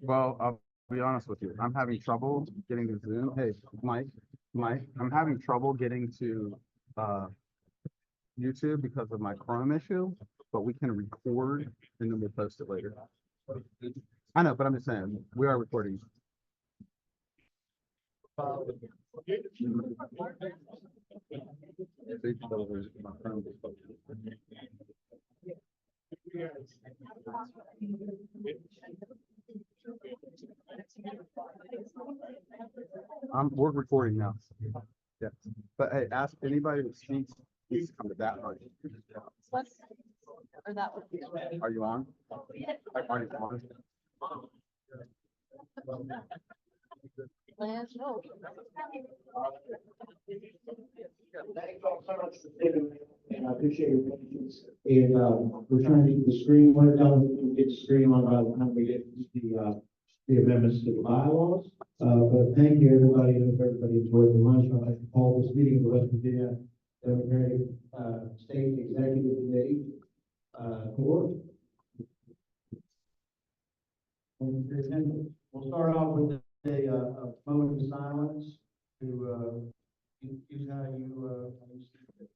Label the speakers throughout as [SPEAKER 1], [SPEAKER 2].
[SPEAKER 1] Well, I'll be honest with you. I'm having trouble getting to Zoom. Hey, Mike, I'm having trouble getting to uh, YouTube because of my Chrome issue, but we can record and then we'll post it later. I know, but I'm just saying, we are recording. We're recording now. Yeah, but hey, ask anybody that speaks, please come to that one.
[SPEAKER 2] Or that would be.
[SPEAKER 1] Are you on? Are you on?
[SPEAKER 2] Lance, no.
[SPEAKER 3] Thank you all so much for taking me, and I appreciate your patience. And we're trying to get the screen worked out. We can get the screen on by the time we get the amendments to the bylaws. But thank you, everybody. I hope everybody enjoyed the lunch. I'd like to call this meeting of the West Virginia Democratic State Executive Committee to order. We'll start off with a moment of silence to use how you speak.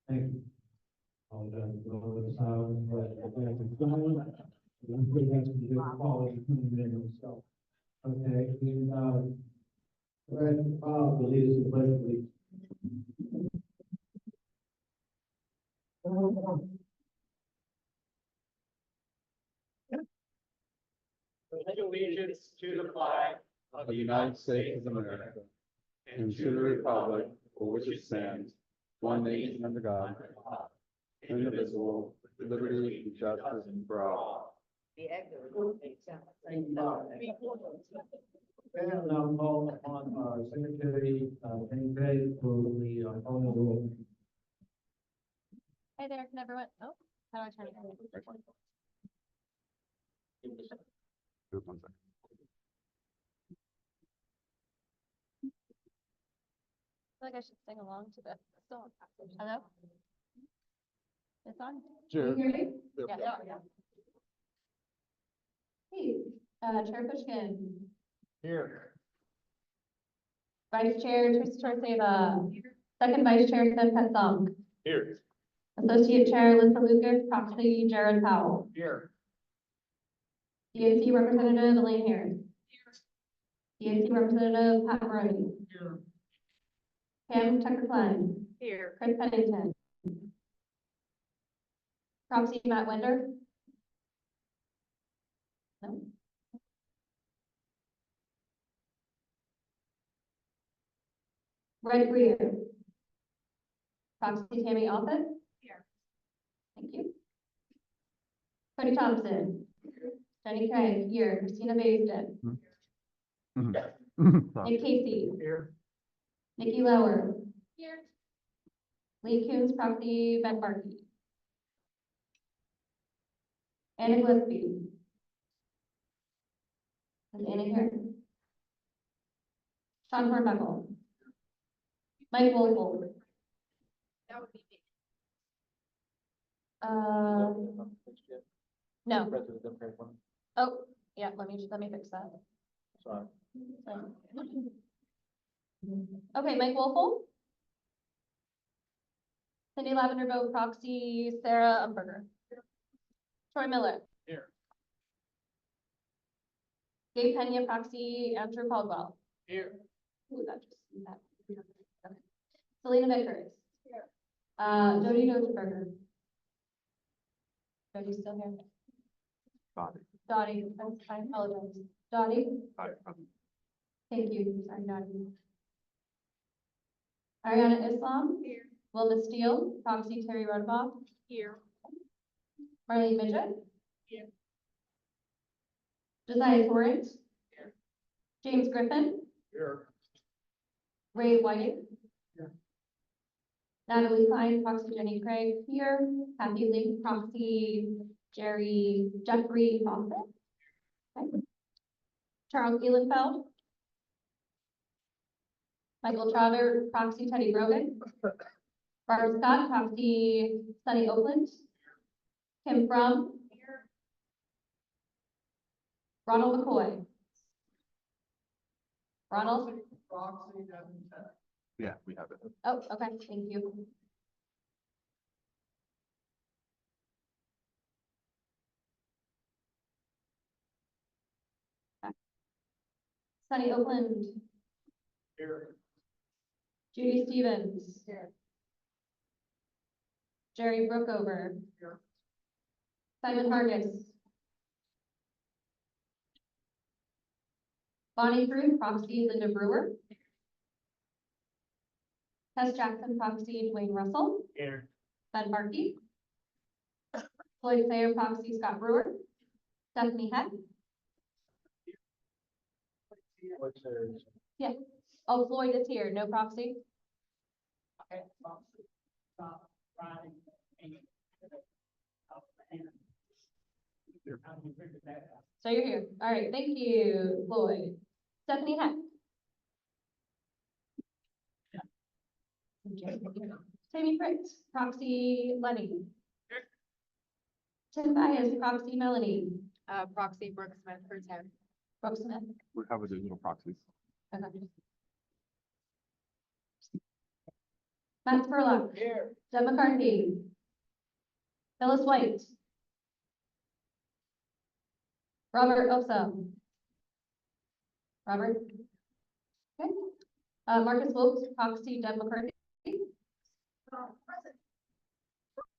[SPEAKER 3] Thank you. All done. Go over the silence. Okay. And Bob will lead us in the pledge of allegiance.
[SPEAKER 4] Pledge allegiance to the flag
[SPEAKER 1] Of the United States of America and to the republic for which it stands, one nation under God, indivisible, with liberty and justice for all.
[SPEAKER 3] And I'll call upon our secretary, Penny Gray, for the calling of the roll.
[SPEAKER 2] Hey there, can everyone, oh, how do I turn it on?
[SPEAKER 1] Do it one second.
[SPEAKER 2] I feel like I should sing along to the song. Hello? It's on?
[SPEAKER 1] Sure.
[SPEAKER 2] Can you hear me? Yeah, yeah. Hey, Chair Pushkin,
[SPEAKER 3] Here.
[SPEAKER 2] Vice Chair Trista Torseva, Second Vice Chair Sid Petzong,
[SPEAKER 4] here.
[SPEAKER 2] Associate Chair Lisa Lucas, Proxy Jared Powell,
[SPEAKER 3] Here.
[SPEAKER 2] DNC Representative Elaine Harris, DNC Representative Pat Maroney,
[SPEAKER 3] Here.
[SPEAKER 2] Pam Tucker Klein,
[SPEAKER 5] Here.
[SPEAKER 2] Chris Pennington, Proxy Matt Winder. No. Red Greer. Proxy Tammy Offit.
[SPEAKER 5] Here.
[SPEAKER 2] Thank you. Cody Thompson. Jenny Craig, here. Christina Baisden. Nick Casey.
[SPEAKER 3] Here.
[SPEAKER 2] Nikki Lauer.
[SPEAKER 5] Here.
[SPEAKER 2] Lee Coons, Proxy Ben Barkey. Anna Gillespie. Is Anna here? Sean Hornbuckle. Mike Wolfle.
[SPEAKER 5] That would be me.
[SPEAKER 2] No. Oh, yeah, let me fix that.
[SPEAKER 3] Sorry.
[SPEAKER 2] Okay, Mike Wolfle. Cindy Lavender Vote Proxy Sarah Umberger. Troy Miller.
[SPEAKER 3] Here.
[SPEAKER 2] Gabe Pena Proxy Andrew Caldwell.
[SPEAKER 3] Here.
[SPEAKER 2] Ooh, that just, that. Okay. Selena Vickers. Jody Notenberger. Jody's still here. Dottie, I apologize. Dottie, thank you. Sorry, Dottie. Ariana Islam.
[SPEAKER 5] Here.
[SPEAKER 2] Wilma Steele, Proxy Terry Rodenbach.
[SPEAKER 5] Here.
[SPEAKER 2] Marlene Midget.
[SPEAKER 5] Here.
[SPEAKER 2] Josiah Torrent.
[SPEAKER 5] Here.
[SPEAKER 2] James Griffin.
[SPEAKER 3] Here.
[SPEAKER 2] Ray Whiting.
[SPEAKER 3] Here.
[SPEAKER 2] Natalie Klein, Proxy Jenny Craig here. Kathy Link, Proxy Jeffrey Fawcett. Okay. Charles Gielenfeld. Michael Trotter, proxy Teddy Brogan. Barb Scott, proxy Sunny Oakland. Kim Frum. Ronald McCoy. Ronald?
[SPEAKER 1] Yeah, we have it.
[SPEAKER 2] Oh, okay, thank you. Sunny Oakland.
[SPEAKER 4] Here.
[SPEAKER 2] Judy Stevens. Jerry Brookover.
[SPEAKER 4] Here.
[SPEAKER 2] Simon Hargis. Bonnie Drew, proxy Linda Brewer. Tess Jackson, proxy Dwayne Russell.
[SPEAKER 4] Here.
[SPEAKER 2] Ben Markey. Floyd Sayer, proxy Scott Brewer. Stephanie Heck.
[SPEAKER 4] What's there?
[SPEAKER 2] Yeah. Oh, Floyd is here, no proxy.
[SPEAKER 4] Okay. Stop. Riding. How do you figure that out?
[SPEAKER 2] So you're here. All right, thank you, Floyd. Stephanie Heck. Tammy Fritz, proxy Lenny. Tim Bias, proxy Melanie.
[SPEAKER 5] Proxy Brooke Smith for 10.
[SPEAKER 2] Brooke Smith.
[SPEAKER 1] We have a digital proxies.
[SPEAKER 2] Okay. Matt Spurlock.
[SPEAKER 4] Here.
[SPEAKER 2] Deb McCarthy. Phyllis White. Robert Oso. Robert. Okay. Marcus Wilkes, proxy Deb McCarthy.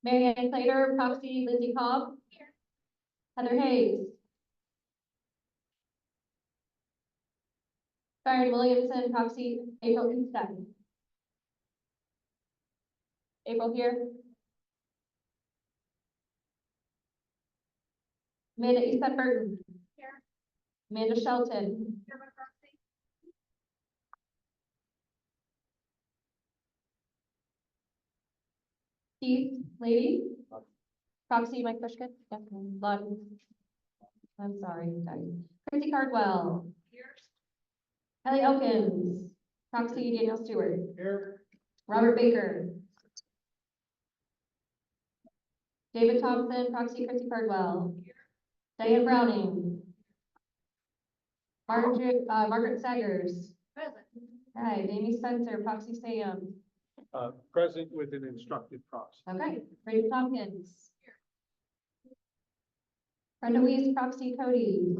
[SPEAKER 2] Marianne Clater, proxy Lindsay Cobb. Heather Hayes. Byron Williamson, proxy April Easton. April here. Amanda Easton Burton.
[SPEAKER 5] Here.
[SPEAKER 2] Amanda Shelton.
[SPEAKER 5] Here, my proxy.
[SPEAKER 2] Keith Lady. Proxy Mike Bushkin. Yes, Lund. I'm sorry, guys. Chrissy Cardwell.
[SPEAKER 5] Here.
[SPEAKER 2] Kelly Elkins. Proxy Daniel Stewart.
[SPEAKER 4] Here.
[SPEAKER 2] Robert Baker. David Thompson, proxy Chrissy Cardwell. Diane Browning. Margaret Saggers.
[SPEAKER 5] Present.
[SPEAKER 2] Hi, Amy Spencer, proxy Sam.
[SPEAKER 4] Present with an instructed proxy.
[SPEAKER 2] Okay, Brady Tompkins. Brenda Weiss, proxy Cody.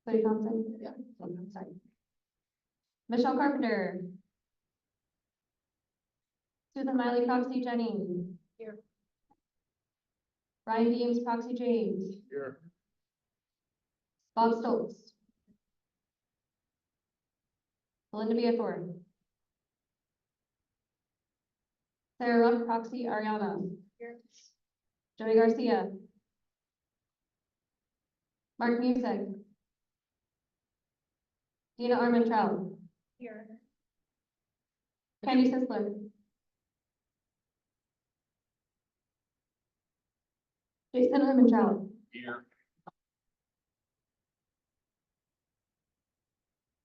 [SPEAKER 2] Cody Thompson? Yeah. Sorry. Michelle Carpenter. Susan Miley, proxy Jenny.
[SPEAKER 5] Here.
[SPEAKER 2] Ryan Deems, proxy James.
[SPEAKER 4] Here.
[SPEAKER 2] Bob Stoltz. Belinda Beathorn. Sarah Ruff, proxy Ariana.
[SPEAKER 5] Here.
[SPEAKER 2] Joey Garcia. Mark Music. Dina Armentrout.
[SPEAKER 5] Here.
[SPEAKER 2] Candy Sisler. Jason Armentrout.
[SPEAKER 4] Here.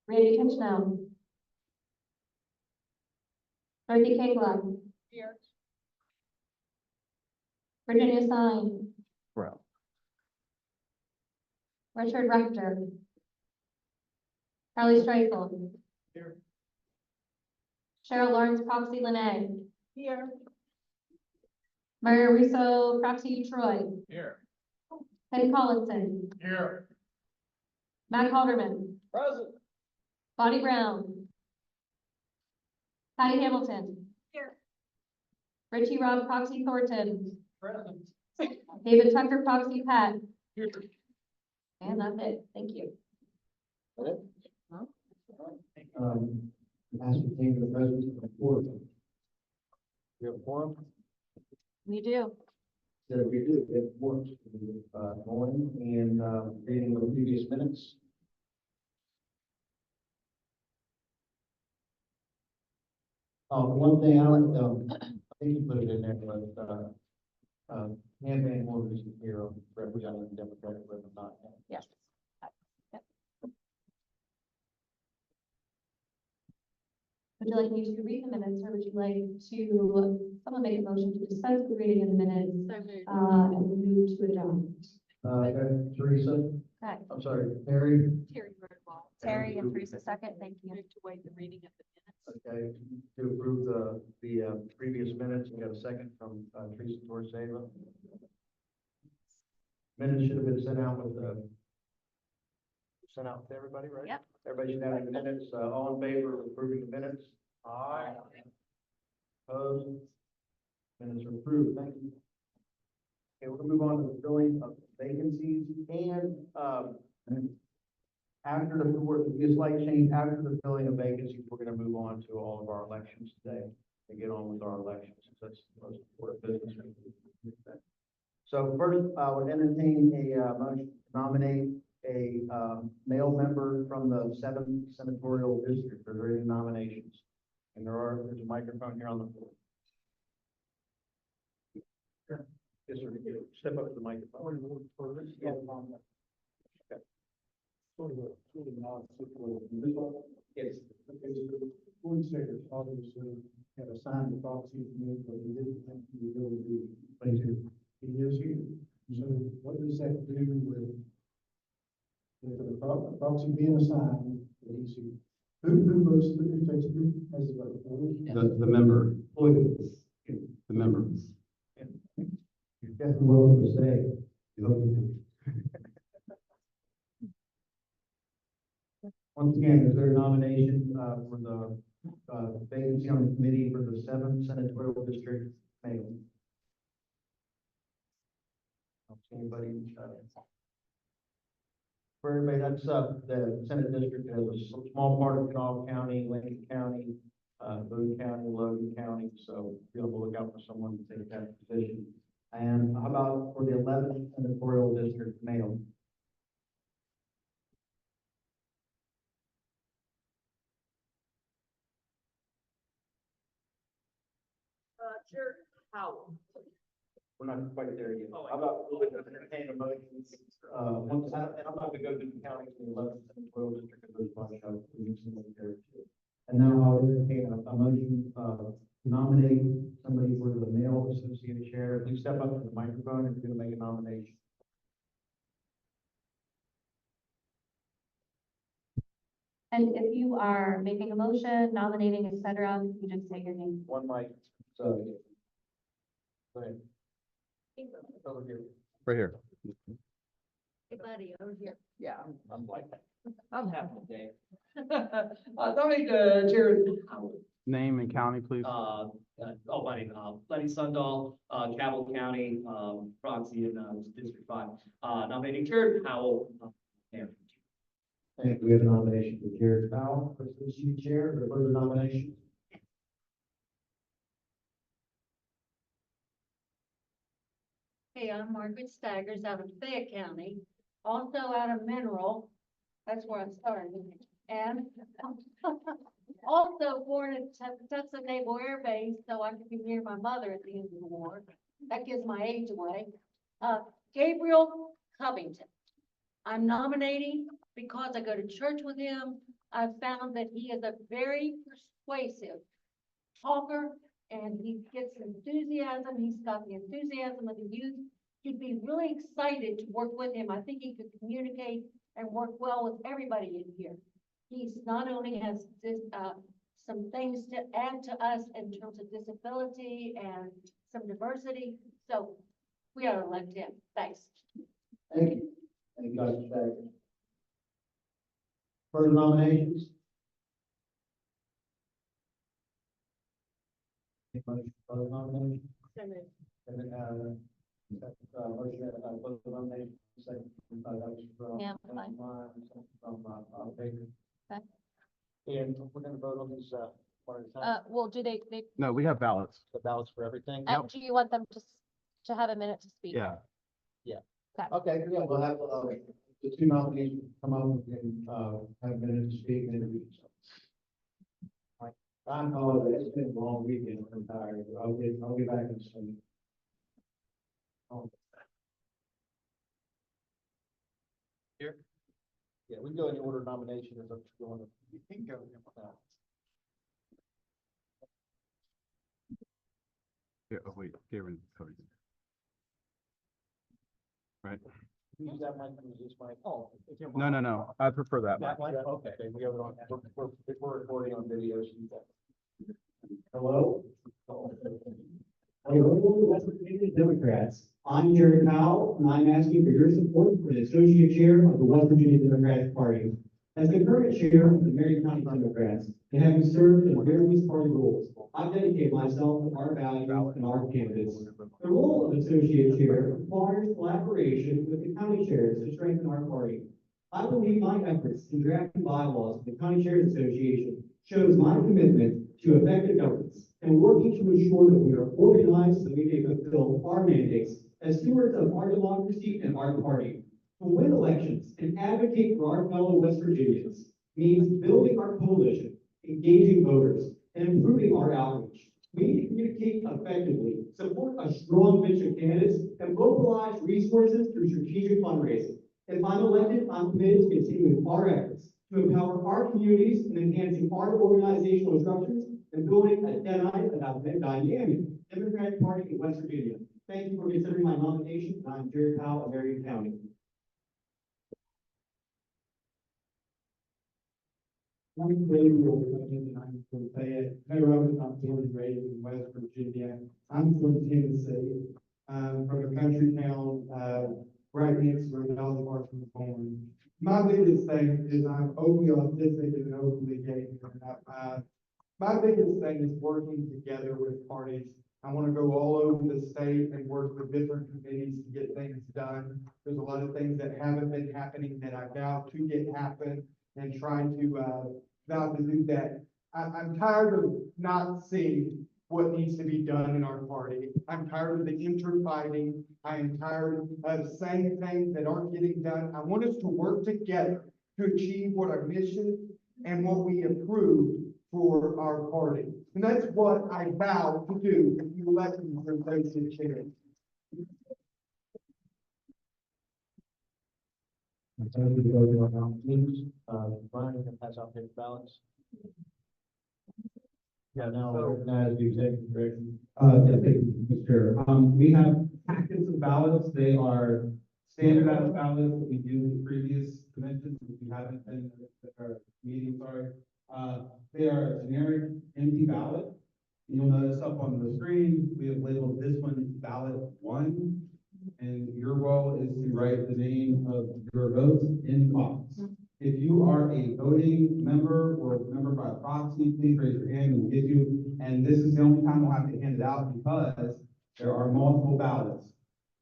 [SPEAKER 2] Randy Kitchnell. Dorothy Kangla.
[SPEAKER 5] Here.
[SPEAKER 2] Virginia Stein.
[SPEAKER 1] Bro.
[SPEAKER 2] Richard Rector. Carly Streifel.
[SPEAKER 4] Here.
[SPEAKER 2] Cheryl Lawrence, proxy Lene.
[SPEAKER 5] Here.
[SPEAKER 2] Maria Russo, proxy Troy.
[SPEAKER 4] Here.
[SPEAKER 2] Ken Collinson.
[SPEAKER 4] Here.
[SPEAKER 2] Matt Halderman.
[SPEAKER 4] Present.
[SPEAKER 2] Bonnie Brown. Patty Hamilton.
[SPEAKER 5] Here.
[SPEAKER 2] Richie Rob, proxy Thornton.
[SPEAKER 4] Present.
[SPEAKER 2] David Tucker, proxy Pat.
[SPEAKER 4] Here.
[SPEAKER 2] And that's it. Thank you.
[SPEAKER 3] Ascertain the presence of the board.
[SPEAKER 4] We have a forum.
[SPEAKER 2] We do.
[SPEAKER 3] So we do, it works, going and, reading the previous minutes. One thing I would, I think you put it in there, but, campaign orders here representing the Democratic Ribbon, not.
[SPEAKER 2] Yes. Would you like me to read the minutes, or would you like to, someone make a motion to dispense with the reading of the minutes,
[SPEAKER 5] So moved.
[SPEAKER 2] and move to adopt?
[SPEAKER 3] Teresa,
[SPEAKER 2] Okay,
[SPEAKER 3] I'm sorry, Terry,
[SPEAKER 5] Terry Birdwell.
[SPEAKER 2] Terry and Teresa second, thank you.
[SPEAKER 5] Move to waive the reading of the minutes.
[SPEAKER 3] okay, to approve the previous minutes, we got a second from Teresa Torsava. Minutes should have been sent out to everybody, right?
[SPEAKER 2] Yep.
[SPEAKER 3] Everybody should have the minutes, all in favor of approving the minutes? Aye. Opposed? Minutes are approved, thank you. Okay, we're gonna move on to the filling of vacancies and, after the, be a slight change, after the filling of vacancies, we're gonna move on to all of our elections today and get on with our elections. That's the most important business. So first, I would entertain a motion to nominate a male member from the 7th senatorial district. Are there any nominations? And there's a microphone here on the floor. Yes, sir. Step up to the microphone. Yeah. Okay. Yes.
[SPEAKER 6] Board secretary obviously had assigned the proxy to me, but he didn't think he would really be. He is here. So what does that do with the proxy being assigned, that he's here? Who votes, who takes, who has the vote?
[SPEAKER 1] The member,
[SPEAKER 3] Floyd.
[SPEAKER 1] the member.
[SPEAKER 3] You're definitely welcome to stay. Once again, is there a nomination, for the, vacancy on the committee for the 7th senatorial district male? Don't see anybody, for everybody, that's, the Senate district has a small part of Kanawha County, Lincoln County, Boone County, Logan County, so be on the lookout for someone to take that position. And how about for the 11th senatorial district male?
[SPEAKER 4] Jared Howell.
[SPEAKER 3] We're not quite there yet. How about, we'll entertain a motion, once, and I'm not gonna go to the county, to the 11th senatorial district, of those bunch of, we need somebody there too. And now I'll entertain a motion, to nominate somebody for the male associate chair. Please step up to the microphone if you're gonna make a nomination.
[SPEAKER 2] And if you are making a motion, nominating, et cetera, you just say your name.
[SPEAKER 3] One mic, so. Go ahead. Over here.
[SPEAKER 1] Right here.
[SPEAKER 5] Hey, buddy, over here.
[SPEAKER 4] Yeah, I'm like, I'm having a day. Nominate Jared Howell.
[SPEAKER 1] Name and county, please.
[SPEAKER 4] My name, Lenny Sundahl, Cabell County, proxy in, District 5. Nominating Jared Howell, Mayor.
[SPEAKER 3] I think we have a nomination for Jared Powell for associate chair, or further nomination.
[SPEAKER 7] Hey, I'm Margaret Staggers out of Fayette County, also out of Mineral. That's where I started. And also born at Tucson Naval Air Base, so I could be near my mother at the end of the war. That gives my age away. Gabriel Covington. I'm nominating because I go to church with him. I've found that he is a very persuasive talker, and he gets enthusiasm. He's got the enthusiasm of the youth. You'd be really excited to work with him. I think he could communicate and work well with everybody in here. He's not only has this, some things to add to us in terms of disability and some diversity, so we ought to elect him. Thanks.
[SPEAKER 3] Thank you. Thank you, Dr. Staggers. Further nominations? Any motion for further nominations?
[SPEAKER 5] So moved.
[SPEAKER 3] And then, motion, further nomination, second, Dr. Strong.
[SPEAKER 2] Yeah, fine.
[SPEAKER 3] Second from, Baker.
[SPEAKER 2] Okay.
[SPEAKER 3] And we're gonna vote on these, one at a time,
[SPEAKER 2] Well, do they,
[SPEAKER 1] No, we have ballots.
[SPEAKER 3] the ballots for everything.
[SPEAKER 2] do you want them to have a minute to speak?
[SPEAKER 1] Yeah.
[SPEAKER 3] Okay, yeah, we'll have, the two nominees come up and, have a minute to speak and introduce themselves. I apologize, it's been a long weekend, I'm tired, I'll get back in some. Here? Yeah, we can go in the order of nomination as I'm going. You can go.
[SPEAKER 1] Yeah, oh, wait, Garen, sorry. Right?
[SPEAKER 6] Use that mic, use this mic. Oh. it's your
[SPEAKER 1] No,
[SPEAKER 6] mic.
[SPEAKER 1] no, no, I prefer that mic.
[SPEAKER 6] That mic, okay, we have it on, we're recording on video. Hello?
[SPEAKER 3] Hello, West Virginia Democrats. I'm Jared Powell, and I'm asking for your support for the Associate Chair of the West Virginia Democratic Party. As the current chair of the Marion County Democrats, and having served in various party roles, I've dedicated myself to our values and our candidates. The role of Associate Chair requires collaboration with the county chairs to strengthen our party. I believe my efforts in drafting bylaws for the County Chairs Association shows my commitment to effective governance and working to ensure that we are organized so we may fulfill our mandates as stewards of our democracy and our party. To win elections and advocate for our fellow West Virginians means building our coalition, engaging voters, and improving our outreach. We need to communicate effectively, support a strong bench of candidates, and mobilize resources through strategic fundraising. If I'm elected, I'm committed to continuing our efforts to empower our communities and enhancing our organizational structures and building a dynamic Democratic Party in West Virginia. Thank you for considering my nomination. I'm Jared Powell of Marion County.
[SPEAKER 6] I'm Gabriel, and I'm from Fayette. I'm born and raised in West Virginia. I'm from Tennessee, from a country town, right next to where Dolly Parton was born. My biggest thing is I'm openly autistic and openly gay. My biggest thing is working together with parties. I want to go all over the state and work with different committees to get things done. There's a lot of things that haven't been happening that I vow to get happen and trying to, vow to do that. I'm tired of not seeing what needs to be done in our party. I'm tired of the infighting. I am tired of saying things that aren't getting done. I want us to work together to achieve what our mission and what we approved for our party. And that's what I vow to do if you elect me for associate chair.
[SPEAKER 3] Time to go to our nominations. Brian can pass out paper ballots. Yeah, now recognize the executive director. Yeah, thank you, Mr. Chair. We have packets of ballots. They are standardized ballots that we do in previous conventions. If you haven't been at our meeting, sorry. They are a generic empty ballot. You'll notice up on the screen, we have labeled this one ballot 1. And your role is to write the name of your vote in the box. If you are a voting member or a member by proxy, please raise your hand and we'll get you. And this is the only time we'll have to hand it out because there are multiple ballots.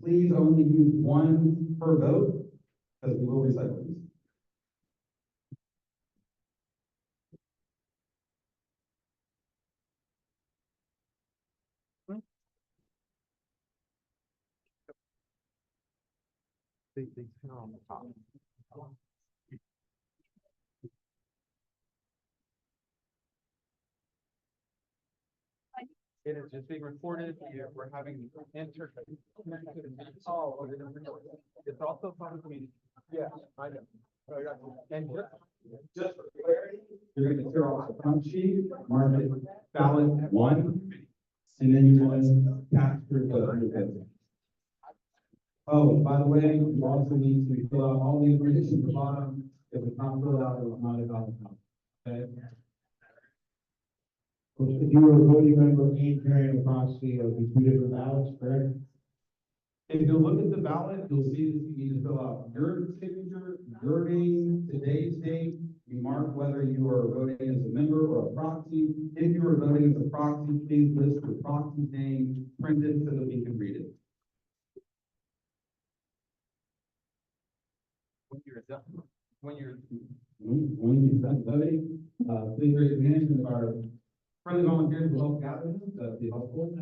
[SPEAKER 3] Please only use one per vote because we will recycle these.
[SPEAKER 1] They turn on the top. It is just being recorded. We're having inter. Oh, it's also public meeting. Yeah, I know. And just for clarity,
[SPEAKER 3] You're going to clear off the front sheet, mark it ballot 1, and then you're going to pass through the. Oh, by the way, you also need to fill out all the information at the bottom. If it's not filled out, it will not a valid count. Okay? If you were a voting member and carrying a proxy, it would be 2 different ballots, correct? If you look at the ballot, you'll see that you need to fill out your signature, your name, today's date. You mark whether you are voting as a member or a proxy. If you are voting as a proxy, please list your proxy's name printed so that we can read it.
[SPEAKER 1] When you're
[SPEAKER 3] When you're done voting, please raise your hands and our friendly volunteers will help gather them, that'd be helpful.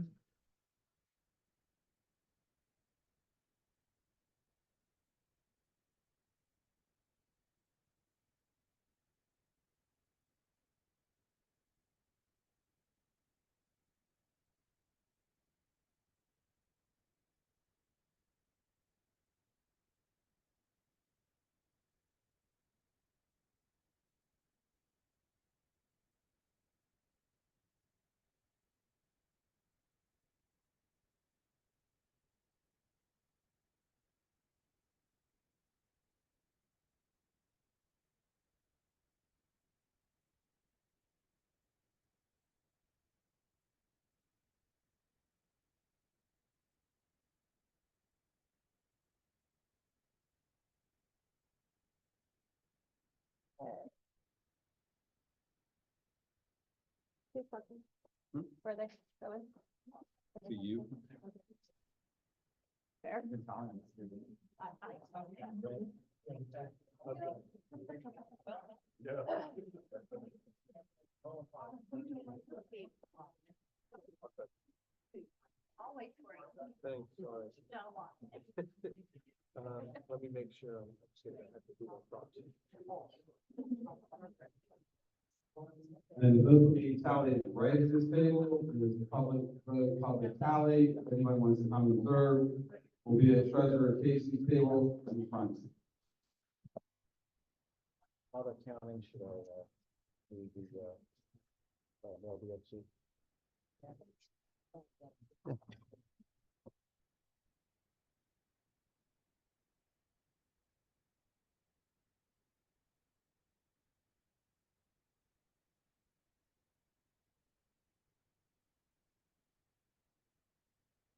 [SPEAKER 2] Who's talking?
[SPEAKER 1] Hmm?
[SPEAKER 2] Where they going?
[SPEAKER 1] To you.
[SPEAKER 2] Fair.
[SPEAKER 5] I'll wait for you.
[SPEAKER 8] Thanks, sorry. Let me make sure I'm saying I have to do my proxy.
[SPEAKER 6] And the vote will be tallied at red at this table, and the public vote, public tally, if anyone wants to come and serve, will be at treasurer Casey's table in the front.
[SPEAKER 8] How the counting should I, do the, LBFC?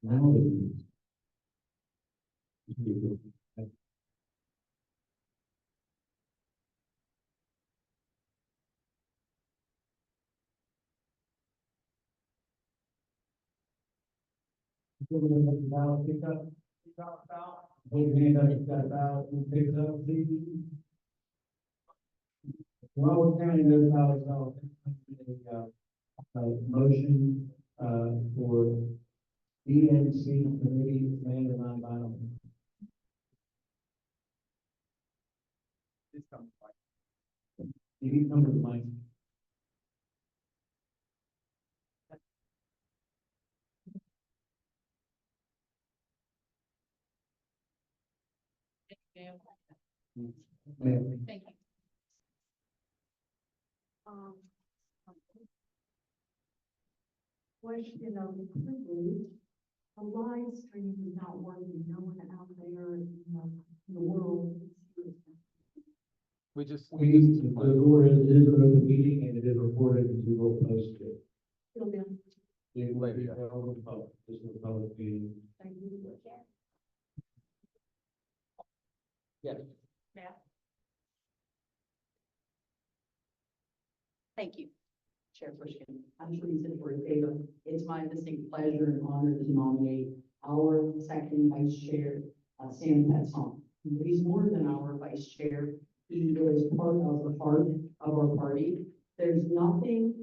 [SPEAKER 6] Now. Ballot picked up. Put your hand up, if that ballot was picked up, please. Well, we're counting those ballots out. Motion, for ENC committee, man and non-violent. You need to come to the mic. Ma'am.
[SPEAKER 5] Thank you.
[SPEAKER 9] Question of the privilege, a live stream is not working, no one out there in the world.
[SPEAKER 8] We just.
[SPEAKER 6] The door is an open meeting and it is recorded and we will post it.
[SPEAKER 9] Still down,
[SPEAKER 6] It will be available to the public. This is a public meeting.
[SPEAKER 9] thank you.
[SPEAKER 8] Yes.
[SPEAKER 10] Thank you, Chairperson. I'm Teresa Taylor. It's my distinct pleasure and honor to nominate our second vice chair, Sam Petson. He's more than our vice chair. He is part of the heart of our party. There's nothing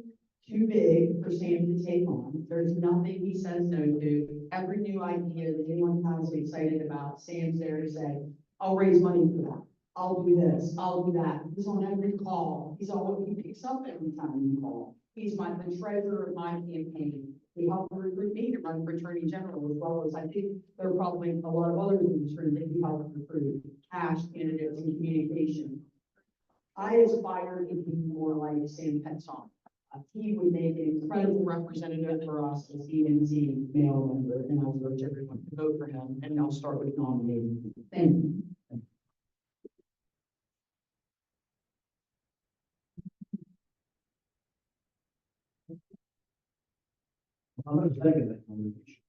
[SPEAKER 10] too big for Sam to take on. There's nothing he says no to. Every new idea that anyone has excited about, Sam's there to say, I'll raise money for that. I'll do this, I'll do that. He's on every call. He picks up every time you call. He's the treasurer of my campaign. He helped recruit me to run for attorney general, as well as I think there are probably a lot of other things that he helped recruit, cash candidates and communication. I aspire to be more like Sam Petson. He would make an incredible representative for us as ENC male member, and I urge everyone to vote for him, and I'll start with nominating. Thank you.
[SPEAKER 6] I'm going to second that nomination.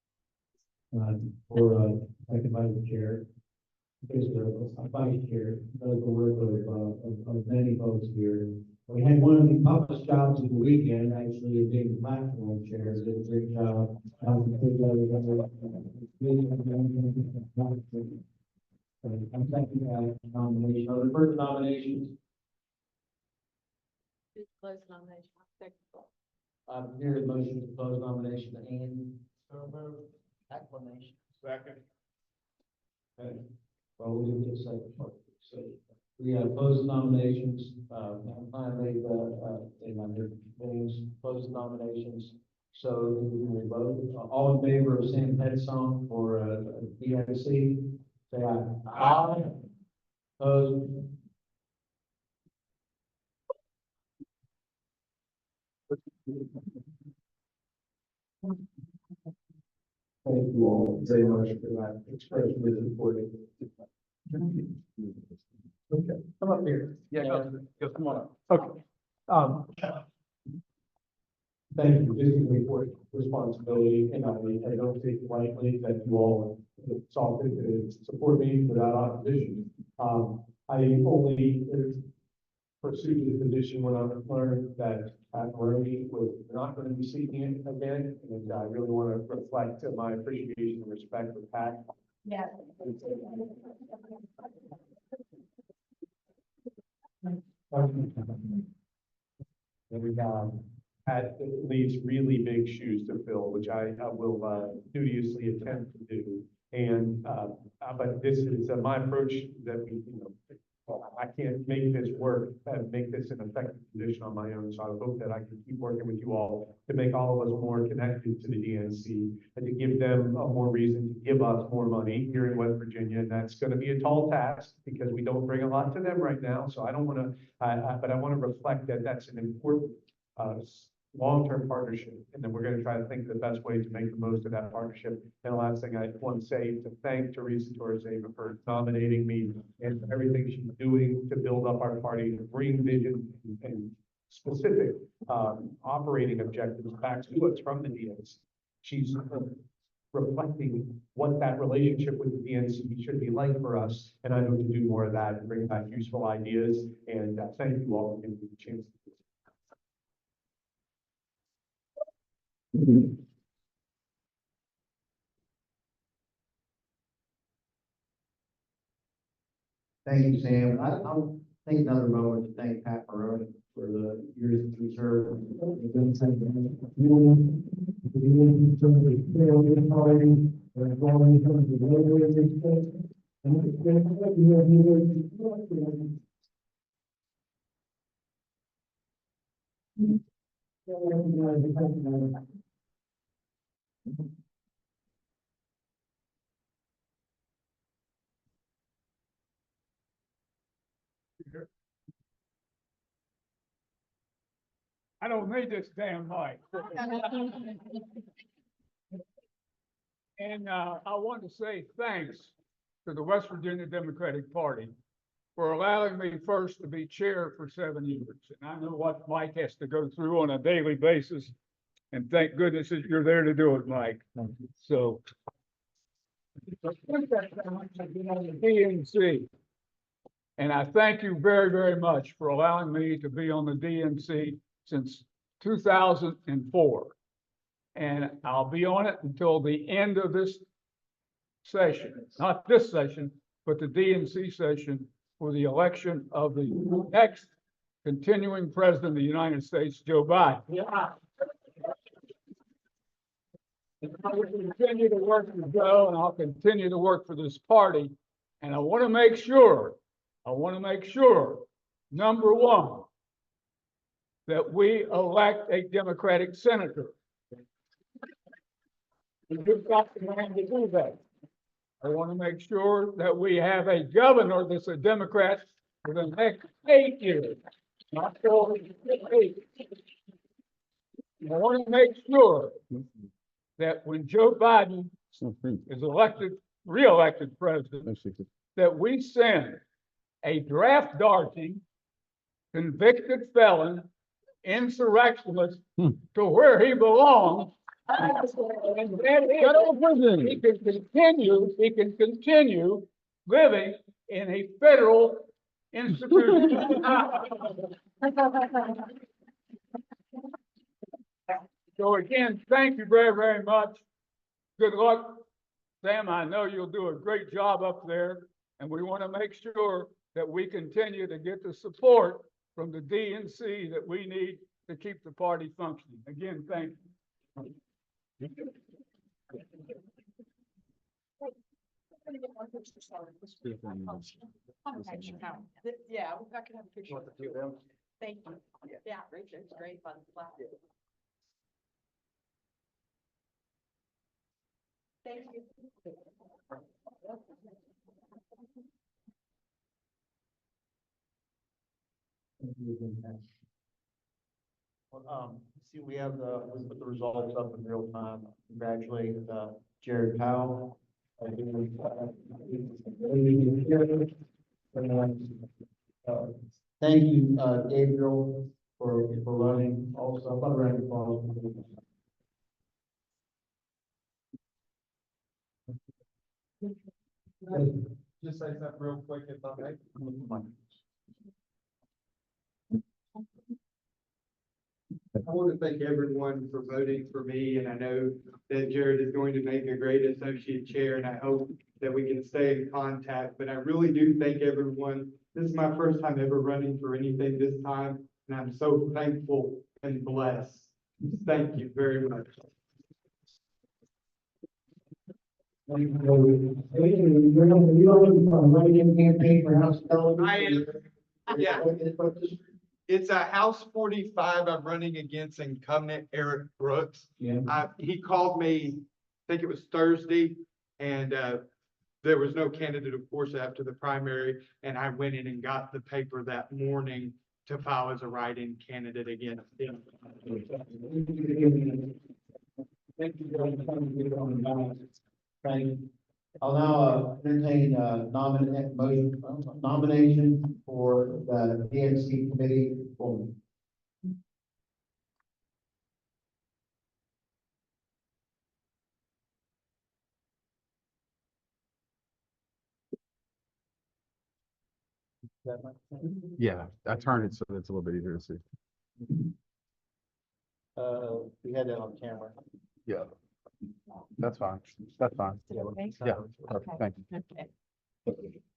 [SPEAKER 6] For, second vice chair. Because a vice chair does the work of many folks here. We had one of the toughest jobs of the weekend, actually, being the platform chair. Did a great job. I'm second that nomination. Are there further nominations?
[SPEAKER 5] Just close nomination.
[SPEAKER 6] Here is motion to close nomination to Ann.
[SPEAKER 5] Acclamation.
[SPEAKER 8] Second.
[SPEAKER 6] Okay. Well, we didn't get a second part. So we have closed nominations, finally, in under names, closed nominations. So we will vote. All in favor of Sam Petson for, EIC, say aye. Aye. Opposed? Thank you all very much for that expression of support. Okay, come up here.
[SPEAKER 8] Yeah, go, come on up.
[SPEAKER 6] Okay. Thank you. This is an important responsibility, and I don't take it lightly that you all saw fit to support me without opposition. I only pursued this position when I learned that
[SPEAKER 11] Pat Maroney was not going to be speaking again, and I really want to reflect my appreciation and respect for Pat.
[SPEAKER 2] Yes.
[SPEAKER 11] And Pat leaves really big shoes to fill, which I will studiously attempt to do. And but this is my approach that we, I can't make this work and make this an effective position on my own. So I hope that I can keep working with you all to make all of us more connected to the DNC and to give them more reason to give us more money here in West Virginia. And that's going to be a tall task because we don't bring a lot to them right now. So I don't want to, but I want to reflect that that's an important long-term partnership. And then we're going to try to think of the best way to make the most of that partnership. And the last thing I want to say to thank Teresa Torzeva for nominating me and for everything she's doing to build up our party, to bring vision and specific operating objectives back to us from the DNC. She's reflecting what that relationship with the DNC should be like for us. And I hope to do more of that and bring back useful ideas. And thank you all for giving me the chance to do
[SPEAKER 3] Thank you, Sam. I'll take another moment to thank Pat Maroney for the years that he served.
[SPEAKER 12] I don't need this damn mic. And I want to say thanks to the West Virginia Democratic Party for allowing me first to be chair for 7 years. And I know what Mike has to go through on a daily basis. And thank goodness that you're there to do it, Mike. So. DNC. And I thank you very, very much for allowing me to be on the DNC since 2004. And I'll be on it until the end of this session, not this session, but the DNC session for the election of the next continuing president of the United States, Joe Biden. Yeah. I will continue to work for Joe, and I'll continue to work for this party. And I want to make sure, number one, that we elect a Democratic senator. We've got the man to do that. I want to make sure that we have a governor that's a Democrat for the next 8 years, not 4, 8. I want to make sure that when Joe Biden is re-elected president, that we send a draft dodging, convicted felon, insurrectionist to where he belongs. And he can continue living in a federal institution. So again, thank you very, very much. Good luck, Sam. I know you'll do a great job up there, and we want to make sure that we continue to get the support from the DNC that we need to keep the party functioning. Again, thank you.
[SPEAKER 5] Yeah, I can have a picture. Thank you. Yeah, Richard's great fun. Thank you.
[SPEAKER 3] See, we have we put the results up in real time. Congratulate Jared Powell. Thank you, Gabriel, for running. Also, I'm not running for.
[SPEAKER 12] Just say something real quick if I may.
[SPEAKER 6] I want to thank everyone for voting for me, and I know that Jared is going to make a great associate chair, and I hope that we can stay in contact, but I really do thank everyone. This is my first time ever running for anything this time, and I'm so thankful and blessed. Thank you very much.
[SPEAKER 3] You're looking for a write-in campaign for House television?
[SPEAKER 6] Yeah. It's a House 45 I'm running against incumbent Eric Brooks.
[SPEAKER 3] Yeah.
[SPEAKER 6] He called me, I think it was Thursday, and there was no candidate, of course, after the primary, and I went in and got the paper that morning to file as a write-in candidate against him.
[SPEAKER 3] Thank you for coming on the ballot. Thank you. I'll now entertain nomination for the DNC committee for.
[SPEAKER 1] Yeah, I turned it so that it's a little bit easier to see.
[SPEAKER 8] We had that on camera.
[SPEAKER 1] Yeah. That's fine. That's fine. Yeah, perfect. Thank you.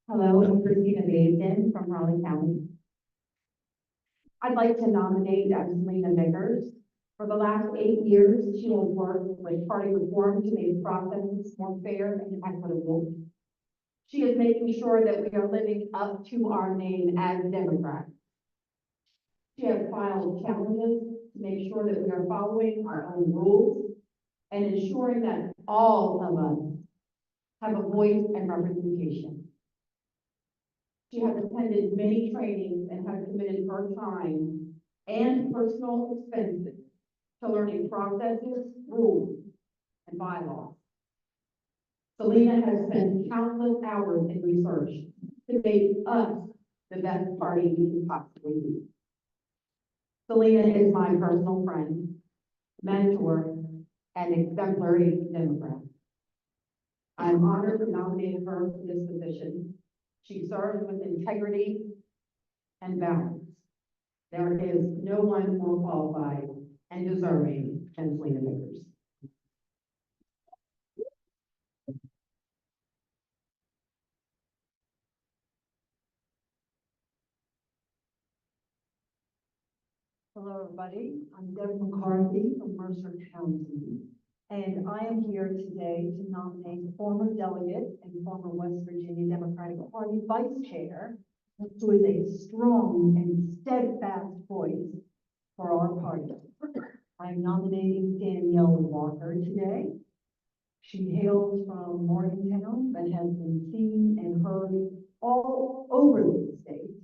[SPEAKER 9] Hello, I'm Christina Mason from Raleigh County. I'd like to nominate Selena Vickers. For the last 8 years, she has worked with party reform to make processes more fair and equitable. She is making sure that we are living up to our name as Democrats. She has filed challenges to make sure that we are following our own rules and ensuring that all of us have a voice and representation. She has attended many trainings and has committed her time and personal expenses to learning processes, rules, and bylaws. Selena has spent countless hours in research to make us the best party we can possibly be. Selena is my personal friend, mentor, and exemplary Democrat. I'm honored to nominate her for this position. She serves with integrity and balance. There is no one more qualified and deserving than Selena Vickers.
[SPEAKER 5] Hello, everybody. I'm Deb McCarthy from Mercer County. And I am here today to nominate former delegate and former West Virginia Democratic Party Vice Chair, who is a strong and steadfast voice for our party. I'm nominating Danielle Walker today. She hails from Morgantown, but has been seen and heard all over the state,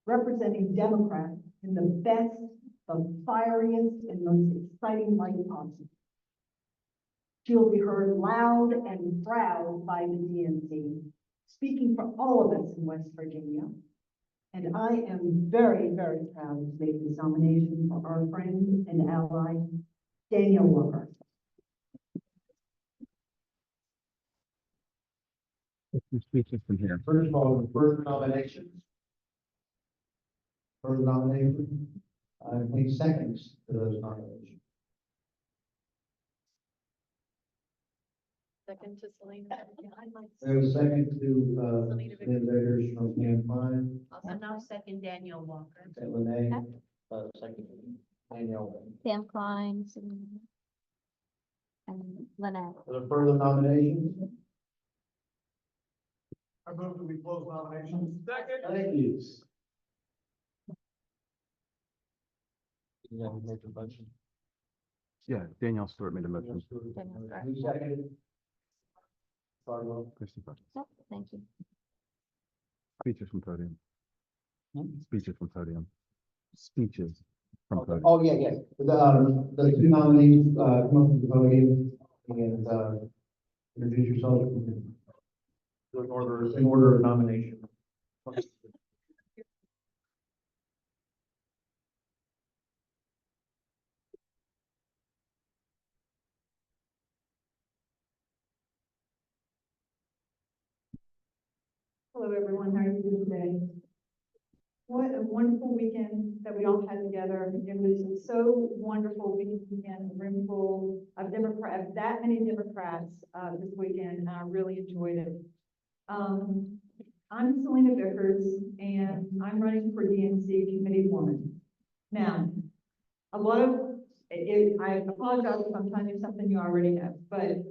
[SPEAKER 5] representing Democrats in the best, the fieriest, and most exciting light possible. She will be heard loud and proud by the DNC, speaking for all of us in West Virginia. And I am very, very proud to make this nomination for our friend and ally, Danielle Walker.
[SPEAKER 1] Speeches from here.
[SPEAKER 3] First of all, further nominations. Further nominations. I need seconds to those nominations.
[SPEAKER 2] Second to Selena.
[SPEAKER 3] We have a second to,
[SPEAKER 2] Selena
[SPEAKER 3] Selena Vickers from Camp Fine,
[SPEAKER 7] Also now second Daniel Walker.
[SPEAKER 3] and Renee,
[SPEAKER 8] Second, Danielle.
[SPEAKER 2] Sam Klein, and Lynette.
[SPEAKER 3] are there further nominations?
[SPEAKER 6] I move that we close nominations.
[SPEAKER 3] Thank you.
[SPEAKER 8] You have to make a motion.
[SPEAKER 1] Yeah, Danielle Stewart made a motion.
[SPEAKER 3] Who seconded? Fargo.
[SPEAKER 1] Christopher.
[SPEAKER 2] Yep, thank you.
[SPEAKER 1] Speeches from podium. Speeches from podium. Speeches from podium.
[SPEAKER 3] Oh, yeah, yes. The two nominees, come up to the podium and, introduce yourself. In order of nomination.
[SPEAKER 5] Hello, everyone. How are you doing today? what a wonderful weekend that we all had together. It was so wonderful being in a room full of Democrats, that many Democrats, this weekend, and I really enjoyed it. I'm Selena Vickers, and I'm running for DNC committee woman. Now, a lot of, I apologize if I'm telling you something you already know, but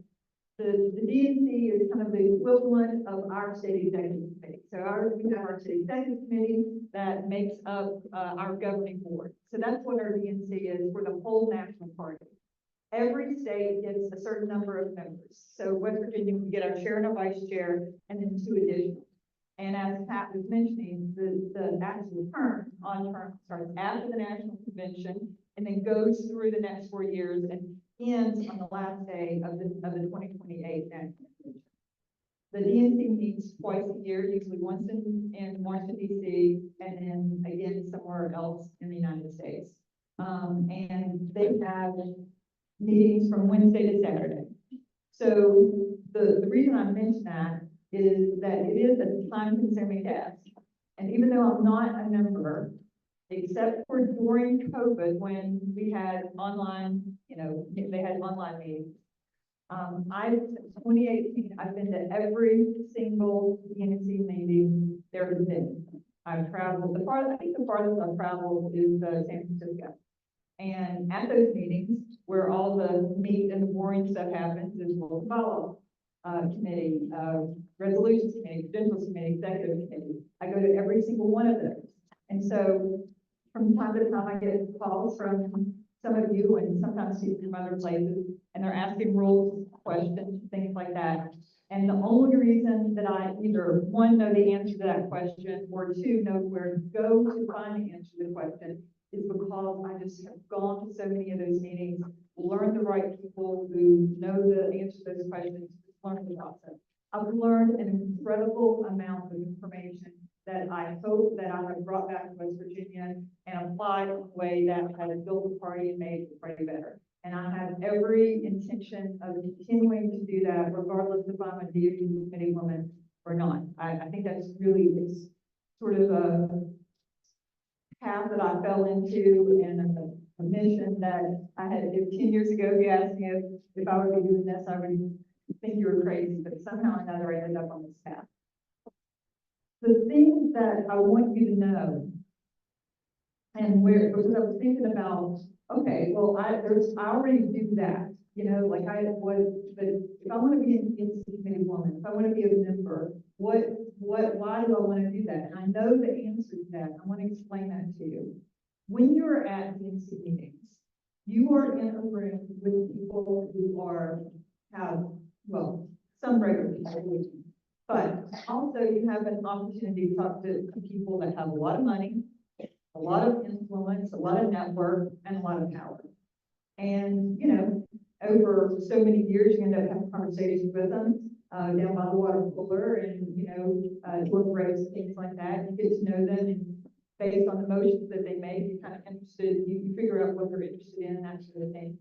[SPEAKER 5] the DNC is kind of the equivalent of our state executive committee. So we have our state executive committee that makes up our governing board. So that's what our DNC is for the whole national party. Every state gets a certain number of members. So West Virginia, we get our chair and a vice chair, and then 2 additional. And as Pat was mentioning, the actual term starts after the national convention and then goes through the next 4 years and ends on the last day of the 2028 national convention. The DNC meets twice a year, usually once in Washington, D.C., and then again somewhere else in the United States. And they have meetings from Wednesday to Saturday. So the reason I mention that is that it is a time-consuming task. And even though I'm not a member, except for during COVID when we had online, they had online meetings. Since 2018, I've been to every single DNC meeting there has been. I've traveled, I think the farthest I've traveled is San Francisco. And at those meetings, where all the meat and the boring stuff happens, is we'll follow committee, resolutions committee, credentials committee, executive committee. I go to every single one of those. And so from time to time, I get calls from some of you and sometimes people from other places, and they're asking rules questions, things like that. And the only reason that I either, one, know the answer to that question, or 2, know where to go to find the answer to the question is because I just have gone to so many of those meetings, learned the right people who know the answer to those questions, learned the process. I've learned an incredible amount of information that I hope that I have brought back to West Virginia and applied in a way that has built the party and made the party better. And I have every intention of continuing to do that, regardless if I'm a DNC committee woman or not. I think that's really, it's sort of a path that I fell into and a mission that I had, if 10 years ago, if you asked me if I would be doing this, I would think you were crazy, but somehow or another I ended up on this path. The thing that I want you to know, and because I was thinking about, okay, well, I already do that, like I would, but if I want to be an DNC committee woman, if I want to be a member, why do I want to do that? And I know the answer to that. I want to explain that to you. When you're at DNC meetings, you are in a room with people who have some regular people, but also you have an opportunity to talk to people that have a lot of money, a lot of influence, a lot of network, and a lot of power. And, over so many years, you end up having conversations with them down by the water cooler and, work breaks, things like that. You get to know them, and based on the motions that they make, you're kind of interested, you figure out what they're interested in and that sort of thing.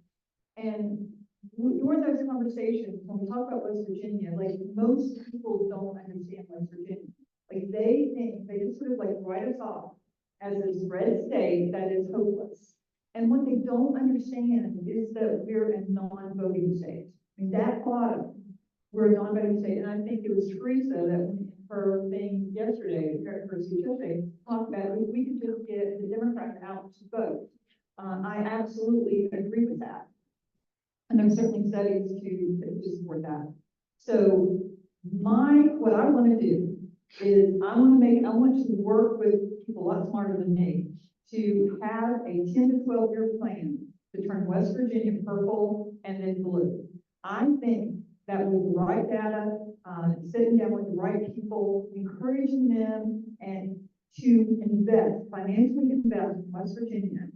[SPEAKER 5] And during those conversations, when we talk about West Virginia, like most people don't understand West Virginia. Like they just sort of like write us off as this red state that is hopeless. And what they don't understand is that we're a non-voting state. I mean, that bottom, we're a non-voting state. And I think it was Teresa that in her thing yesterday, her speech yesterday, talked about if we could just get the Democrats out to vote. I absolutely agree with that. And there's certainly studies to support that. So what I want to do is I want you to work with people a lot smarter than me to have a 10 to 12 year plan to turn West Virginia purple and then blue. I think that with the right data, sitting down with the right people, encouraging them and to financially invest in West Virginia,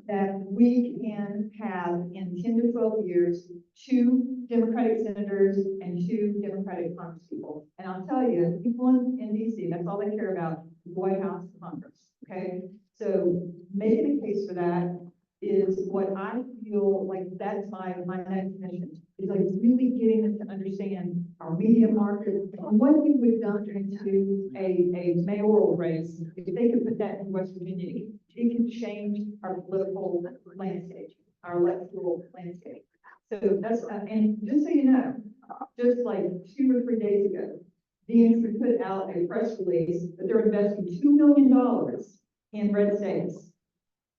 [SPEAKER 5] that we can have in 10 to 12 years, 2 Democratic senators and 2 Democratic congresspeople. And I'll tell you, people in DC, that's all they care about, the White House and Congress, okay? So making a case for that is what I feel like that's my next mission. is like really getting them to understand our media market and what you would done into a mayoral race. If they could put that in West Virginia, it can change our political landscape, our electoral landscape. So that's, and just so you know, just like 2 or 3 days ago, DNC put out a press release that they're investing $2 million in red states.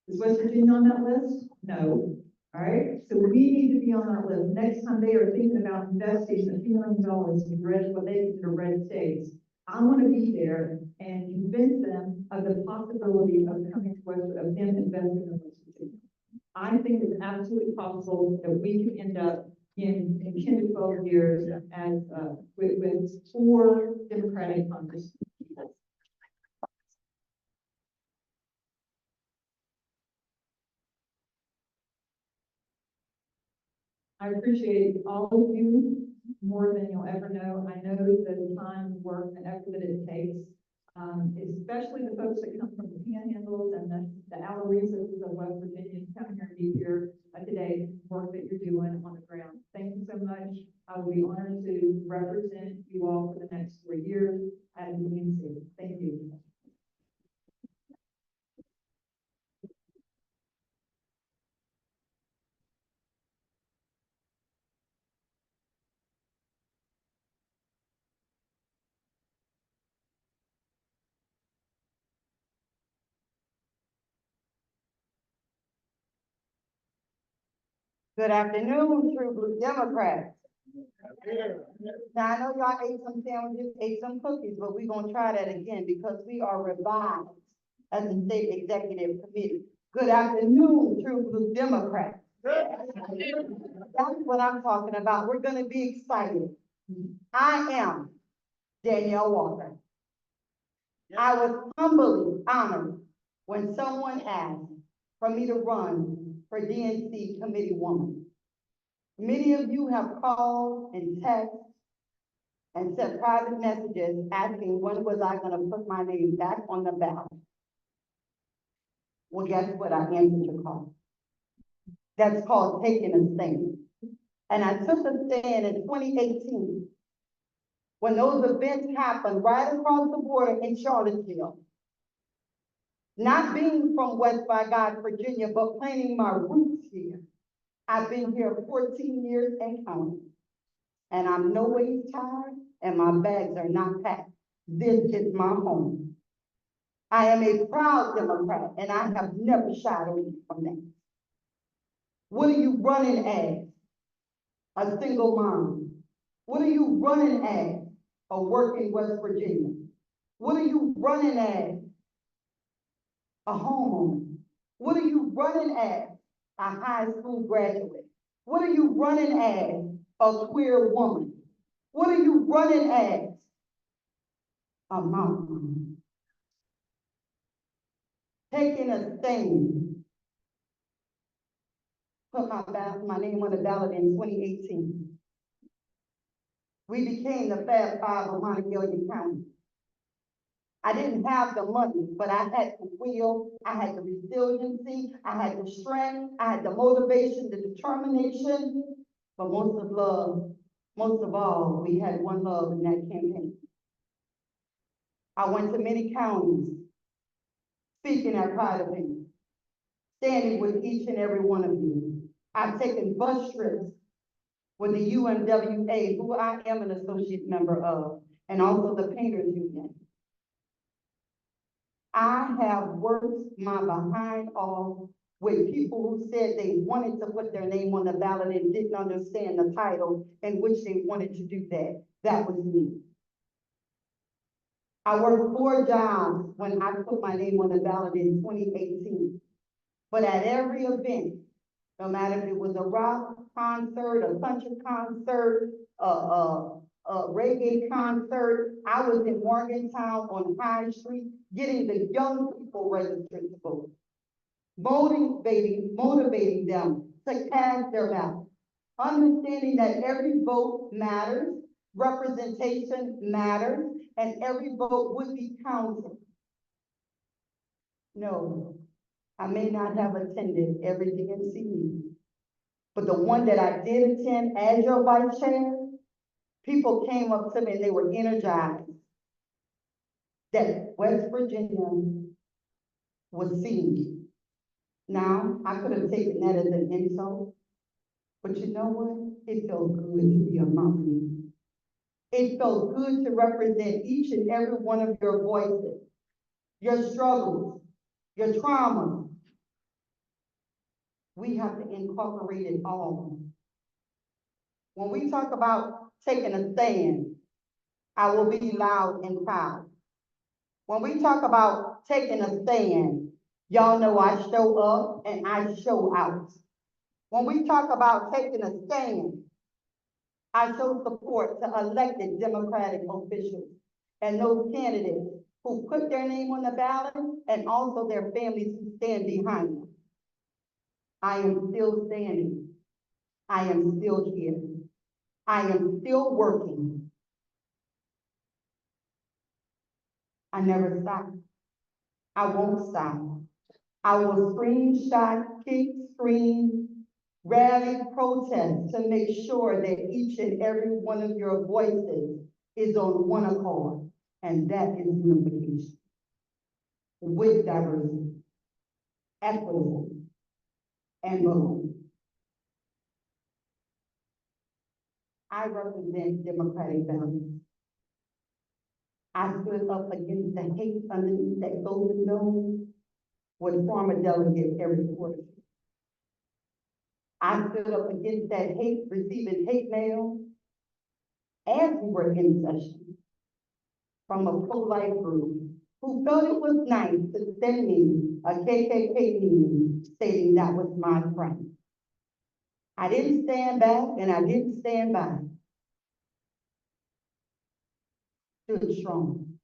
[SPEAKER 5] Is West Virginia on that list? No. All right, so we need to be on that list. Next time they are thinking about investing $1 few million in red, what they consider red states, I want to be there and convince them of the possibility of coming to West, of them investing in West Virginia. I think it's absolutely possible that we can end up in 10 to 12 years as, with 4 Democratic Congress people. I appreciate all of you more than you'll ever know. I know the time, work, and effort that it takes, especially the folks that come from the panhandles and the outer recesses of West Virginia, come here and be here today, work that you're doing on the ground. Thank you so much. I will be honored to represent you all for the next 4 years at the DNC. Thank you.
[SPEAKER 13] Good afternoon, True Blue Democrats. Now, I know y'all ate some sandwiches, ate some cookies, but we're gonna try that again because we are revived as a state executive committee. Good afternoon, True Blue Democrats. That's what I'm talking about. We're gonna be excited. I am Danielle Walker. I was humbly honored when someone asked for me to run for DNC Committee Woman. Many of you have called and texted and sent private messages asking when was I gonna put my name back on the ballot. Well, guess what? I answered your call. That's called taking a stand. And I took a stand in 2018 when those events happened right across the border in Charlottesville. Not being from West by God, Virginia, but planting my roots here. I've been here 14 years and counting. And I'm no way tired and my bags are not packed. This is my home. I am a proud Democrat and I have never shied away from that. What are you running as? A single mom. What are you running as? A working West Virginia. What are you running as? A homeowner. What are you running as? A high school graduate. What are you running as? A queer woman. What are you running as? A mom. Taking a stand. Put my name on the ballot in 2018. We became the Fab Five of Montgomery County. I didn't have the money, but I had the will, I had the resiliency, I had the strength, I had the motivation, the determination, but most of all, we had one love in that campaign. I went to many counties, speaking at Pride events, standing with each and every one of you. I've taken bus trips with the UMWA, who I am an associate member of, and also the Painters Union. I have worked my behind off with people who said they wanted to put their name on the ballot and didn't understand the title in which they wanted to do that. That was me. I worked 4 jobs when I put my name on the ballot in 2018. But at every event, no matter if it was a rock concert, a country concert, a reggae concert, I was in Morgantown on High Street getting the young people registered to vote, motivating them to cast their ballot, understanding that every vote matters, representation matters, and every vote would be counted. No, I may not have attended every DNC meeting, But the one that I did attend as your vice chair, people came up to me and they were energized that West Virginia was seen. Now, I could have taken that as an insult, but you know what? It felt good to be among you. It felt good to represent each and every one of your voices, your struggles, your traumas. We have to incorporate it all. When we talk about taking a stand, I will be loud and proud. When we talk about taking a stand, y'all know I show up and I show out. When we talk about taking a stand, I show support to elected Democratic officials and those candidates who put their name on the ballot and also their families who stand behind them. I am still standing. I am still here. I am still working. I never stop. I won't stop. I will scream, shout, kick, scream, rally, protest to make sure that each and every one of your voices is on one accord, and that is unification with diversity, equitable, and belonging. I represent democratic values. I stood up against the hate underneath that golden dome with former delegate Eric Porter. I stood up against that hate, receiving hate mail as we were in session from a pro-life group who felt it was nice to send me a KKK meme stating that was my friend. I didn't stand back and I didn't stand by. Stood strong,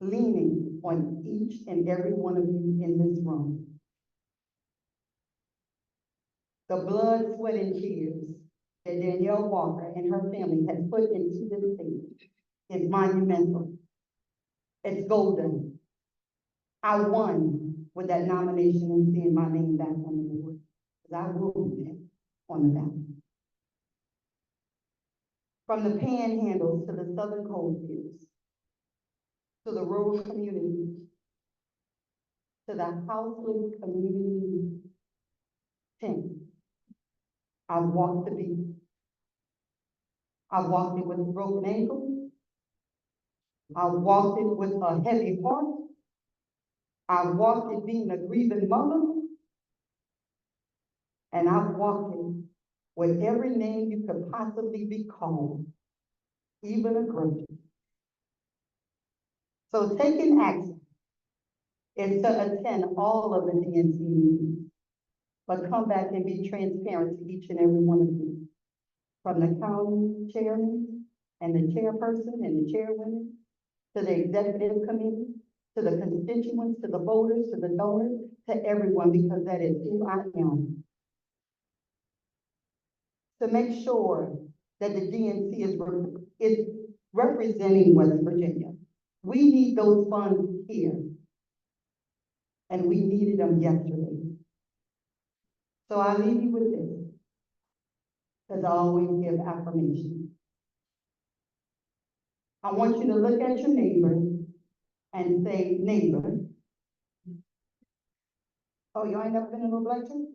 [SPEAKER 13] leaning on each and every one of you in this room. The blood, sweat, and tears that Danielle Walker and her family has put into this thing is monumental. It's golden. I won with that nomination and seeing my name back on the board, because I will be there on the ballot. From the panhandles to the southern coal fields, to the rural communities, to the houseless community tent, I've walked the beat. I've walked it with a broken ankle. I've walked it with a heavy heart. I've walked it being a grieving mother. And I've walked it with every name you could possibly be called, even a grudge. So taking action is to attend all of the DNC meetings, but come back and be transparent to each and every one of you. From the county chairman and the chairperson and the chairwomen, to the executive committee, to the constituents, to the voters, to the donors, to everyone, because that is who I am. To make sure that the DNC is representing West Virginia. We need those funds here. And we needed them yesterday. So I leave you with this, because I always give affirmation. I want you to look at your neighbor and say, neighbor. Oh, you ain't never been in a black church?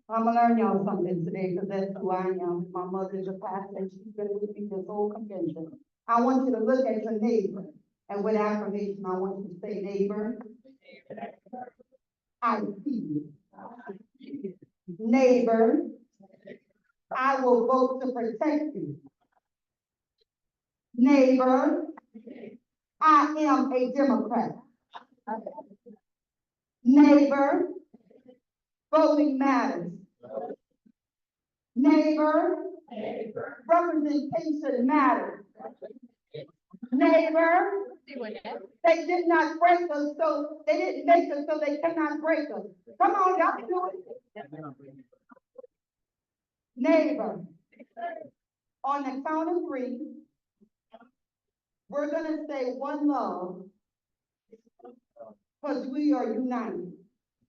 [SPEAKER 13] I'm gonna learn y'all something today, because that's who I am. My mother is a pastor, and she's been with me this whole convention. I want you to look at your neighbor, and with affirmation, I want you to say, neighbor, I see you. Neighbor, I will vote to protect you. Neighbor, I am a Democrat. Neighbor, voting matters. Neighbor, representation matters. Neighbor, they did not break us, so they didn't make us, so they cannot break us. Come on, y'all can do it. Neighbor, on the count of 3, we're gonna say one love, because we are united.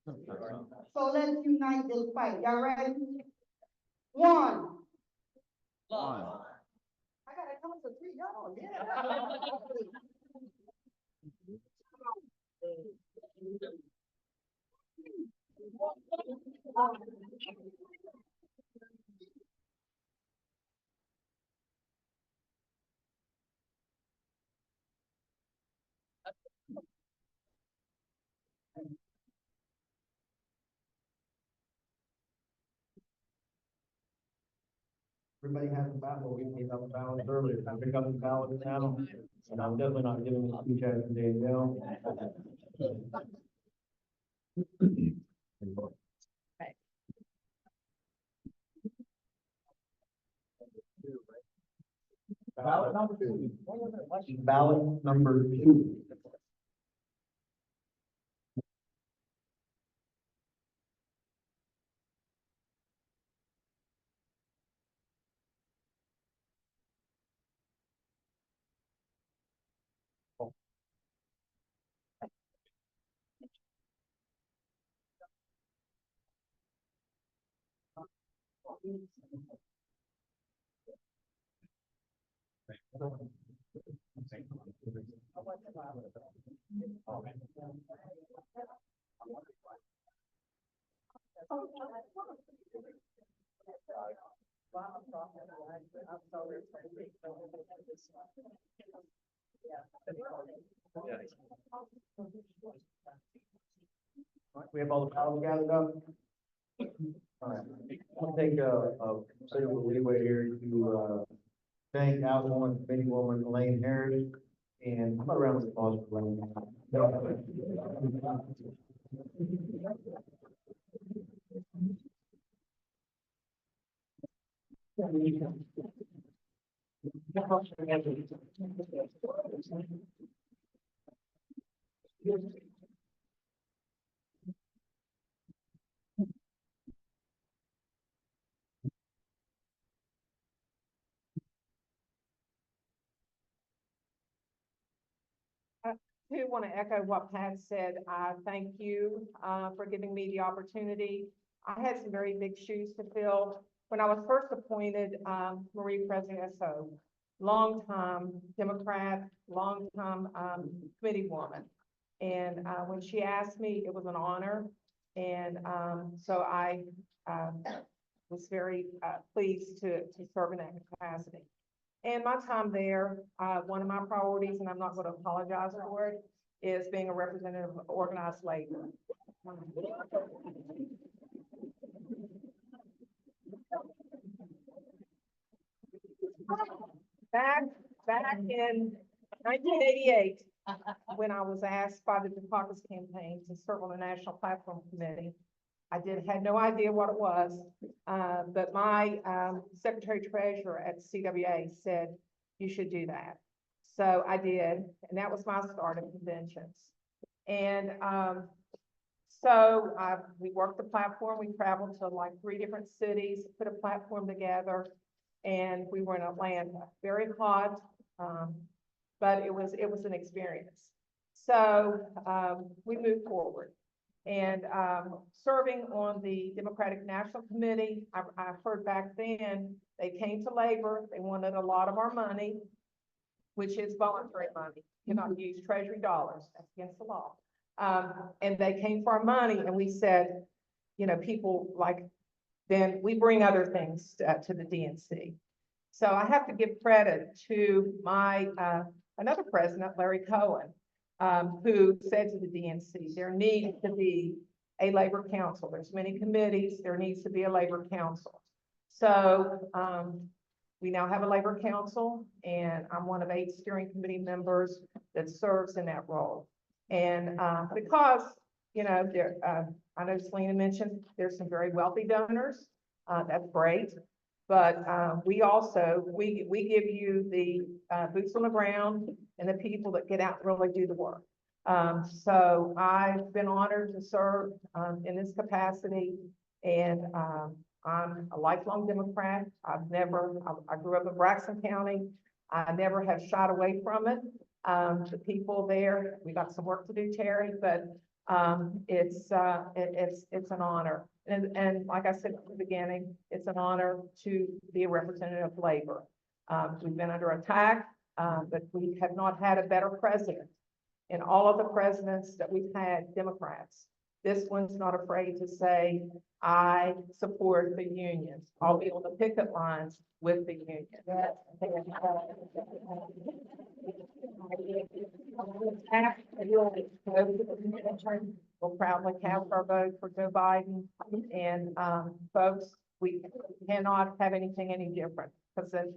[SPEAKER 13] So let's unite this fight. Y'all ready? One.
[SPEAKER 1] One.
[SPEAKER 13] I gotta come to three, y'all, yeah.
[SPEAKER 3] Everybody has a ballot, we gave out the ballot earlier, I pick up the ballot now, and I'm definitely not giving a speech out today, no. Ballot number two. Ballot number two. We have all the ballots gathered up. All right, I'll take a considerable leeway here to, thank Councilwoman, Committee Woman Elaine Harris, and I'm around the applause for Elaine.
[SPEAKER 14] I do want to echo what Pat said. Thank you for giving me the opportunity. I had some very big shoes to fill. When I was first appointed, Marie President, longtime Democrat, longtime committee woman. And when she asked me, it was an honor. And so I was very pleased to serve in that capacity. And my time there, one of my priorities, and I'm not going to apologize for it, is being a representative of organized labor. Back in 1988, when I was asked by the Dukakis campaign to serve on the National Platform Committee, I had no idea what it was, but my Secretary Treasurer at CWA said, you should do that. So I did, and that was my start of conventions. And we worked the platform. We traveled to like 3 different cities, put a platform together, and we were in Atlanta. Very hot, but it was an experience. So we moved forward. And serving on the Democratic National Committee, I heard back then, they came to labor, they wanted a lot of our money, which is voluntary money. You cannot use Treasury dollars, that's against the law. And they came for our money, and we said, you know, people like, then we bring other things to the DNC. So I have to give credit to my, another president, Larry Cohen, who said to the DNC, there needs to be a labor council. There's many committees, there needs to be a labor council. So we now have a labor council, and I'm one of 8 steering committee members that serves in that role. And because, you know, I know Selena mentioned there's some very wealthy donors, that's great. But we also, we give you the boots on the ground and the people that get out and really do the work. So I've been honored to serve in this capacity, and I'm a lifelong Democrat. I grew up in Braxton County. I never have shied away from it. The people there, we got some work to do, Terry, but It's an honor. And like I said at the beginning, it's an honor to be a representative of labor. We've been under attack, but we have not had a better president. In all of the presidents that we've had, Democrats, this one's not afraid to say, I support the unions. I'll be on the picket lines with the union. We'll proudly cast our vote for Joe Biden. And, folks, we cannot have anything any different, because this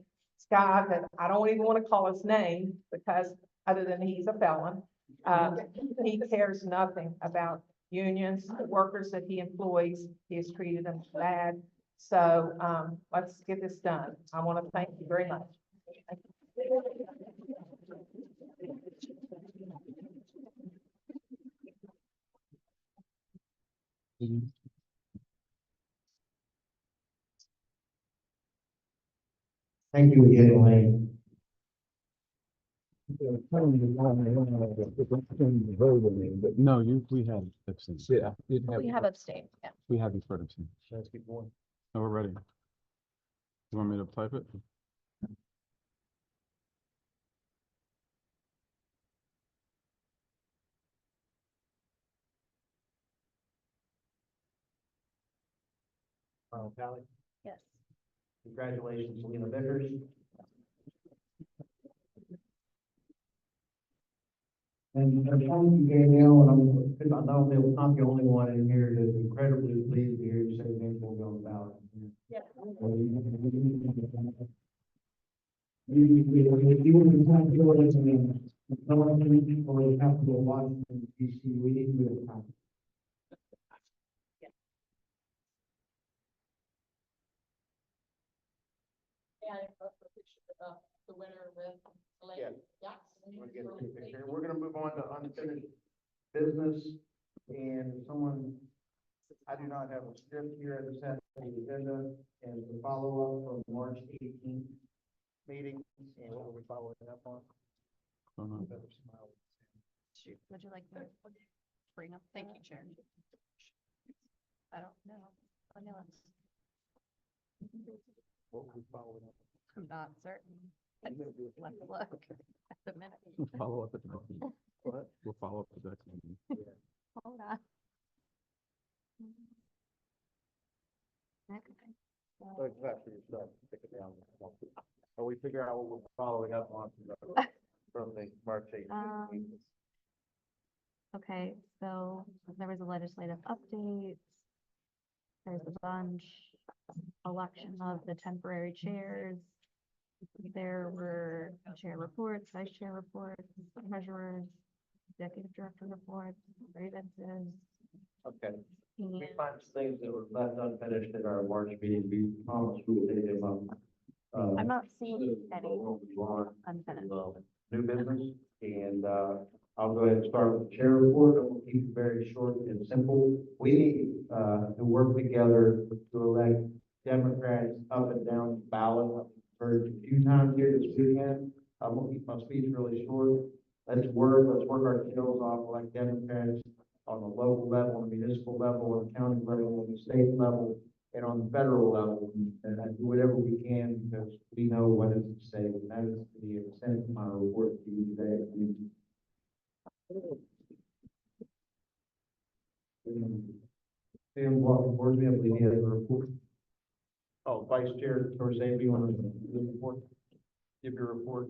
[SPEAKER 14] guy that I don't even want to call his name, because other than he's a felon, he cares nothing about unions, the workers that he employs. He has treated them bad. So, let's get this done. I want to thank you very much.
[SPEAKER 3] Thank you again, Elaine.
[SPEAKER 1] No, we had abstained.
[SPEAKER 12] Yeah.
[SPEAKER 2] We have abstained, yeah.
[SPEAKER 1] We have you for abstain.
[SPEAKER 8] Let's keep going.
[SPEAKER 1] No, we're ready. You want me to type it?
[SPEAKER 4] Tally.
[SPEAKER 2] Yes.
[SPEAKER 3] Congratulations, Lena Vickers. And thank you, Danielle, and because I know that I'm not the only one in here that's incredibly pleased to hear you say things will go on the ballot.
[SPEAKER 2] Yeah.
[SPEAKER 3] You wouldn't have to go to me. No one can people in capital Washington, DC, we need to do it.
[SPEAKER 2] The winner with
[SPEAKER 3] Yeah.
[SPEAKER 2] Yeah.
[SPEAKER 3] We're gonna move on to unfinished business, and someone, I do not have a script here, I just have the agenda and the follow-up from March 18th meeting, and what were we following up on?
[SPEAKER 2] Shoot, would you like to bring up? Thank you, Chair. I don't know.
[SPEAKER 3] What were we following up?
[SPEAKER 2] I'm not certain. I just left a look at the minute.
[SPEAKER 1] We'll follow up at the next meeting.
[SPEAKER 3] What?
[SPEAKER 1] We'll follow up at the next meeting.
[SPEAKER 2] Hold on. Okay.
[SPEAKER 3] So it's not for yourself, pick it down. Or we figure out what we're following up on from the March 18th meeting.
[SPEAKER 2] Okay, so there was a legislative update. There's a bunch, election of the temporary chairs. There were chair reports, vice chair reports, treasurers, executive director reports, grievances.
[SPEAKER 3] Okay.
[SPEAKER 2] And
[SPEAKER 3] We find things that were left unfinished in our March meeting, we promised we would take them up.
[SPEAKER 2] I'm not seeing any unfinished.
[SPEAKER 3] New business, and, I'll go ahead and start with the chair report, and we'll keep it very short and simple. We need, to work together to elect Democrats up and down the ballot. I've heard it a few times here this weekend. I'm gonna keep my speech really short. Let's work our tails off like Democrats on the local level, on the municipal level, on the county level, on the state level, and on the federal level, and do whatever we can, because we know what is at stake, and that is the extent of my report to you today. Sam, welcome towards me, I believe he has a report. Oh, Vice Chair Torsay, do you want to report? Give your report.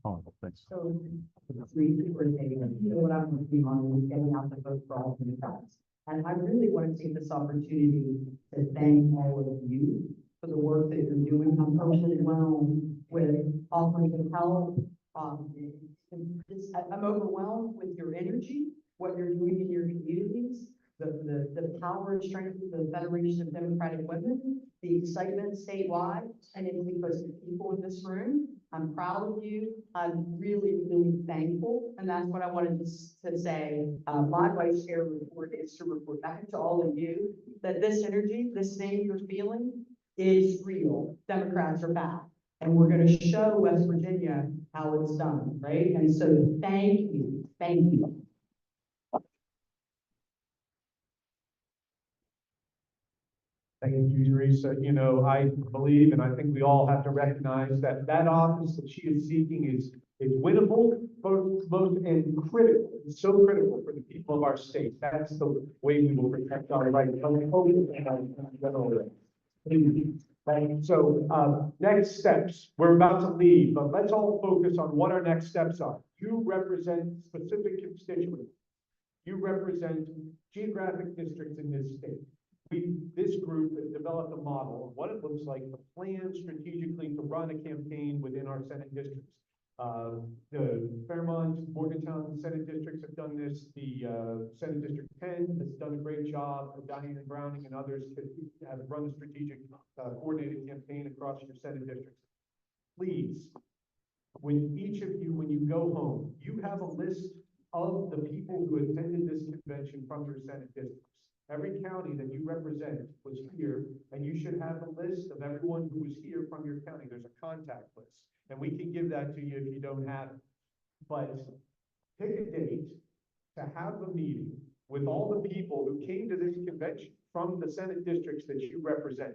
[SPEAKER 1] Oh, thanks.
[SPEAKER 10] So, it's really irritating, what I'm working on is getting out the vote for all Democrats. And I really want to take this opportunity to thank all of you for the work that you're doing. I'm overwhelmed with offering to help. I'm overwhelmed with your energy, what you're doing in your communities, the power and strength of the Federation of Democratic Women, the excitement statewide, and it's because the people in this room I'm proud of you. I'm really, really thankful. And that's what I wanted to say. My vice chair report is to report back to all of you that this energy, this thing you're feeling is real. Democrats are back. And we're going to show West Virginia how it's done, right? And so thank you. Thank you.
[SPEAKER 11] Thank you, Teresa. You know, I believe, and I think we all have to recognize that that office that she is seeking is winnable, both and critical. It's so critical for the people of our state. That's the way we will protect our rights. Right. So, next steps, we're about to leave, but let's all focus on what our next steps are. You represent specific constituents. You represent geographic districts in this state. This group has developed a model of what it looks like to plan strategically to run a campaign within our Senate districts. The Fairmont, Morgantown Senate districts have done this. The Senate District 10 has done a great job. Diane Browning and others have run a strategic coordinated campaign across your Senate districts. Please, when each of you, when you go home, you have a list of the people who attended this convention from your Senate districts. Every county that you represent was here, and you should have a list of everyone who was here from your county. There's a contact list, and we can give that to you if you don't have it. But pick a date to have a meeting with all the people who came to this convention from the Senate districts that you represent.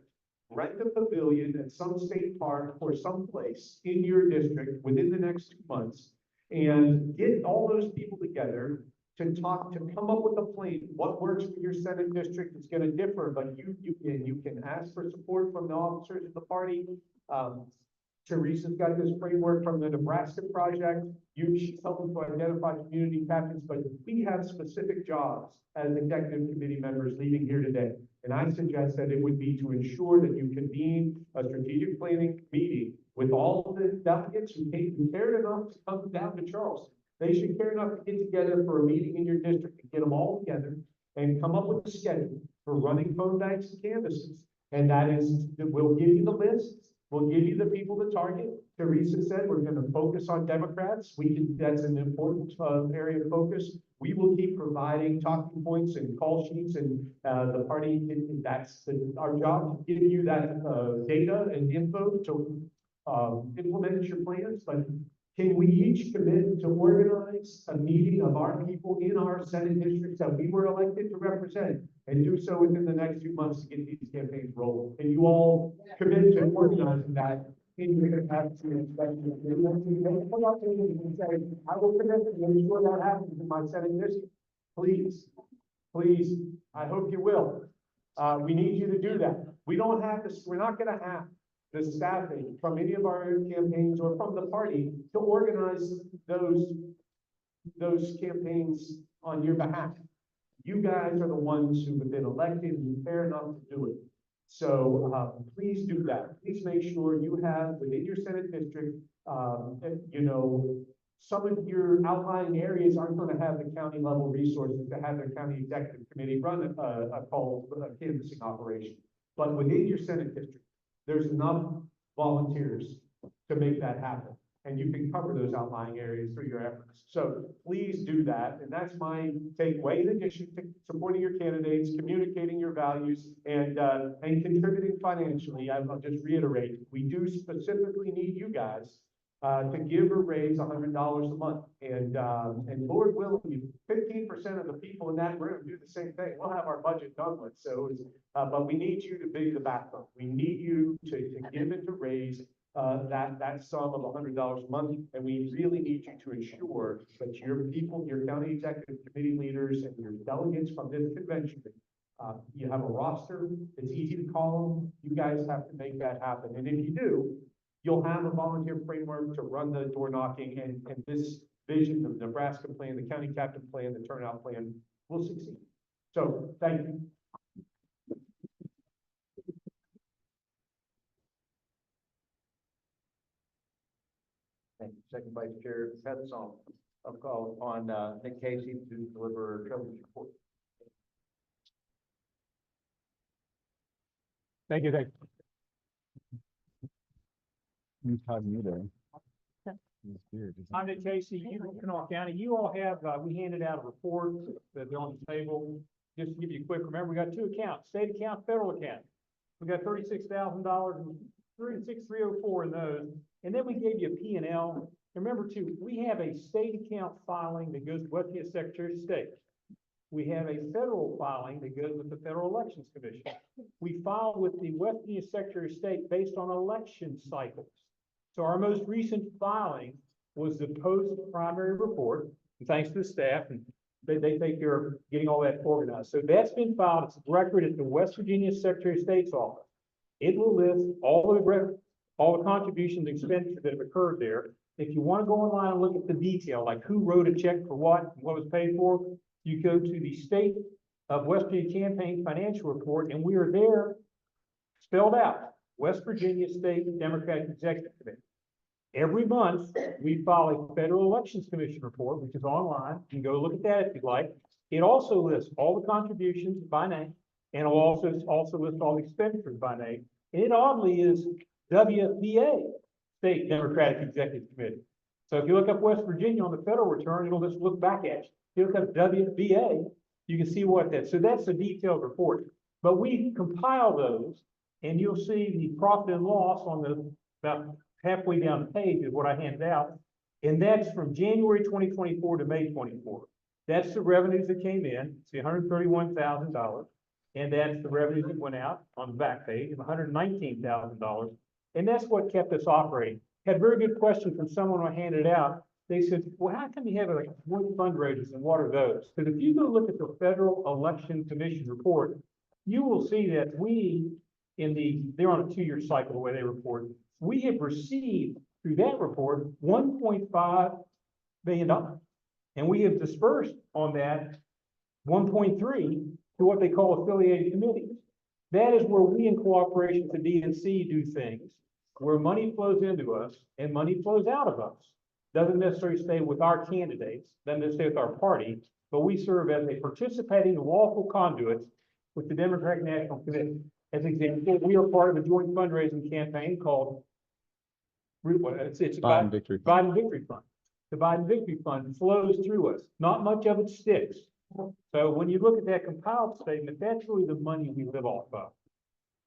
[SPEAKER 11] Rent a pavilion at some state park or someplace in your district within the next 2 months, and get all those people together to come up with a plan. What works for your Senate district is going to differ, but you can ask for support from the officers of the party. Teresa's got this framework from the Nebraska project. She's helping to identify community captains, but we have specific jobs as executive committee members leaving here today. And I suggest that it would be to ensure that you convene a strategic planning meeting with all of the delegates who cared enough to come down to Charleston. They should care enough to get together for a meeting in your district and get them all together and come up with a schedule for running phone banks and canvases. And that is, we'll give you the lists. We'll give you the people to target. Teresa said we're going to focus on Democrats. That's an important area of focus. We will keep providing talking points and call sheets, and the party, that's our job, to give you that data and info to implement your plans. But can we each commit to organize a meeting of our people in our Senate districts that we were elected to represent, and do so within the next 2 months to get these campaigns rolling? Can you all commit to organizing that in your capacity? I will commit to make sure that happens in my Senate district. Please, please, I hope you will. We need you to do that. We don't have this, we're not going to have the staffing from any of our campaigns or from the party to organize those campaigns on your behalf. You guys are the ones who have been elected and fair enough to do it. So please do that. Please make sure you have within your Senate district, some of your outlying areas aren't going to have the county level resources to have their county executive committee run a canvassing operation. But within your Senate district, there's enough volunteers to make that happen. And you can cover those outlying areas through your efforts. So please do that. And that's my takeaway, in addition to supporting your candidates, communicating your values, and contributing financially. I'll just reiterate, we do specifically need you guys to give or raise $100 a month. And Lord willing, 15% of the people in that room do the same thing. We'll have our budget done with. So, but we need you to be the backbone. We need you to give and to raise that sum of $100 a month, and we really need you to ensure that your people, your county executive committee leaders, and your delegates from this convention, you have a roster. It's easy to call them. You guys have to make that happen, and if you do, you'll have a volunteer framework to run the door knocking, and this vision, the Nebraska plan, the county captain plan, the turnout plan will succeed. So thank you.
[SPEAKER 8] Second Vice Chair Petson, I'll call on Nick Casey to deliver Treasurer's report.
[SPEAKER 12] Thank you.
[SPEAKER 1] Incognito.
[SPEAKER 12] I'm Nick Casey, you from Kanawha County. You all have, we handed out a report that's on the table. Just to give you a quick, remember, we got two accounts, state account, federal account. We got $36,000 and 36304 in those. And then we gave you a P&L. Remember too, we have a state account filing that goes with the Secretary of State. We have a federal filing that goes with the Federal Elections Commission. We file with the West Virginia Secretary of State based on election cycles. So our most recent filing was the post-primary report, and thanks to the staff, and they take care of getting all that organized. So that's been filed, it's record at the West Virginia Secretary of State's office. It will list all the contributions and expenditures that have occurred there. If you want to go online and look at the detail, like who wrote a check for what was paid for, you go to the State of West Virginia Campaign Financial Report, and we are there spelled out, West Virginia State Democratic Executive Committee. Every month, we file a Federal Elections Commission report, which is online. You can go look at that if you'd like. It also lists all the contributions by name, and it also lists all the expenditures by name. And it oddly is WVA, State Democratic Executive Committee. So if you look up West Virginia on the federal return, it'll just look back at you. If you look up WVA, you can see what that's. So that's a detailed report. But we compile those, and you'll see the profit and loss on the about halfway down the page is what I handed out. And that's from January 2024 to May 24. That's the revenues that came in, it's $131,000. And that's the revenues that went out on the back page of $119,000. And that's what kept us operating. Had a very good question from someone who handed it out. They said, well, how come you have like one fundraisers and what are those? Because if you go look at the Federal Election Commission report, you will see that they're on a 2-year cycle the way they report. We have received through that report $1.5 billion. And we have dispersed on that 1.3 to what they call affiliated committees. That is where we, in cooperation with the DNC, do things where money flows into us and money flows out of us. Doesn't necessarily stay with our candidates, doesn't necessarily stay with our party, but we serve as a participating lawful conduit with the Democratic National Committee. As an example, we are part of a joint fundraising campaign called
[SPEAKER 1] Biden Victory.
[SPEAKER 12] Biden Victory Fund. The Biden Victory Fund flows through us. Not much of it sticks. So when you look at that compiled statement, that's really the money we live off of.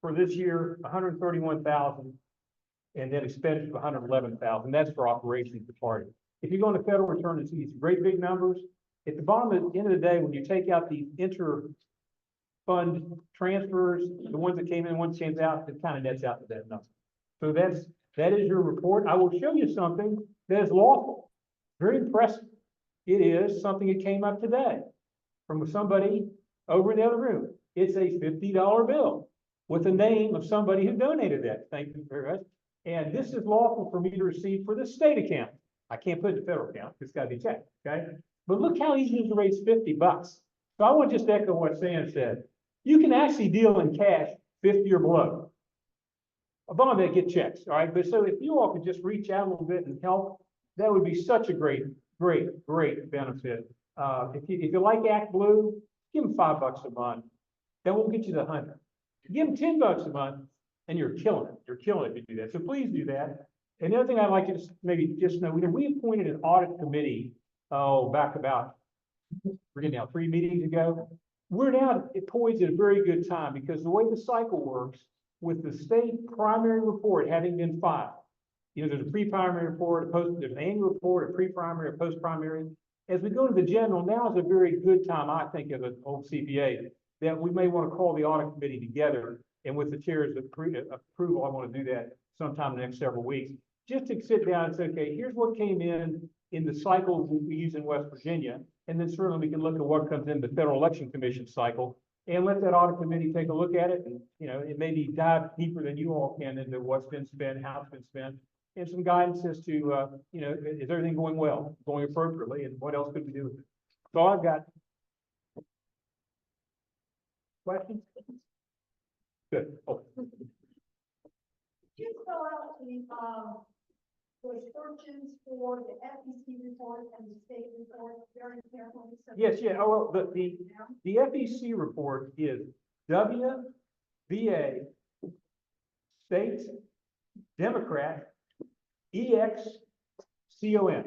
[SPEAKER 12] For this year, $131,000, and then expenditure of $111,000. That's for operations of the party. If you go on the federal return and see these great big numbers, at the bottom, at the end of the day, when you take out the inter-fund transfers, the ones that came in, ones came out, it kind of nets out to that number. So that is your report. I will show you something that is lawful. Very impressive. It is something that came up today from somebody over in the other room. It's a $50 bill with the name of somebody who donated that. Thank you very much. And this is lawful for me to receive for the state account. I can't put it in the federal account. It's got to be checked. Okay. But look how easy it is to raise $50. So I want to just echo what Sam said. You can actually deal in cash 50 or below. Above that, get checks. All right. But so if you all could just reach out a little bit and help, that would be such a great benefit. If you like Act Blue, give them $5 a month. That won't get you the 100. Give them $10 a month, and you're killing it. You're killing it if you do that. So please do that. And the other thing I'd like you to maybe just know, we appointed an audit committee, back about, we're getting out 3 meetings ago. We're now poised at a very good time because the way the cycle works with the state primary report having been filed, there's a pre-primary report, there's an annual report, a pre-primary, a post-primary. As we go to the general, now is a very good time, I think, as an old CPA, that we may want to call the audit committee together. And with the chair's approval, I want to do that sometime in the next several weeks, just to sit down and say, okay, here's what came in the cycle we use in West Virginia. And then certainly we can look at what comes in the Federal Election Commission cycle and let that audit committee take a look at it. And, it maybe dive deeper than you all can into what's been spent, how it's been spent, and some guidance as to, is everything going well, going appropriately, and what else could we do with it? So I've got questions. Good. Oh.
[SPEAKER 5] You spell out the instructions for the FEC report and the state report very carefully.
[SPEAKER 12] Yes, yeah. Oh, well, the FEC report is WVA State Democrat EX
[SPEAKER 15] COM.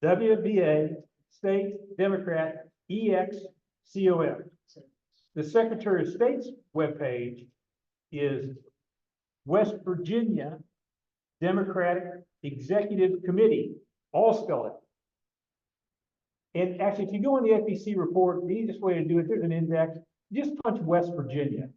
[SPEAKER 15] WVA, State Democrat, EX, COM. The Secretary of State's webpage is West Virginia Democratic Executive Committee, all spelled out. And actually, if you go in the FEC report, the easiest way to do it, there's an index, just punch West Virginia.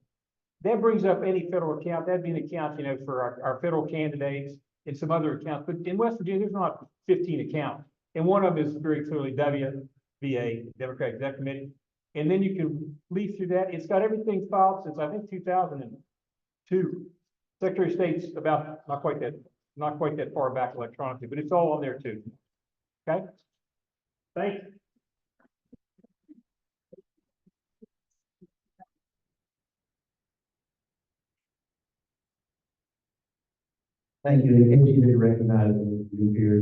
[SPEAKER 15] That brings up any federal account. That'd be an account, you know, for our federal candidates and some other accounts. But in West Virginia, there's not 15 accounts. And one of them is very clearly WVA, Democratic Executive Committee. And then you can leaf through that. It's got everything filed since, I think, 2002. Secretary of State's about not quite that far back electronically, but it's all on there too. Okay? Thank you.
[SPEAKER 3] Thank you. They continue to recognize you here.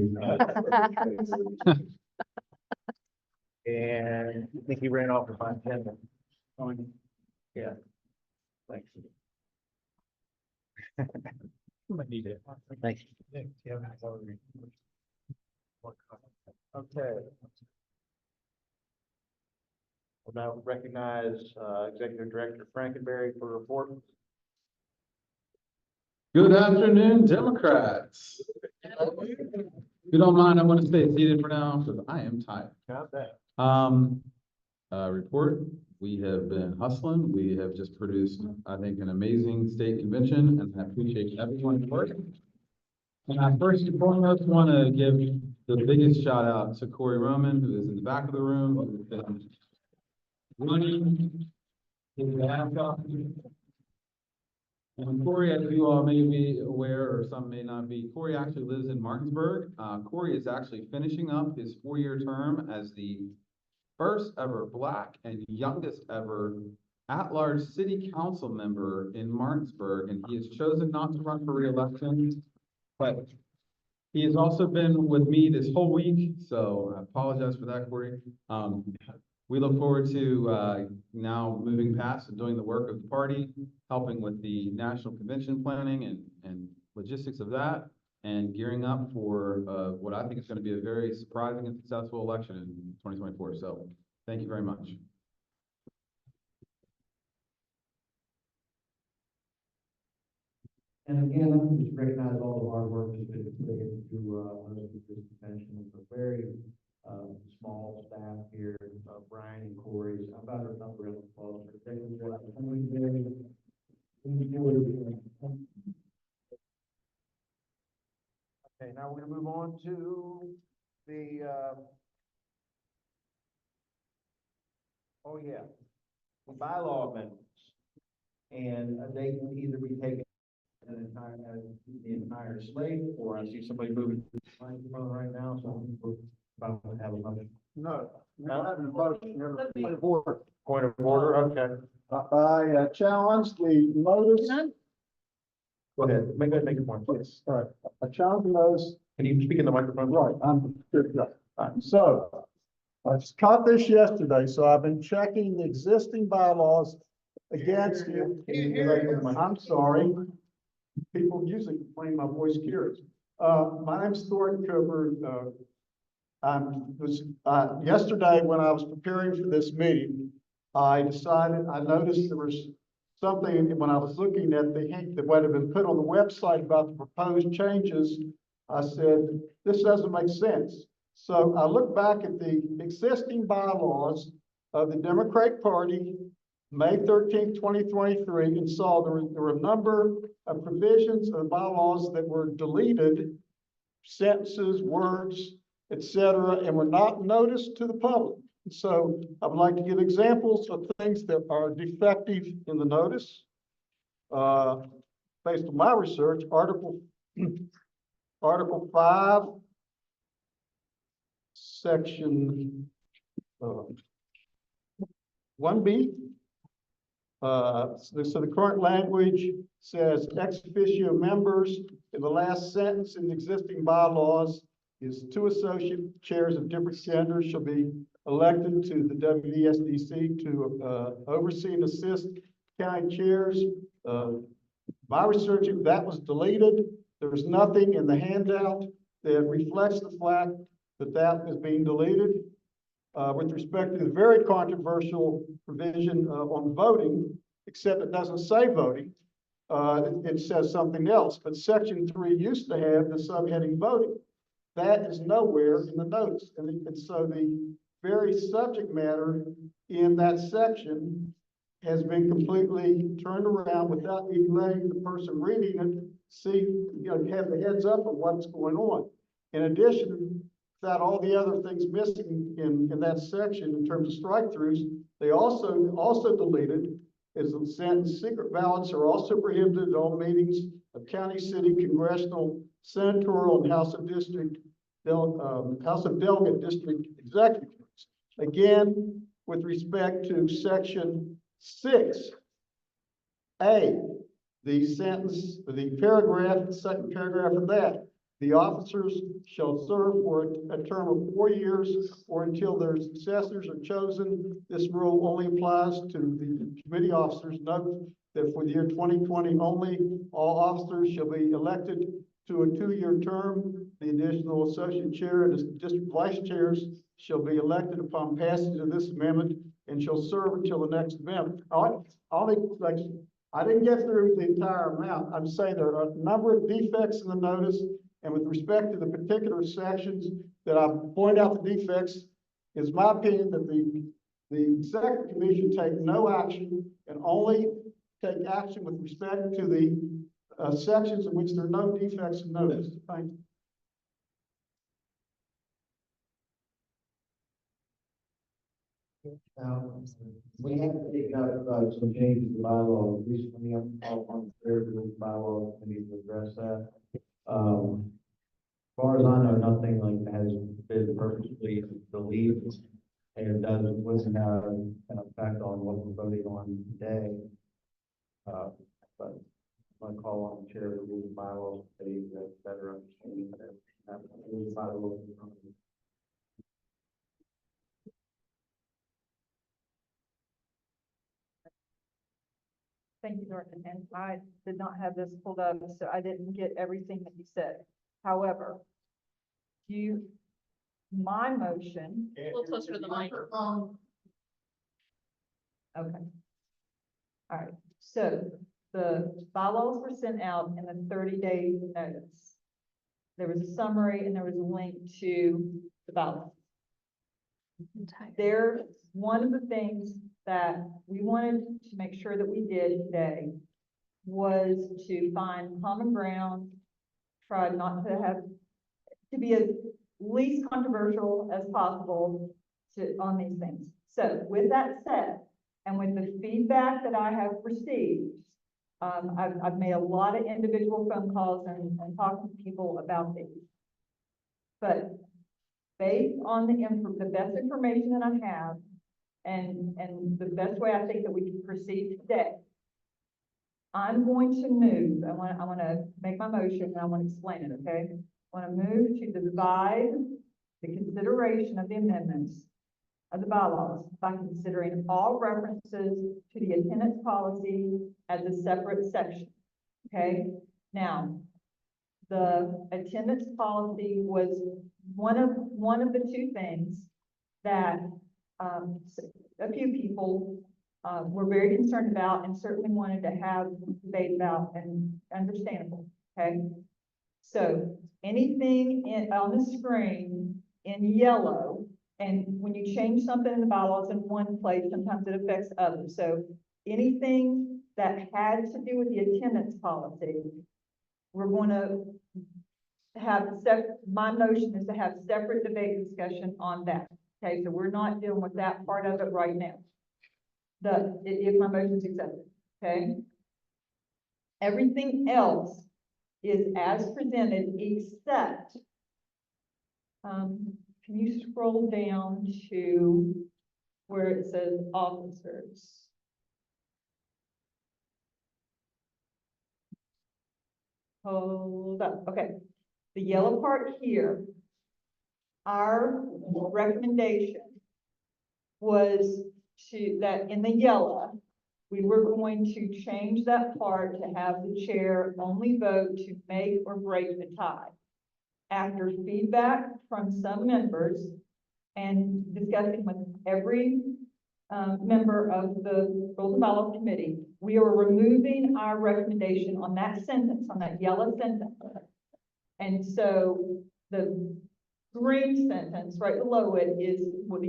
[SPEAKER 15] And I think he ran off with my agenda. Yeah. Thanks. Might need it. Thanks. Okay. We'll now recognize Executive Director Frankenberry for a report.
[SPEAKER 16] Good afternoon, Democrats. If you don't mind, I want to stay seated for now because I am tired.
[SPEAKER 15] Got that.
[SPEAKER 16] Report, we have been hustling. We have just produced, I think, an amazing state convention, and I appreciate everyone's work. And I first and foremost want to give the biggest shout out to Corey Roman, who is in the back of the room, who's been running his ass off. And Corey, as you all may be aware, or some may not be, Corey actually lives in Martinsburg. Corey is actually finishing up his 4-year term as the first ever Black and youngest ever at-large city council member in Martinsburg, and he has chosen not to run for re-election. But he has also been with me this whole week, so I apologize for that, Corey. We look forward to now moving past and doing the work of the party, helping with the national convention planning and logistics of that, and gearing up for what I think is going to be a very surprising and successful election in 2024. So thank you very much.
[SPEAKER 3] And again, I just recognize all the hard work that's been put into this convention. It's a very small staff here, Brian and Corey. I'm about to number in the call.
[SPEAKER 15] Okay, now we're gonna move on to the,
[SPEAKER 3] the bylaw amendments. And they can either be taken the entire slate, or I see somebody moving to the microphone right now, so we're about to have a motion.
[SPEAKER 6] No, we're having a motion. Point of order.
[SPEAKER 15] point of order, okay.
[SPEAKER 6] I challenge the notice.
[SPEAKER 15] Go ahead, make a point, please.
[SPEAKER 6] Yes, all right. I challenge the notice.
[SPEAKER 15] Can you speak in the microphone?
[SPEAKER 6] Right, I'm good, yeah. All right, so I just caught this yesterday, so I've been checking the existing bylaws against you. I'm sorry. People usually complain my voice carries. My name's Thornton Cooper. Yesterday when I was preparing for this meeting, I noticed there was something when I was looking at that would have been put on the website about the proposed changes. I said, this doesn't make sense. So I looked back at the existing bylaws of the Democratic Party, May 13th, 2023, and saw there were a number of provisions of bylaws that were deleted, sentences, words, etc., and were not noticed to the public. So I would like to give examples of things that are defective in the notice. Based on my research, Article 5, Section 1B. So the current language says ex officio members. In the last sentence in the existing bylaws is 2 associate chairs of different genders shall be elected to the WVSDEC to oversee and assist county chairs. My research, that was deleted. There was nothing in the handout that reflects the fact that that is being deleted. With respect to the very controversial provision on voting, except it doesn't say voting, it says something else. But section 3 used to have the subheading voting. That is nowhere in the notes. And so the very subject matter in that section has been completely turned around without even letting the person reading it see, have the heads up of what's going on. In addition, without all the other things missing in that section in terms of strike-throughs, they also deleted is the sentence, secret ballots are also prohibited at all meetings of county, city, congressional, senatorial, and House of Delegate district executives. Again, with respect to section 6A, the sentence, the paragraph, the second paragraph of that, the officers shall serve for a term of 4 years or until their successors are chosen. This rule only applies to the committee officers. Note that for the year 2020 only, all officers shall be elected to a 2-year term. The additional associate chair and district vice chairs shall be elected upon passage of this amendment and shall serve until the next amendment. I didn't get through the entire amount. I'm saying there are a number of defects in the notice, and with respect to the particular sections that I point out the defects, it's my opinion that the executive commission take no action and only take action with respect to the sections in which there are no defects in notice. Thank you.
[SPEAKER 3] We have taken out some changes to the bylaw recently. I'm on the third bylaw. I need to address that. As far as I know, nothing like that has been purposely deleted, and wasn't have an effect on what we're voting on today. But I'm going to call on the chair of the rules and bylaws to better understand that.
[SPEAKER 14] Thank you, Dorothy. And I did not have this pulled up, so I didn't get everything that you said. However, my motion.
[SPEAKER 7] A little closer to the microphone.
[SPEAKER 14] Okay. All right. So the bylaws were sent out in a 30-day notice. There was a summary and there was a link to the bylaws. One of the things that we wanted to make sure that we did today was to find common ground, try not to be as least controversial as possible on these things. So with that said, and with the feedback that I have received, I've made a lot of individual phone calls and talked to people about these. But based on the best information that I have, and the best way I think that we can proceed today, I'm going to move. I want to make my motion and I want to explain it, okay? I want to move to divide the consideration of the amendments of the bylaws by considering all references to the attendance policy as a separate section, okay? Now, the attendance policy was one of the two things that a few people were very concerned about and certainly wanted to have debate about, and understandable, okay? So anything on the screen in yellow, and when you change something in the bylaws in one place, sometimes it affects others. So anything that had to do with the attendance policy, we're going to have my motion is to have separate debate discussion on that. Okay, so we're not dealing with that part of it right now. If my motion is accepted, okay? Everything else is as presented, except, can you scroll down to where it says officers? Hold up, okay. The yellow part here, our recommendation was that in the yellow, we were going to change that part to have the chair only vote to make or break the tie.
[SPEAKER 5] after feedback from some members and discussing with every member of the Rules and Bylaws Committee, we are removing our recommendation on that sentence, on that yellow sentence. And so the green sentence right below it is what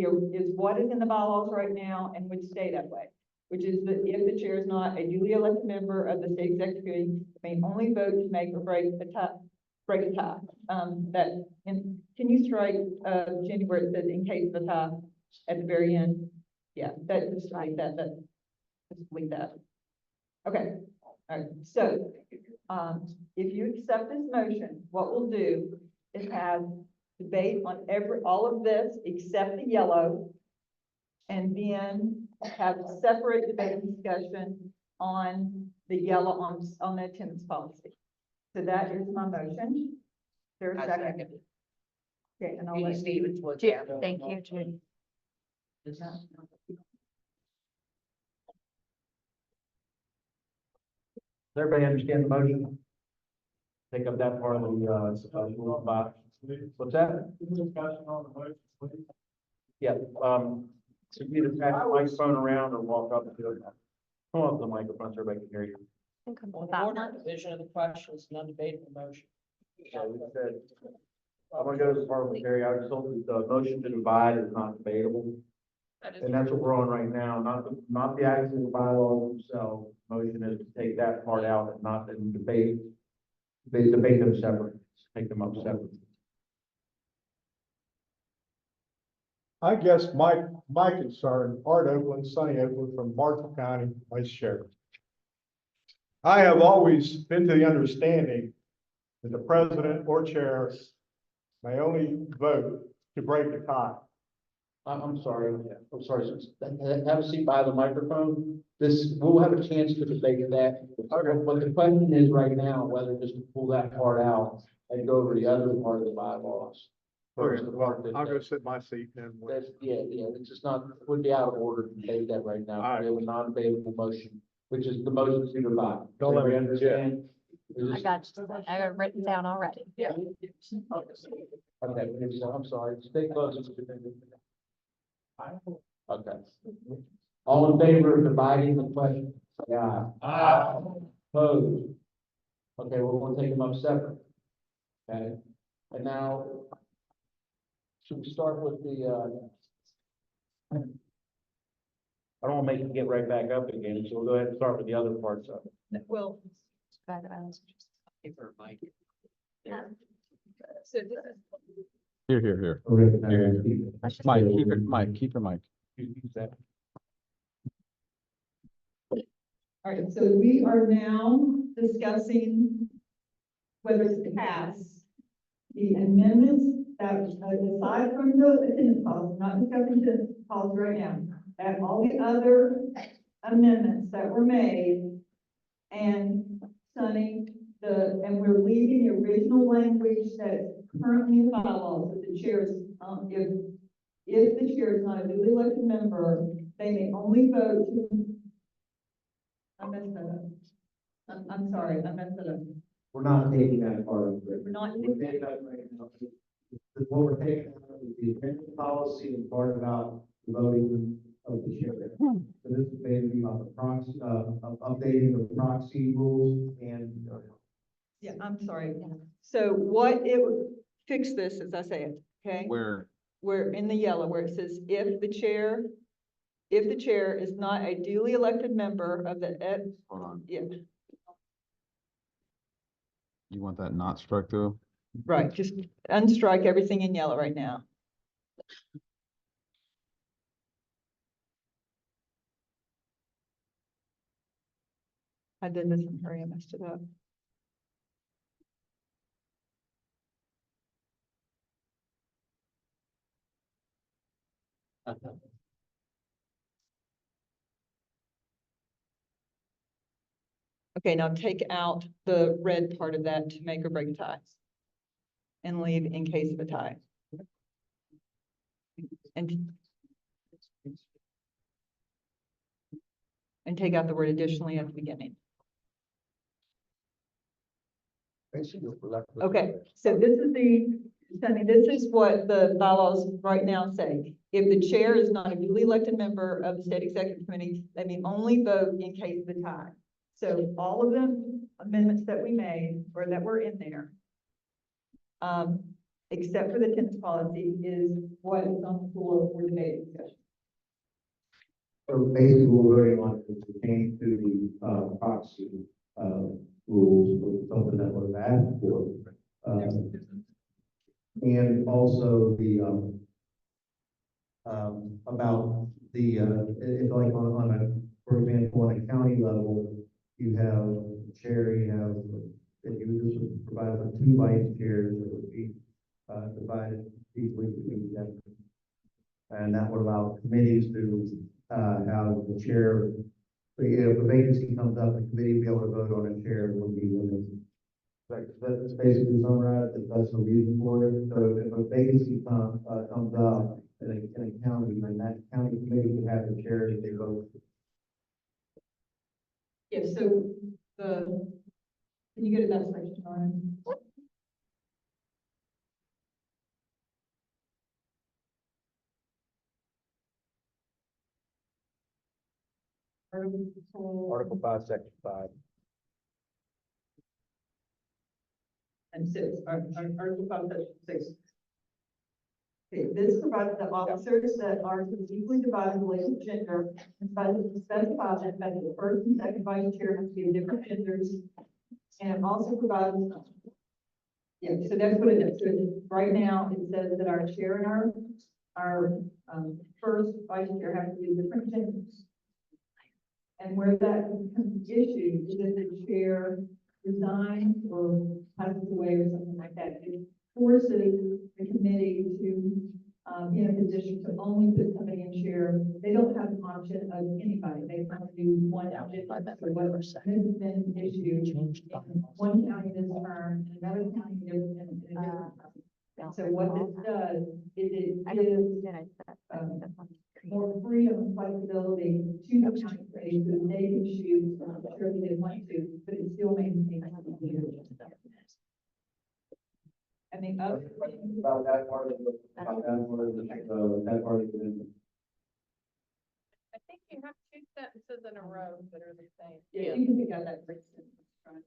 [SPEAKER 5] is in the bylaws right now and would stay that way, which is that if the chair is not a duly elected member of the state executive committee, may only vote to make or break a tie. Can you strike, Jenny, where it says in case of a tie at the very end? Yeah, that, just like that, just delete that. Okay, all right, so, if you accept this motion, what we'll do is have debate on all of this except the yellow, and then have a separate debate and discussion on the yellow on the attendance policy. So that is my motion. There's a second. Okay, and I'll let
[SPEAKER 7] Stevens was.
[SPEAKER 2] Thank you, Judy.
[SPEAKER 3] Does everybody understand the motion? Take up that part of the, about, what's that?
[SPEAKER 12] Discussion on the motion, please.
[SPEAKER 3] Yeah, so you either pass the microphone around or walk up to it. Come up to the microphone so everybody can hear you.
[SPEAKER 7] Order division of the question is an undebatable motion.
[SPEAKER 3] So we said, I'm gonna go to the parliamentary, I was told that the motion to divide is not debatable. And that's what we're on right now, not the actual bylaws themselves. Motion is to take that part out and not then debate. They debate them separate, take them up separate.
[SPEAKER 6] I guess my concern, Art Oakland, Sonny Oakland from Marshall County, Vice Sheriff. I have always been to the understanding that the president or chair may only vote to break the tie.
[SPEAKER 3] I'm sorry, have a seat by the microphone. We'll have a chance to debate that.
[SPEAKER 6] Okay.
[SPEAKER 3] But the question is right now, whether just to pull that part out and go over the other part of the bylaws.
[SPEAKER 6] Okay, well, I'll go sit my seat then.
[SPEAKER 3] Yeah, it's just not, would be out of order to debate that right now.
[SPEAKER 6] All right.
[SPEAKER 3] We have a non-debatable motion, which is the motion to divide.
[SPEAKER 6] Don't let me-
[SPEAKER 3] understand?
[SPEAKER 2] I got you. I got it written down already.
[SPEAKER 3] Okay, I'm sorry, stay close. Okay. All in favor of dividing the question? Say aye.
[SPEAKER 12] Aye.
[SPEAKER 3] Opposed? Okay, we're gonna take them up separate. Okay, and now, should we start with the, I don't wanna make you get right back up again, so we'll go ahead and start with the other parts of it.
[SPEAKER 5] Well, so this is.
[SPEAKER 16] Here.
[SPEAKER 3] Okay.
[SPEAKER 16] Mike, keep your mic.
[SPEAKER 3] Use that.
[SPEAKER 5] All right, so we are now discussing whether to pass the amendments that, aside from the attendance policy, not discussing the policy right now, and all the other amendments that were made, and Sonny, and we're leaving the original language that's currently in the bylaws, that the chair is, if the chair is not a duly elected member, they may only vote to. I messed that up. I'm sorry, I messed it up.
[SPEAKER 3] We're not taking that part of it.
[SPEAKER 5] We're not.
[SPEAKER 3] We're taking that right now. What we're taking out is the attendance policy and part about the voting of the chair. So this is basically about the proxy, updating the proxy rules and.
[SPEAKER 5] Yeah, I'm sorry. So what it would fix this, as I say it, okay?
[SPEAKER 16] Where,
[SPEAKER 5] We're in the yellow where it says if the chair is not a duly elected member of the,
[SPEAKER 16] hold on,
[SPEAKER 5] yeah,
[SPEAKER 16] you want that not struck through?
[SPEAKER 5] right, just unstrike everything in yellow right now. I did this in a hurry, I messed it up. Okay, now take out the red part of that to make or break ties. And leave in case of a tie. And take out the word additionally at the beginning. Okay, so this is this is what the bylaws right now say. If the chair is not a duly elected member of the state executive committee, they may only vote in case of a tie. So all of the amendments that we made, or that were in there, except for the attendance policy, is what is on the floor for debate discussion.
[SPEAKER 3] So basically, we're voting on to pertain to the, proxy, rules, which is something that was asked for. And also the, about the, it's like on a, for example, on a county level, you have a chair, you have, if you just provide for 2 vice chairs, it would be, divided equally between them. And that would allow committees to, have the chair, if a vacancy comes up, the committee be able to vote on a chair would be limited. That's basically summarized, that's the reason for it. So if a vacancy comes up in a county, then that county committee can have the chair if they vote.
[SPEAKER 5] Yeah, so can you go to that section, Ryan?
[SPEAKER 15] Article 5, Section 5.
[SPEAKER 5] And 6, Article 5, Section 6. Okay, this provides that officers that are equally divided related to gender, and specifies that the first and second vice chair must be of different genders. And it also provides, yeah, so that's what it is. So right now, it says that our chair and our first vice chair have to be different genders. And where that becomes an issue is if the chair resigns or passes away or something like that. It forces the committee to be in a position to only put somebody in chair. They don't have an option of anybody. They have to do one out. This has been an issue in one county this term, and another county in a different county. And so what this does is it gives more freedom and flexibility to the county committee so that they can choose, sure they want to, but it still maintains. And the other thing.
[SPEAKER 3] About that part of the, that part of the.
[SPEAKER 14] I think you have 2 sentences in a row that are the same.
[SPEAKER 5] Yeah, you can pick out that first sentence.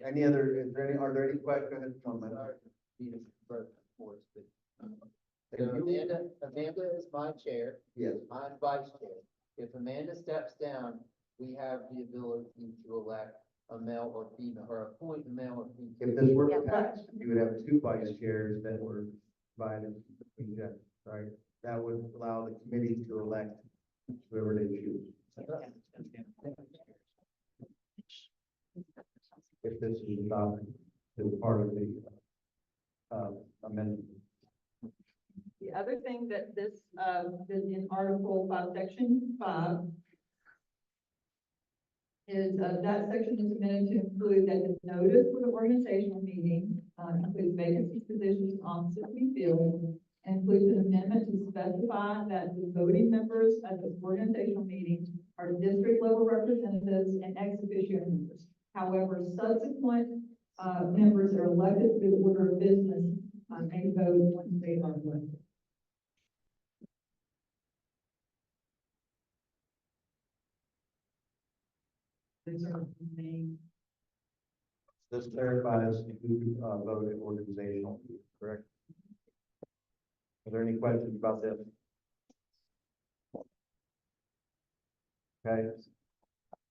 [SPEAKER 3] Any other, are there any questions on that?
[SPEAKER 8] So Amanda is my chair.
[SPEAKER 3] Yes.
[SPEAKER 8] I'm vice chair. If Amanda steps down, we have the ability to elect a male or female, or appoint a male or female.
[SPEAKER 3] If this were to pass, you would have 2 vice chairs that were divided between genders, right? That would allow the committee to elect whoever they choose. If this is adopted as part of the amendment.
[SPEAKER 5] The other thing that this is in Article 5, Section 5, is that section is meant to include that the notice for the organizational meeting includes vacancies, positions, offices to be filled, and includes an amendment to specify that the voting members of the organizational meeting are district level representatives and ex officio members. However, subsequent members are elected through the order of business may vote once they are elected. These are the main.
[SPEAKER 3] This clarifies who voted organizational, correct? Are there any questions about this? Okay.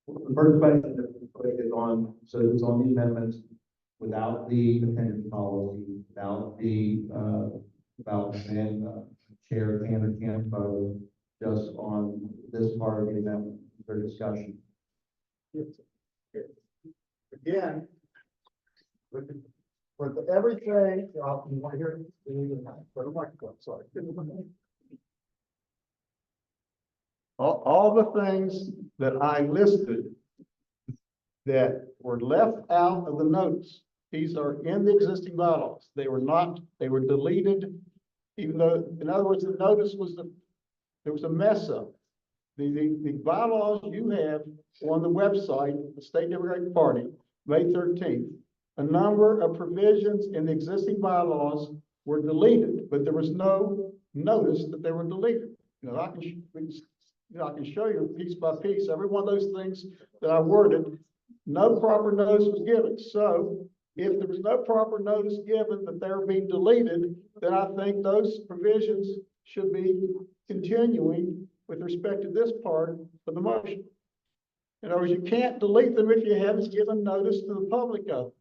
[SPEAKER 3] The first question is on, so it's on the amendments without the attendance policy, without the, about chair can or can't vote, just on this part of the amendment for discussion.
[SPEAKER 6] Again, with everything, you want to hear it? For the microphone, sorry. All the things that I listed that were left out of the notes, these are in the existing bylaws. They were not, they were deleted, even though, in other words, the notice was there was a mess up. The bylaws you have on the website, the State Democratic Party,
[SPEAKER 12] May 13th, a number of provisions in the existing bylaws were deleted, but there was no notice that they were deleted. I can show you piece by piece, every one of those things that I worded, no proper notice was given. So if there was no proper notice given that they're being deleted, then I think those provisions should be continuing with respect to this part of the motion. In other words, you can't delete them if you haven't given notice to the public of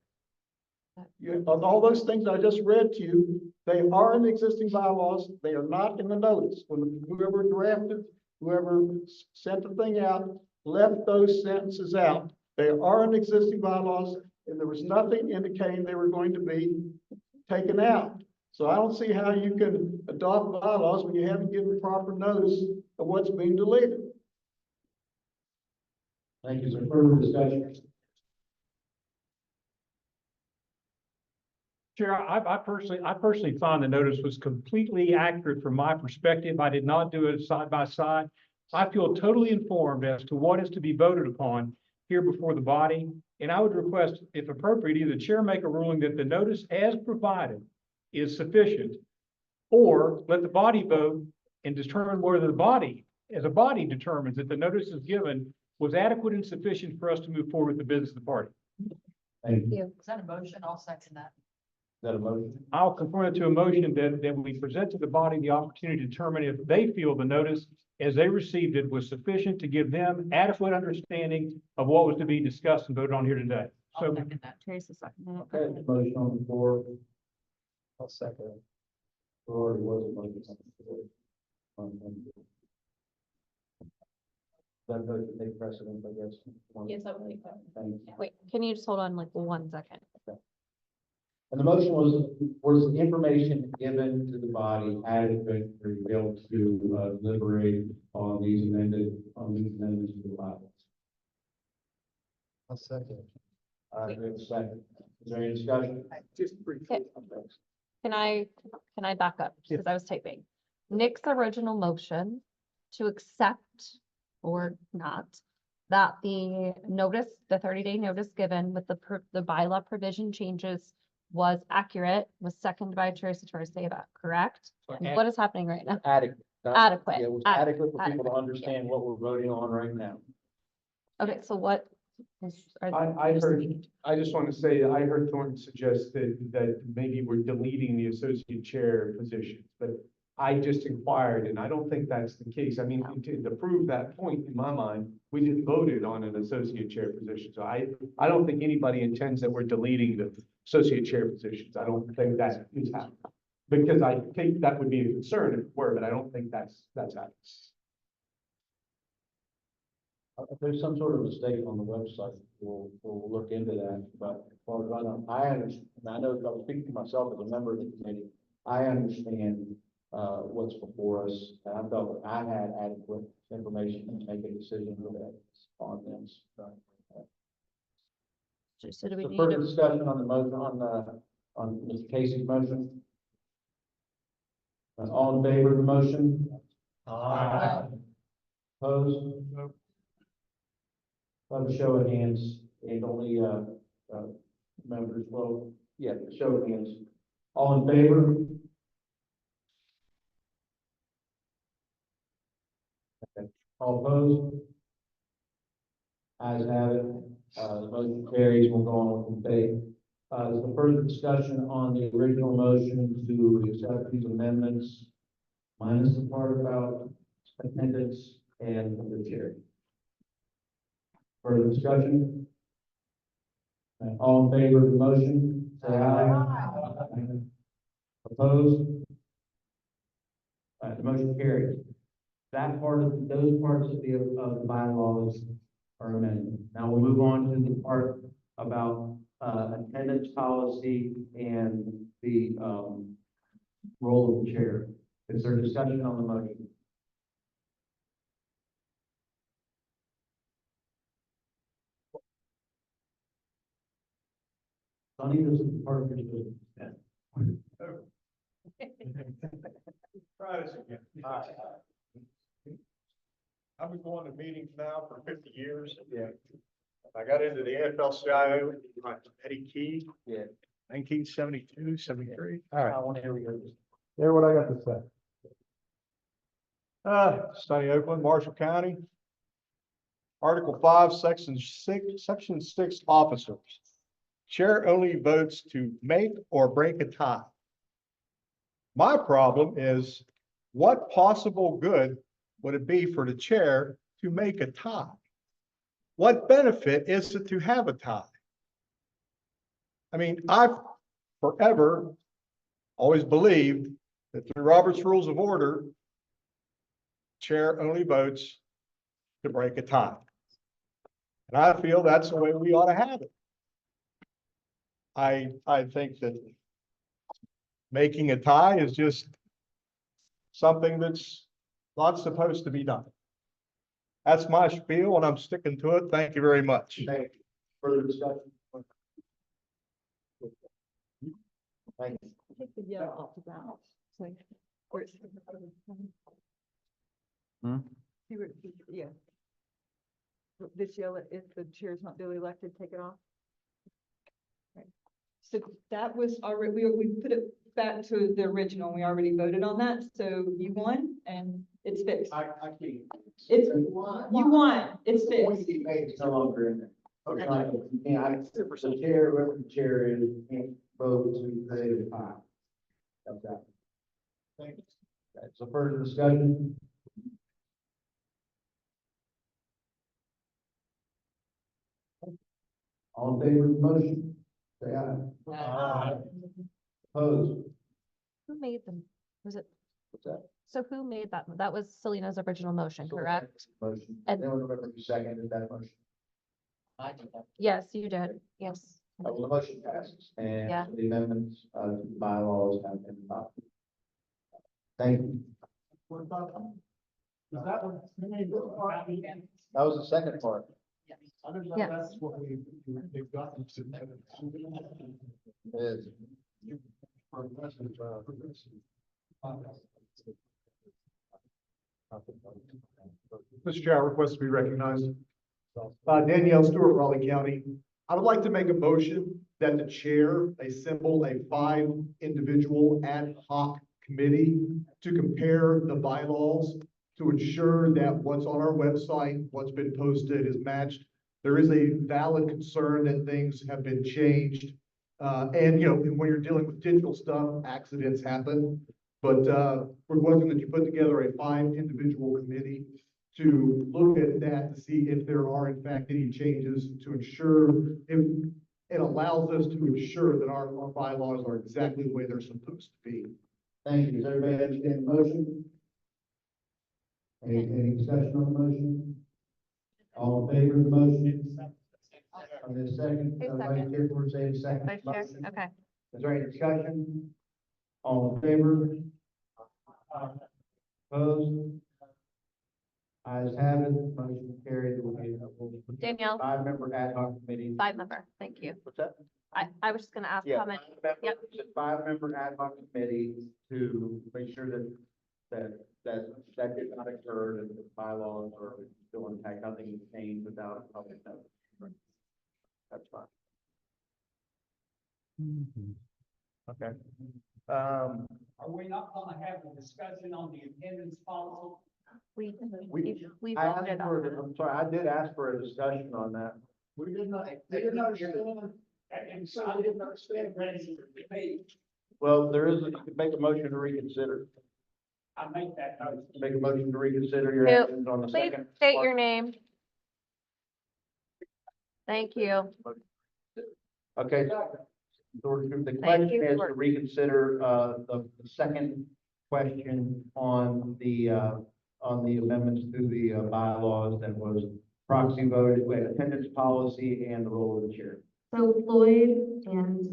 [SPEAKER 12] them. Of all those things I just read to you, they are in the existing bylaws. They are not in the notice. When whoever drafted, whoever sent the thing out, left those sentences out. They are in existing bylaws, and there was nothing indicating they were going to be taken out. So I don't see how you can adopt bylaws when you haven't given proper notice of what's being deleted.
[SPEAKER 3] Thank you, sir. Further discussion?
[SPEAKER 15] Chair, I personally find the notice was completely accurate from my perspective. I did not do it side by side. I feel totally informed as to what is to be voted upon here before the body. And I would request, if appropriate, either the chair make a ruling that the notice as provided is sufficient, or let the body vote and determine whether the body, as a body, determines that the notice is given was adequate and sufficient for us to move forward with the business of the party.
[SPEAKER 3] Thank you.
[SPEAKER 2] You.
[SPEAKER 10] Is that a motion? I'll second that.
[SPEAKER 3] Is that a motion?
[SPEAKER 15] I'll conform it to a motion that we present to the body the opportunity to determine if they feel the notice as they received it was sufficient to give them adequate understanding of what was to be discussed and voted on here today. So
[SPEAKER 2] Teresa seconded it.
[SPEAKER 3] Okay, motion on the floor. I'll second it. There already was a motion on the floor. That vote to take precedent, I guess.
[SPEAKER 2] Yes, I believe so.
[SPEAKER 3] Thank you.
[SPEAKER 2] Wait, can you just hold on like 1 second?
[SPEAKER 3] And the motion was the information given to the body adequate for you to be able to deliberate on these amendments to the bylaws? I'll second. All right, we have a second. Is there any discussion?
[SPEAKER 12] Just briefly.
[SPEAKER 2] Can I back up, because I was typing. Nick's original motion to accept or not, that the notice, the 30-day notice given with the bylaw provision changes was accurate, was seconded by Teresa Torreseva, correct? And what is happening right now?
[SPEAKER 3] Adequate.
[SPEAKER 2] Adequate.
[SPEAKER 3] Yeah, it was
[SPEAKER 2] Adequate,
[SPEAKER 3] adequate for people to understand what we're voting on right now.
[SPEAKER 2] Okay, so what is?
[SPEAKER 11] I just want to say, I heard Thornton suggest that maybe we're deleting the associate chair positions, but I just inquired, and I don't think that's the case. I mean, to prove that point in my mind, we just voted on an associate chair position. So I don't think anybody intends that we're deleting the associate chair positions. I don't think that is happening. Because I think that would be a concern if it were, but I don't think that's happening.
[SPEAKER 3] If there's some sort of mistake on the website, we'll look into that, but as far as I know, I understand, and I know, if I'm speaking to myself as a member of the committee, I understand what's before us, and I felt that I had adequate information to make a decision on this.
[SPEAKER 2] So do we
[SPEAKER 3] So
[SPEAKER 2] need
[SPEAKER 3] further
[SPEAKER 2] to,
[SPEAKER 3] discussion on the motion, on Mr. Casey's motion? All in favor of the motion?
[SPEAKER 2] Aye.
[SPEAKER 3] Opposed? Have a show of hands, and only, members, well, yeah, show of hands. All in favor? Okay. All opposed? Ayes have it, the motion carries, we'll go on with the debate. Is there further discussion on the original motion to accept these amendments, minus the part about attendance and the chair? Further discussion? All in favor of the motion, say aye. Opposed? All right, the motion carries. That part of, those parts of the bylaws are amended. Now we'll move on to the part about, attendance policy and the, role of the chair. Is there discussion on the motion? Sonny, this is part of your business.
[SPEAKER 12] Try this again. I've been going to meetings now for 50 years.
[SPEAKER 3] Yeah. I got into the AFL-CIO, Eddie Key.
[SPEAKER 8] Yeah.
[SPEAKER 3] 1972, 73. All right.
[SPEAKER 8] I want to hear you.
[SPEAKER 3] Hear what I got to say. Sunny Oakland, Marshall County. Article 5, Section 6, officers. Chair only votes to make or break a tie. My problem is, what possible good would it be for the chair to make a tie? What benefit is it to have a tie? I mean, I've forever always believed that through Robert's Rules of Order, chair only votes to break a tie. And I feel that's the way we ought to have it. I think that making a tie is just something that's not supposed to be done. That's my spiel and I'm sticking to it. Thank you very much.
[SPEAKER 8] Thank you. Further discussion? Thank you.
[SPEAKER 10] Take the yellow off the ground.
[SPEAKER 16] Hmm?
[SPEAKER 10] Yeah. This yellow, if the chair's not duly elected, take it off. So that was already, we put it back to the original. We already voted on that. So you won and it's fixed.
[SPEAKER 3] I can't.
[SPEAKER 10] It's, you won, it's fixed.
[SPEAKER 8] It's no longer in there. Okay. Yeah, the chair, whoever the chair is, can't vote to create a tie. That's that.
[SPEAKER 3] Thank you.
[SPEAKER 8] Okay, so further discussion? All in favor of the motion, say aye.
[SPEAKER 10] Aye.
[SPEAKER 8] Opposed?
[SPEAKER 2] Who made them? Was it,
[SPEAKER 8] What's that?
[SPEAKER 2] so who made that? That was Selena's original motion, correct?
[SPEAKER 8] Motion.
[SPEAKER 2] And-
[SPEAKER 8] Anyone remember who seconded that motion? I did.
[SPEAKER 2] Yes, you did. Yes.
[SPEAKER 8] Well, the motion passes, and
[SPEAKER 2] Yeah.
[SPEAKER 8] the amendments to the bylaws have been adopted. Thank you.
[SPEAKER 3] What about, is that one?
[SPEAKER 8] That was the second part.
[SPEAKER 3] I don't know
[SPEAKER 2] Yeah.
[SPEAKER 3] if that's what they've gotten to.
[SPEAKER 8] It is.
[SPEAKER 3] Mr. Chair, I request to be recognized. Danielle Stewart, Raleigh County. I would like to make a motion that the chair assemble a 5-individual ad hoc committee to compare the bylaws to ensure that what's on our website, what's been posted is matched. There is a valid concern that things have been changed. And, you know, when you're dealing with digital stuff, accidents happen. But we're requesting that you put together a 5-individual committee to look at that to see if there are in fact any changes to ensure if it allows us to ensure that our bylaws are exactly the way they're supposed to be.
[SPEAKER 8] Thank you. Does everybody understand the motion? Any discussion on the motion? All in favor of the motion? On this second,
[SPEAKER 2] Who's
[SPEAKER 8] Vice
[SPEAKER 2] second?
[SPEAKER 8] Chair, for say second.
[SPEAKER 2] Vice Chair? Okay.
[SPEAKER 8] Is there any discussion? All in favor? Opposed? Ayes have it, motion carried.
[SPEAKER 2] Danielle?
[SPEAKER 8] 5-member ad hoc committee.
[SPEAKER 2] 5-member. Thank you.
[SPEAKER 8] What's that?
[SPEAKER 2] I was just gonna ask
[SPEAKER 8] Yeah,
[SPEAKER 2] comment. Yep.
[SPEAKER 8] it's a 5-member ad hoc committee to make sure that did not occur, and the bylaws are still intact, nothing is changed without public notice. That's fine.
[SPEAKER 3] Okay.
[SPEAKER 12] Are we not gonna have a discussion on the attendance policy?
[SPEAKER 2] We
[SPEAKER 8] I
[SPEAKER 2] voted
[SPEAKER 8] asked
[SPEAKER 2] on
[SPEAKER 8] for,
[SPEAKER 2] that.
[SPEAKER 8] I'm sorry, I did ask for a discussion on that.
[SPEAKER 12] We did not understand, and so I didn't understand ready for debate.
[SPEAKER 8] Well, you could make a motion to reconsider,
[SPEAKER 12] I make that motion.
[SPEAKER 8] make a motion to reconsider your
[SPEAKER 2] Who?
[SPEAKER 8] actions on the
[SPEAKER 2] Please
[SPEAKER 8] second.
[SPEAKER 2] state your name. Thank you.
[SPEAKER 8] Okay. The
[SPEAKER 2] Thank
[SPEAKER 8] question
[SPEAKER 2] you
[SPEAKER 8] is
[SPEAKER 2] for-
[SPEAKER 8] to reconsider, the second question on the amendments to the bylaws that was proxy voted, with attendance policy and the role of the chair.
[SPEAKER 2] So Floyd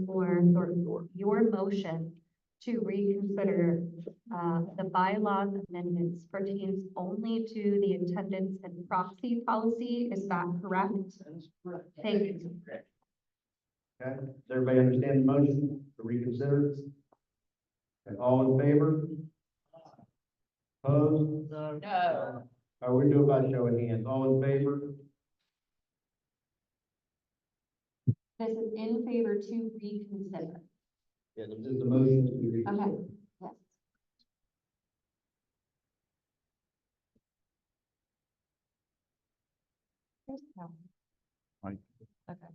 [SPEAKER 2] or Thornton, your motion to reconsider the bylaws amendments pertains only to the attendance and proxy policy, is that correct? Thank you.
[SPEAKER 8] Okay, does everybody understand the motion to reconsider? Okay, all in favor? Opposed?
[SPEAKER 10] No.
[SPEAKER 8] We do it by show of hands. All in favor?
[SPEAKER 9] This is in favor to reconsider.
[SPEAKER 3] Yeah, this is the motion to
[SPEAKER 9] Okay,
[SPEAKER 3] reconsider.
[SPEAKER 9] yes.
[SPEAKER 2] No.
[SPEAKER 1] Mike.
[SPEAKER 2] Okay.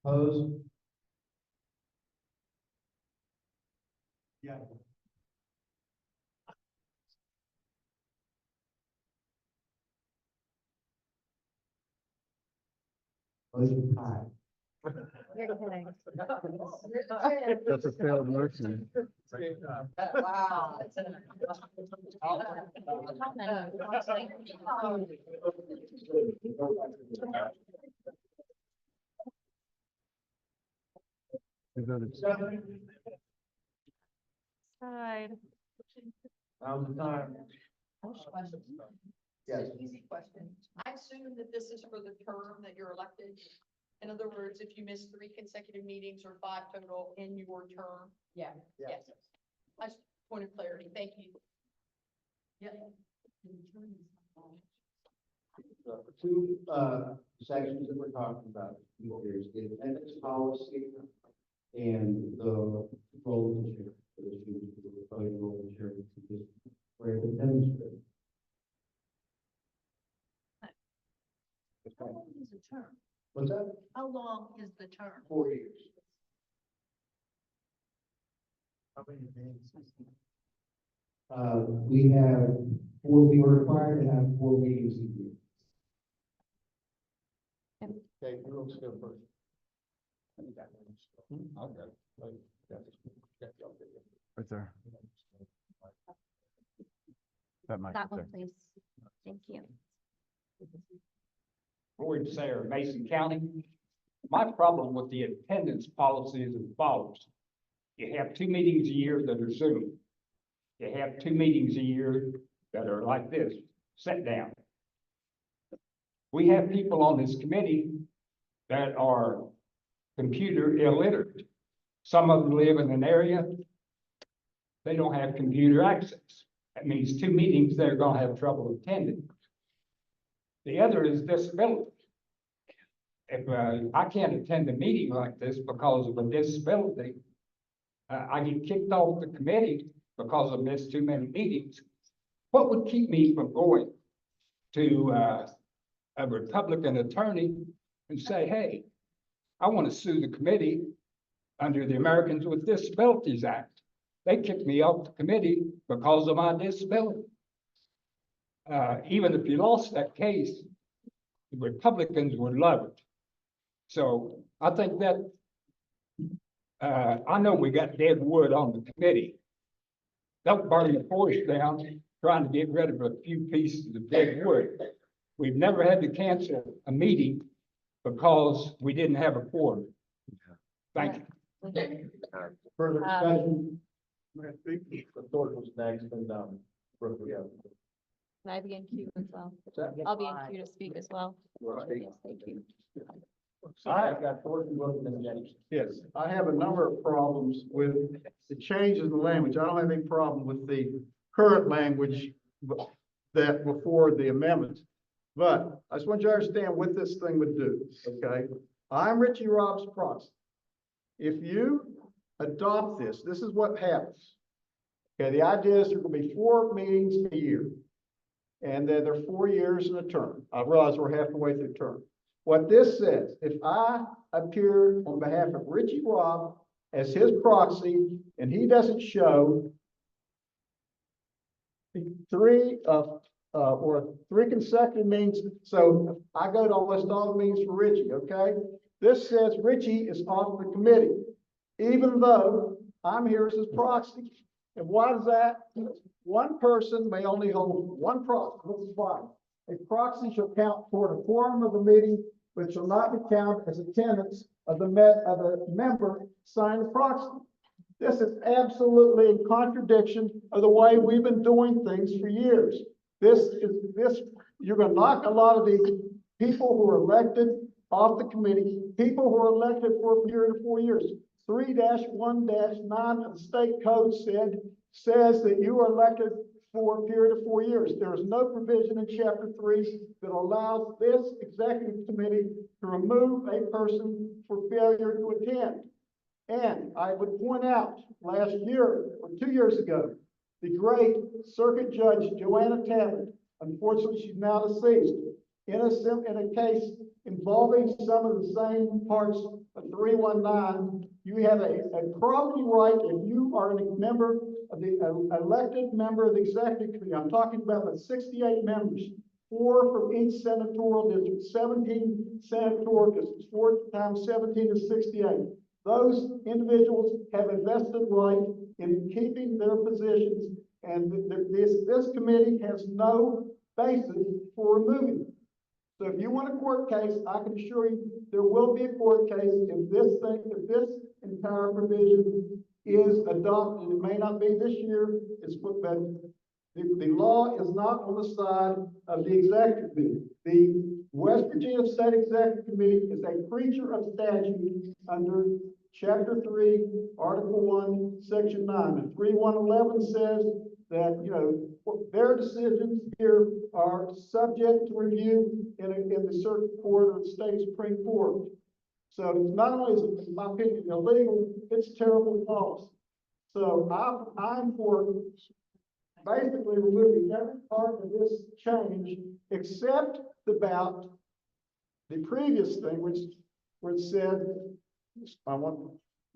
[SPEAKER 3] Opposed?
[SPEAKER 6] Yeah.
[SPEAKER 3] Motion tied.
[SPEAKER 2] You're kidding.
[SPEAKER 1] That's a failed motion.
[SPEAKER 7] Wow.
[SPEAKER 1] Is that
[SPEAKER 2] Side.
[SPEAKER 3] The time. Yes.
[SPEAKER 10] Easy question. I assume that this is for the term that you're elected. In other words, if you miss 3 consecutive meetings or 5 total in your term. Yeah. Yes. I just point of clarity. Thank you. Yeah.
[SPEAKER 3] Two, sections that we're talking about, there's the attendance policy and the role of the chair. The proposed role of the chair, which is just where the demonstrate.
[SPEAKER 7] How long is the term?
[SPEAKER 3] What's that?
[SPEAKER 7] How long is the term?
[SPEAKER 3] 4 years.
[SPEAKER 6] How many meetings?
[SPEAKER 3] We have we are required to have 4 meetings a year.
[SPEAKER 8] Okay, who wants to go first?
[SPEAKER 16] I'll go.
[SPEAKER 1] right there? That mic
[SPEAKER 2] That
[SPEAKER 1] right
[SPEAKER 2] one,
[SPEAKER 1] there.
[SPEAKER 2] please. Thank you.
[SPEAKER 12] Roy Sayer, Mason County. My problem with the attendance policy is as follows. You have 2 meetings a year that are Zoom. You have 2 meetings a year that are like this, sit down. We have people on this committee that are computer illiterate. Some of them live in an area, they don't have computer access. That means 2 meetings they're gonna have trouble attending. The other is disability. If I can't attend a meeting like this because of a disability, I get kicked off the committee because I missed too many meetings. What would keep me from going to a Republican attorney and say, hey, I want to sue the committee under the Americans with Disabilities Act? They kicked me off the committee because of my disability. Even if you lost that case, the Republicans would love it. So I think that, I know we got dead wood on the committee. Don't burn the forest down trying to get rid of a few pieces of dead wood. We've never had to cancel a meeting because we didn't have a quorum. Thank you.
[SPEAKER 3] Further discussion?
[SPEAKER 8] The third was next, and, Brooke, yeah.
[SPEAKER 2] Can I be in queue as well?
[SPEAKER 8] that?
[SPEAKER 2] I'll be in queue to speak as well.
[SPEAKER 8] You want to speak?
[SPEAKER 2] Yes, thank you.
[SPEAKER 8] I've got Thornton, Wilson, and Jennings.
[SPEAKER 6] Yes, I have a number of problems with the changes in the language. I don't have any problem with the current language that before the amendments. But I just want you to understand what this thing would do, okay? I'm Richie Robb's proxy. If you adopt this, this is what happens. Okay, the idea is there will be 4 meetings a year. And then they're 4 years in a term. I realize we're halfway through the term. What this says, if I appear on behalf of Richie Robb as his proxy and he doesn't show 3 consecutive meetings, so I go to almost all the meetings for Richie, okay? This says Richie is off the committee, even though I'm here as his proxy. And why is that? One person may only hold 1 proxy. This is why. A proxy shall count toward a quorum of the meeting, but shall not be counted as attendance of the member signed the proxy. This is absolutely in contradiction of the way we've been doing things for years. You're going to knock a lot of these people who are elected off the committee, people who are elected for a period of 4 years. 3-1-9 of the state code says that you are elected for a period of 4 years. There is no provision in chapter 3 that allows this executive committee to remove a person for failure to attend. And I would point out, last year or 2 years ago, the great Circuit Judge Joanna Tabbitt, unfortunately she's now deceased, in a case involving some of the same parts of 319, you have a property right if you are a member of the elected member of the executive committee. I'm talking about the 68 members, 4 from each senatorial district, 17 senatorial districts, 4 times 17 is 68. Those individuals have a vested right in keeping their positions, and this committee has no basis for removing them. So if you want a court case, I can assure you there will be a court case if this entire provision is adopted. It may not be this year, but the law is not on the side of the executive committee. The West Virginia State Executive Committee is a creature of statute under Chapter 3, Article 1, Section 9. And 3111 says that, you know, their decisions here are subject to review in the circuit court or the state Supreme Court. So it's not only, is it, in my opinion, illegal, it's terrible policy. So I'm for basically removing every part of this change except about the previous thing, which said,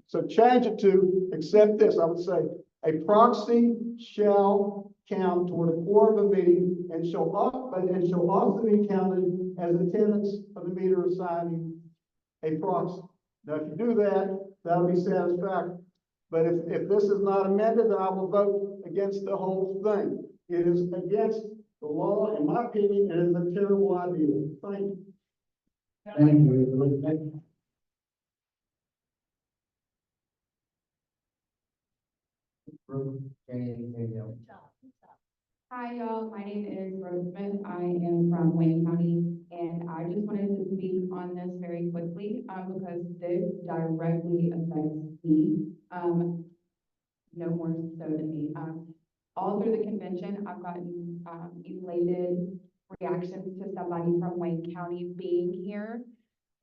[SPEAKER 6] so change it to accept this. I would say a proxy shall count toward a quorum of a meeting and shall also be counted as attendance of the meeting assigning a proxy. Now, if you do that, that'll be satisfactory. But if this is not amended, then I will vote against the whole thing. It is against the law, in my opinion, it is a terrible idea. Thank you.
[SPEAKER 3] Thank you.
[SPEAKER 9] Hi, y'all. My name is Rose Smith. I am from Wayne County, and I just wanted to speak on this very quickly, because this directly affects me, no more so than me. All through the convention, I've gotten, elated reactions to somebody from Wayne County being here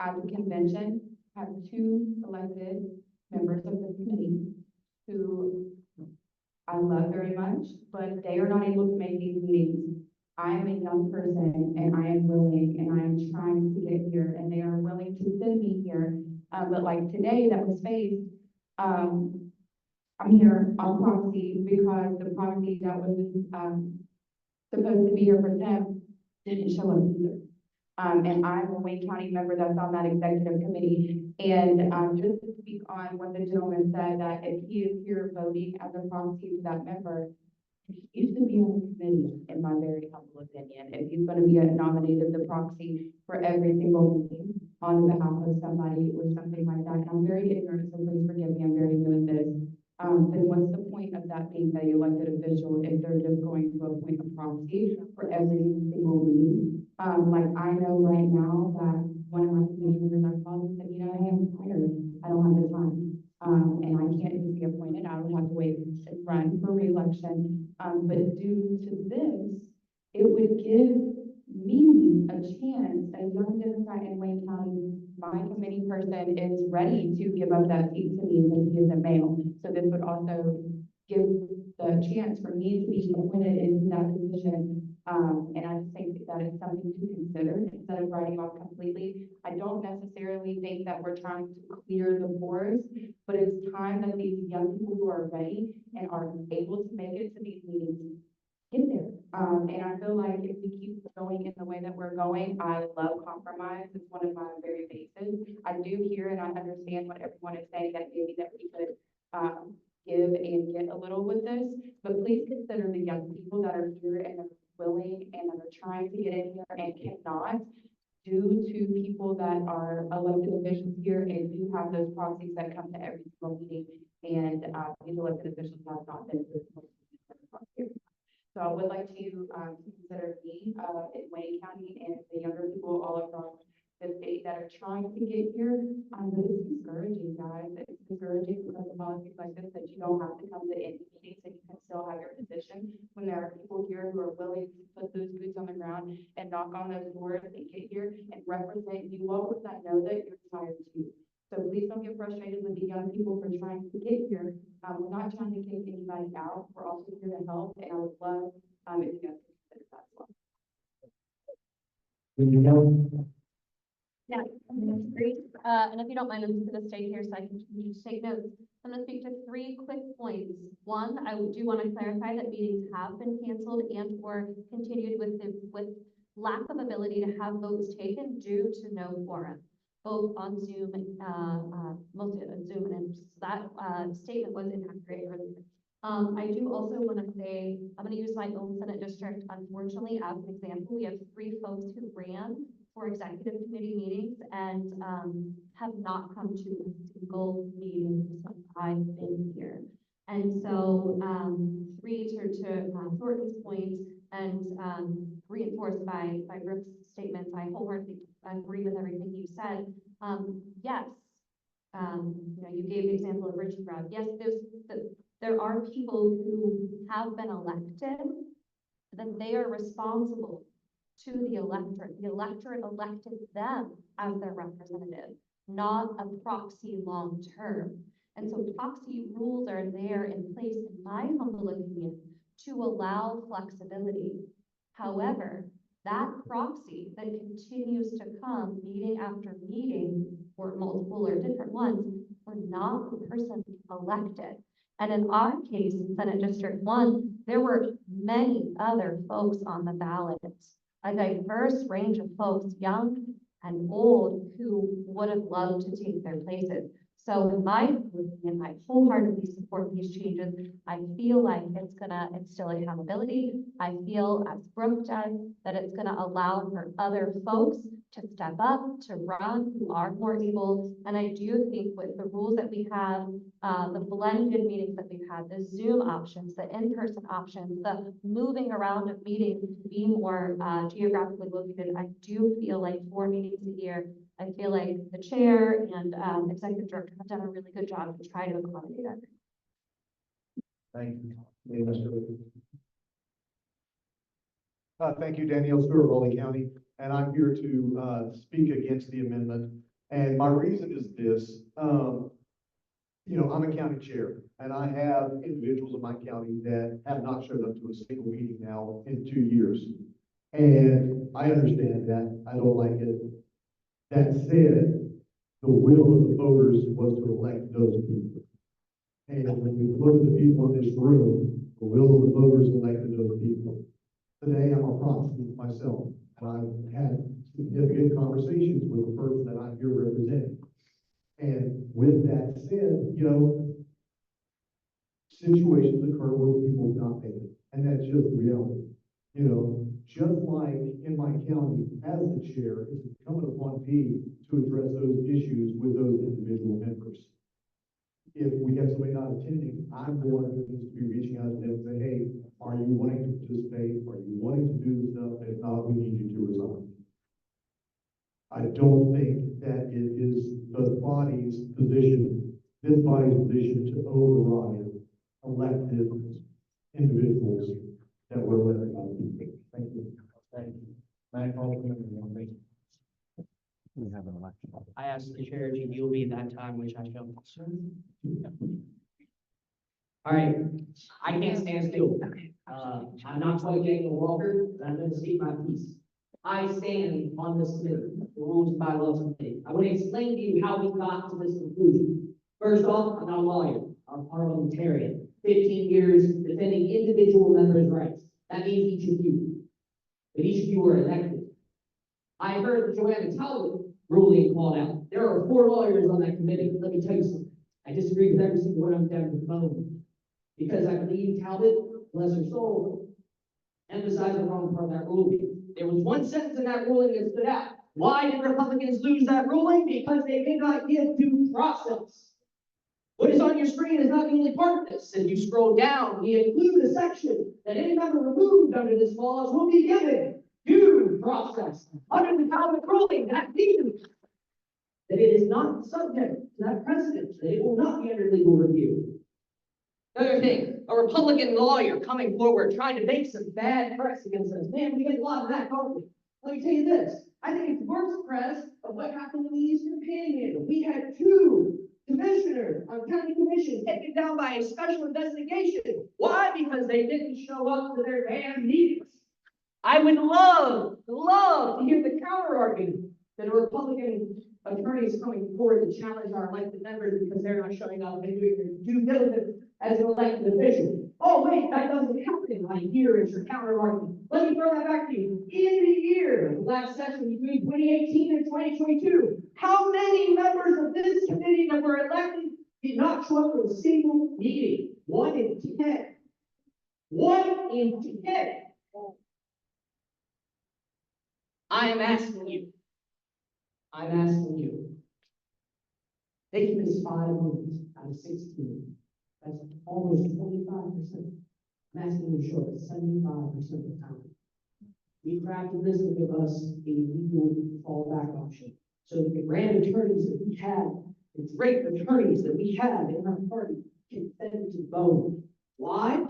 [SPEAKER 9] at the convention. I have 2 elected members of the committee who I love very much, but they are not able to make these meetings. I am a young person and I am willing and I am trying to get here and they are willing to send me here. But like today that was faced, I'm here on proxy because the proxy that was supposed to be here for them didn't show up either. And I'm a Wayne County member that's on that executive committee. And just to speak on what the gentleman said, that if he is here voting as a proxy to that member, he should be on the committee, in my very humble opinion. If he's going to be nominated the proxy for every single meeting on behalf of somebody or something like that. And I'm very ignorant, so please forgive me, I'm very new at this. Then what's the point of that being the elected official if they're just going to appoint a proxy for every single meeting? Like I know right now that one of my commissioners are calling and said, you know, hey, I'm tired, I don't have the time. And I can't just be appointed, I would have to wait and run for re-election. But due to this, it would give me a chance, a young Democrat in Wayne County. My committee person is ready to give up that seat to me when he is a male. So this would also give the chance for me to be appointed into that position. And I just think that it's something to consider instead of writing off completely. I don't necessarily think that we're trying to clear the boards, but it's time that these young people who are ready and are able to make it to these meetings get there. And I feel like if we keep going in the way that we're going, I love compromise. It's one of my very bases. I do hear and I understand what everyone is saying that maybe that we could give and get a little with this, but please consider the young people that are here and are willing and that are trying to get in here and cannot due to people that are elected officials here and do have those proxies that come to every single meeting. And these elected officials have not been here. So I would like to consider me in Wayne County and the younger people all across the state that are trying to get here, but it's discouraging, guys. It's discouraging because of policies like this, that you don't have to come to any meetings and you can still have your position. When there are people here who are willing to put those boots on the ground and knock on those doors and get here and represent you all, because I know that you're tired too. So please don't get frustrated with the young people for trying to get here. We're not trying to kick anybody out. We're also here to help, and I would love, if you guys could consider that as well.
[SPEAKER 2] Yeah, that's great. And if you don't mind, I'm just gonna stay here so I can continue to take notes. I'm gonna speak to 3 quick points. One, I do want to clarify that meetings have been canceled and or continued with lack of ability to have votes taken due to no quorum, both on Zoom, mostly on Zoom, and that statement was inaccurate earlier. I do also want to say, I'm going to use my own Senate district, unfortunately, as an example. We have 3 folks who ran for executive committee meetings and have not come to a single meeting since I've been here. And so, 3, to Thornton's point and reinforced by Brooke's statements, I wholeheartedly agree with everything you said. Yes, you gave the example of Richie Brown. Yes, there are people who have been elected, then they are responsible to the electorate. The electorate elected them as their representative, not a proxy long-term. And so proxy rules are there in place, in my humble opinion, to allow flexibility. However, that proxy that continues to come meeting after meeting, or multiple or different ones, were not the person elected. And in our case, in Senate District 1, there were many other folks on the ballot, a diverse range of folks, young and old, who would have loved to take their places. So in my opinion, I wholeheartedly support these changes. I feel like it's gonna instill accountability. I feel, as Brooke does, that it's gonna allow for other folks to step up, to run, who are more able. And I do think with the rules that we have, the blended meetings that we've had, the Zoom options, the in-person options, the moving around of meetings to be more geographically located, I do feel like 4 meetings a year, I feel like the chair and executive director have done a really good job to try to accommodate that.
[SPEAKER 3] Thank you. Thank you, Danielle Stewart, Raleigh County, and I'm here to speak against the amendment. And my reason is this, I'm a county chair, and I have individuals in my county that have not showed up to a single meeting now in 2 years. And I understand that, I don't like it. That said, the will of the voters was to elect those people. And when we look at the people in this room, the will of the voters elected those people. Today, I'm a proxy myself, and I've had significant conversations with the person that I'm here representing. And with that said, situations occur where people not make it, and that's just reality. Just like in my county, as the chair, it's incumbent upon me to address those issues with those individual members. If we have somebody not attending, I'm the one who needs to be reaching out to them and say, hey, are you wanting to participate? Are you wanting to do the stuff? If not, we need you to resign. I don't think that it is the body's position, this body's position, to override elected individuals that were elected by the people. Thank you.
[SPEAKER 4] Thank you. Madam Alderman,
[SPEAKER 1] We have an election.
[SPEAKER 4] I asked the chair to yield me that time, which I shall. All right, I can't stand still. I'm not quite Daniel Walker, but I'm going to speak my piece. I stand on this committee, the Rules and Bylaws Committee. I want to explain to you how we got to this conclusion. First off, I'm not a lawyer, I'm a parliamentarian. 15 years defending individual members' rights. That means each of you. But each of you are elected. I heard the Joanna Talbot ruling called out. There are 4 lawyers on that committee. Let me tell you something. I disagree with every single one of them down to the phone. Because I believe Talbot, bless her soul, emphasized the wrong part of that ruling. There was one sentence in that ruling that stood out. Why did Republicans lose that ruling? Because they did not give due process. What is on your screen is not the only part of this. If you scroll down, we include a section that any member removed under this clause will be given due process. Under the Talbot ruling, that means that it is not subject to that precedent, that it will not be under legal review. Another thing, a Republican lawyer coming forward trying to make some bad press against us. Man, we get a lot of that, don't we? Let me tell you this. I think it's worse press of what happened in the Eastern Panhandle. We had 2 commissioners on county commission taken down by a special investigation. Why? Because they didn't show up to their damn meetings. I would love to hear the counter argument that a Republican attorney is coming forward to challenge our elected members because they're not showing up and doing their due diligence as an elected official. Oh, wait, that doesn't happen. I hear it's your counter argument. Let me throw that back to you. In the year, last session between 2018 and 2022, how many members of this committee that were elected did not show up for a single meeting? 1 in 10. 1 in 10. I'm asking you. They can miss 5 meetings out of 16. That's almost 25%. I'm asking you to show up 75% of the time. We crafted this to give us a legal fallback option. So that the grand attorneys that we have, the great attorneys that we have in our party can send to vote. Why?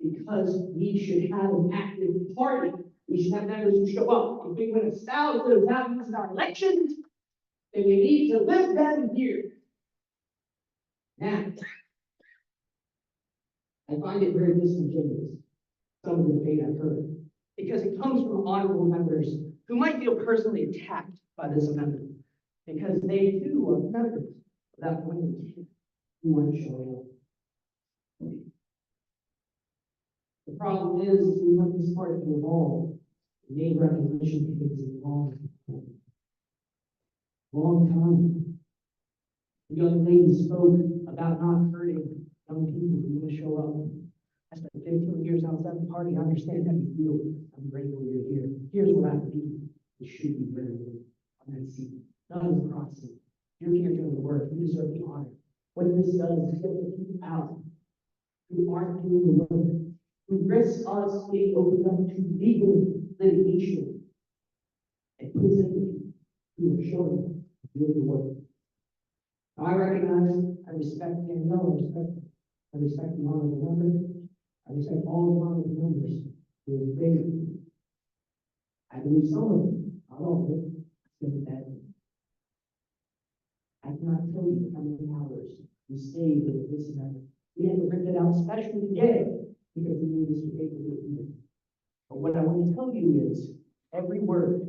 [SPEAKER 4] Because we should have an active party. We should have members who show up. If we win 1,000 of those values in our elections, then we need to live them here. Now, I find it very disingenuous, some of the debate I've heard, because it comes from honorable members who might feel personally attacked by this amendment, because they too are members of that one who aren't showing up. The problem is, we want this party to evolve. Name recognition takes a long time. The young lady spoke about not hurting young people who want to show up. I spent 15 years outside the party. I understand how you feel. I'm grateful you're here. Here's what I believe. You should be grateful on that seat, not as a proxy. You're here doing the work. You deserve the honor. What this does is get the people out who aren't doing the work, who risk us being opened up to legal litigation, and puts in who are showing up doing the work. I recognize, I respect Danielle, I respect the honorable members, I respect all the honorable members who are there. I believe some of them, not all of them, spend that. I cannot tell you how many hours we stayed with this amendment. We had to rip it out especially today because we knew this would take a little. But what I want to tell you is every word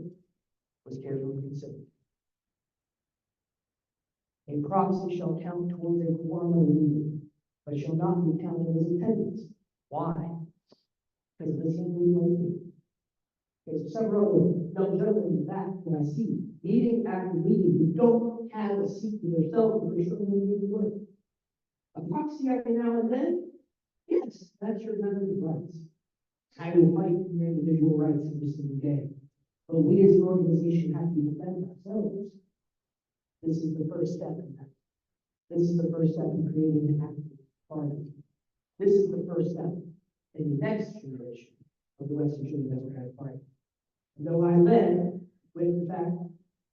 [SPEAKER 4] was carefully considered. A proxy shall count towards a quorum of the meeting, but shall not be counted as attendance. Why? Because this is legal. There's several young gentlemen in the back that I see, meeting after meeting, who don't have a seat to themselves, but they're struggling to do the work. A proxy every now and then, yes, that's your members' rights. I will fight for your individual rights every single day. But we as an organization have to defend ourselves. This is the first step in that. This is the first step in creating an active party. This is the first step in the next generation of the West Virginia Democratic Party. And though I led with the fact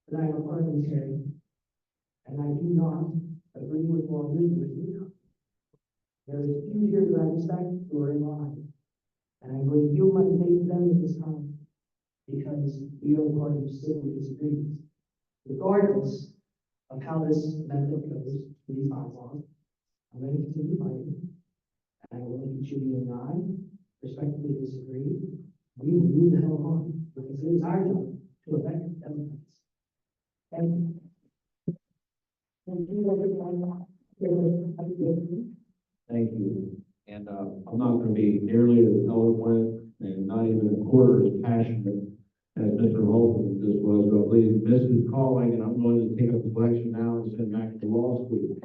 [SPEAKER 4] that I am a parliamentarian, and I do not agree with all leaders, there is a few here that I respect who are in line. And I'm going to yield my debate to them at this time, because we are a party of civil disagreements. Regardless of how this amendment goes to these bylaws, I'm going to continue fighting. And I will continue and I respectfully disagree. We will move the hell on, because it is our job to elect Democrats. Thank you. Thank you, everyone.
[SPEAKER 3] Thank you. And I'm not going to be nearly as eloquent and not even a quarter as passionate as Mr. Holcomb just was, but I believe Mrs. calling, and I'm going to take up the collection now and send back to law school.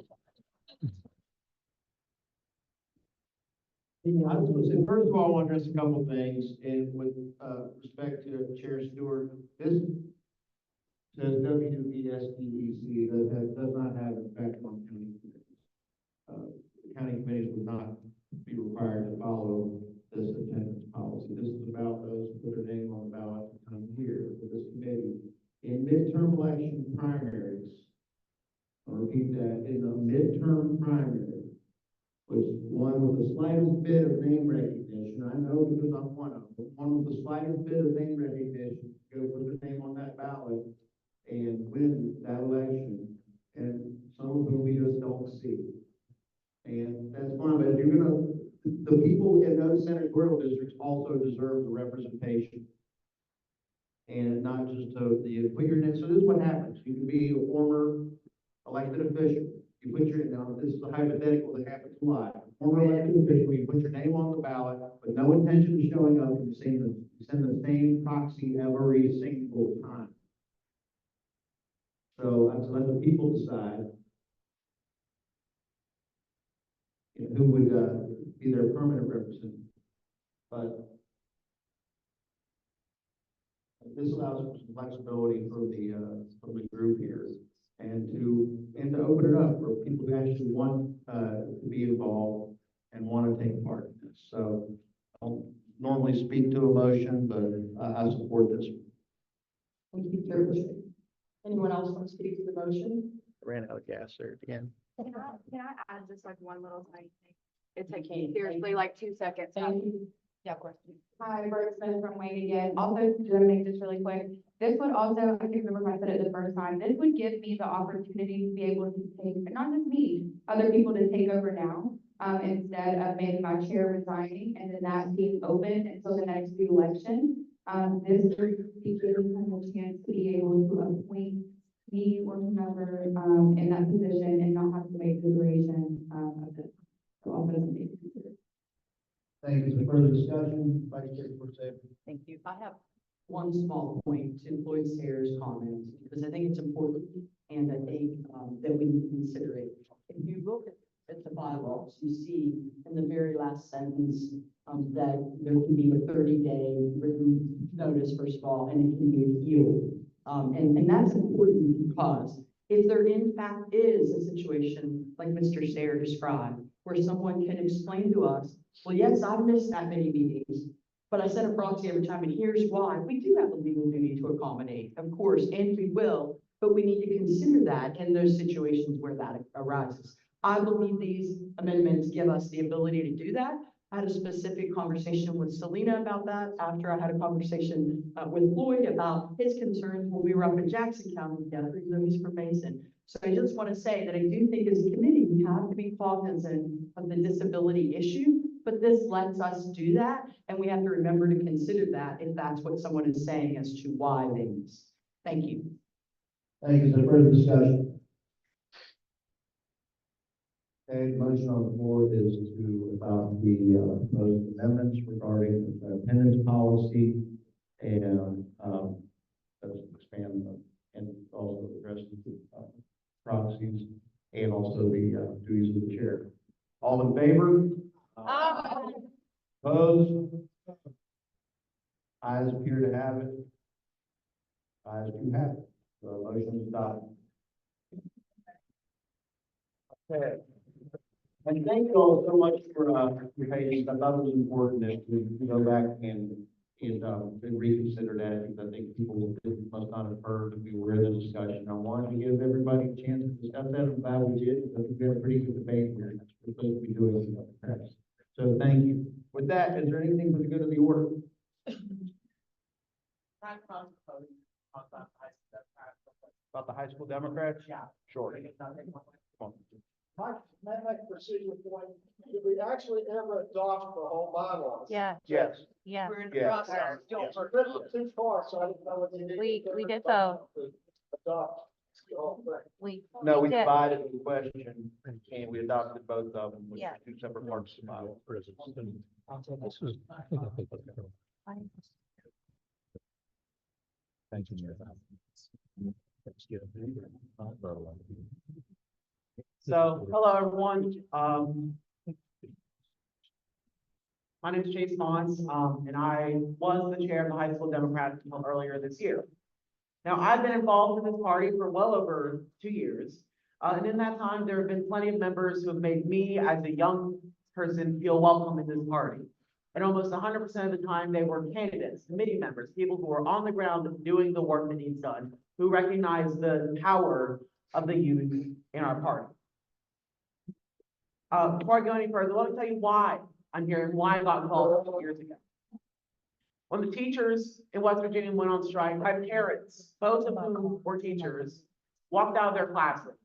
[SPEAKER 3] First of all, I want to address a couple of things, and with respect to Chair Stewart, this says WVSDEC does not have an effect on county committees. County committees would not be required to follow this attendance policy. This is about those who put their name on the ballot to come here for this committee. In midterm election primaries, in the midterm primary was one with the slightest bit of name recognition. I know because I'm one of them. One with the slightest bit of name recognition, go put their name on that ballot and win that election. And some of them we just don't see. And that's fine, but you're gonna, the people in those senatorial districts also deserve the representation. And not just the, put your name, so this is what happens. You can be a former elected official. You put your, now, this is a hypothetical that happens live. Former elected official, you put your name on the ballot, but no intention of showing up, and you send the same proxy every single time. So I have to let the people decide, you know, who would be their permanent representative. But this allows for some flexibility from the group here, and to open it up for people who actually want to be involved and want to take part in this. So I don't normally speak to a motion, but I support this.
[SPEAKER 10] Thank you, Chair. Anyone else want to speak to the motion?
[SPEAKER 8] Ran out of gas there again.
[SPEAKER 9] Can I add just like one little tiny thing? It took me seriously like 2 seconds.
[SPEAKER 10] Yeah, of course.
[SPEAKER 9] Hi, Brooke Smith from Wayne again. Also, to make this really quick, this would also, I can't remember if I said it the first time, this would give me the opportunity to be able to take, and not just me, other people to take over now, instead of maybe my chair resigning and then that being open until the next re-election. This would be giving them a chance to be able to appoint me or whomever, in that position and not have to wait the duration, of this. So all those things considered.
[SPEAKER 3] Thank you. Is there further discussion? Vice Chair Forsythe.
[SPEAKER 10] Thank you. I have one small point to Floyd Sayers' comment, because I think it's important, and I think that we need to consider it. If you look at the bylaws, you see in the very last sentence that there can be a 30-day written notice, first of all, and it can be appealed. And that's important because if there in fact is a situation like Mr. Sayer described, where someone can explain to us, well, yes, I've missed that many meetings, but I sent a proxy every time, and here's why. We do have a legal duty to accommodate, of course, and we will, but we need to consider that in those situations where that arises. I believe these amendments give us the ability to do that. I had a specific conversation with Selena about that after I had a conversation with Floyd about his concerns when we were up in Jackson County together, even though he's from Mason. So I just want to say that I do think as a committee, we have to be cognizant of the disability issue, but this lets us do that. And we have to remember to consider that if that's what someone is saying as to why they miss. Thank you.
[SPEAKER 3] Thank you. Is there further discussion? Okay, the motion on the floor is to adopt the proposed amendments regarding the attendance policy and expand and also address the proxies and also the duties of the chair. All in favor? Opposed? Ayes appear to have it. Ayes do have it. The motion is adopted. Okay. And thank you all so much for your patience. I thought it was important that we go back and reconsider that, because I think people must not have heard that we were in the discussion. I wanted to give everybody a chance to discuss that. I'm glad we did, because I think we had a pretty good debate here. That's what we're supposed to be doing. So thank you. With that, is there anything for the good of the order? About the high school Democrats? Yeah. Sure. Come on.
[SPEAKER 6] My procedure point, did we actually ever adopt the whole bylaws?
[SPEAKER 2] Yeah,
[SPEAKER 3] Yes.
[SPEAKER 2] yeah.
[SPEAKER 10] We're in the
[SPEAKER 3] Yes.
[SPEAKER 10] process.
[SPEAKER 6] It's written too far, so I didn't know what you did.
[SPEAKER 2] We did both.
[SPEAKER 6] Adopt the whole thing.
[SPEAKER 3] No, we
[SPEAKER 2] did.
[SPEAKER 3] divided the question and we adopted both of them with
[SPEAKER 2] Yeah.
[SPEAKER 3] two separate parts of the bylaw.
[SPEAKER 4] So, hello, everyone. My name is Chase Mons, and I was the chair of the high school Democrat until earlier this year. Now, I've been involved in this party for well over 2 years. And in that time, there have been plenty of members who have made me, as a young person, feel welcome in this party. And almost 100% of the time, they were candidates, committee members, people who are on the ground doing the work that needs done, who recognize the power of the youth in our party. Before I go any further, let me tell you why I'm here and why I got involved years ago. When the teachers in West Virginia went on strike, my parents, both of whom were teachers, walked out of their classrooms,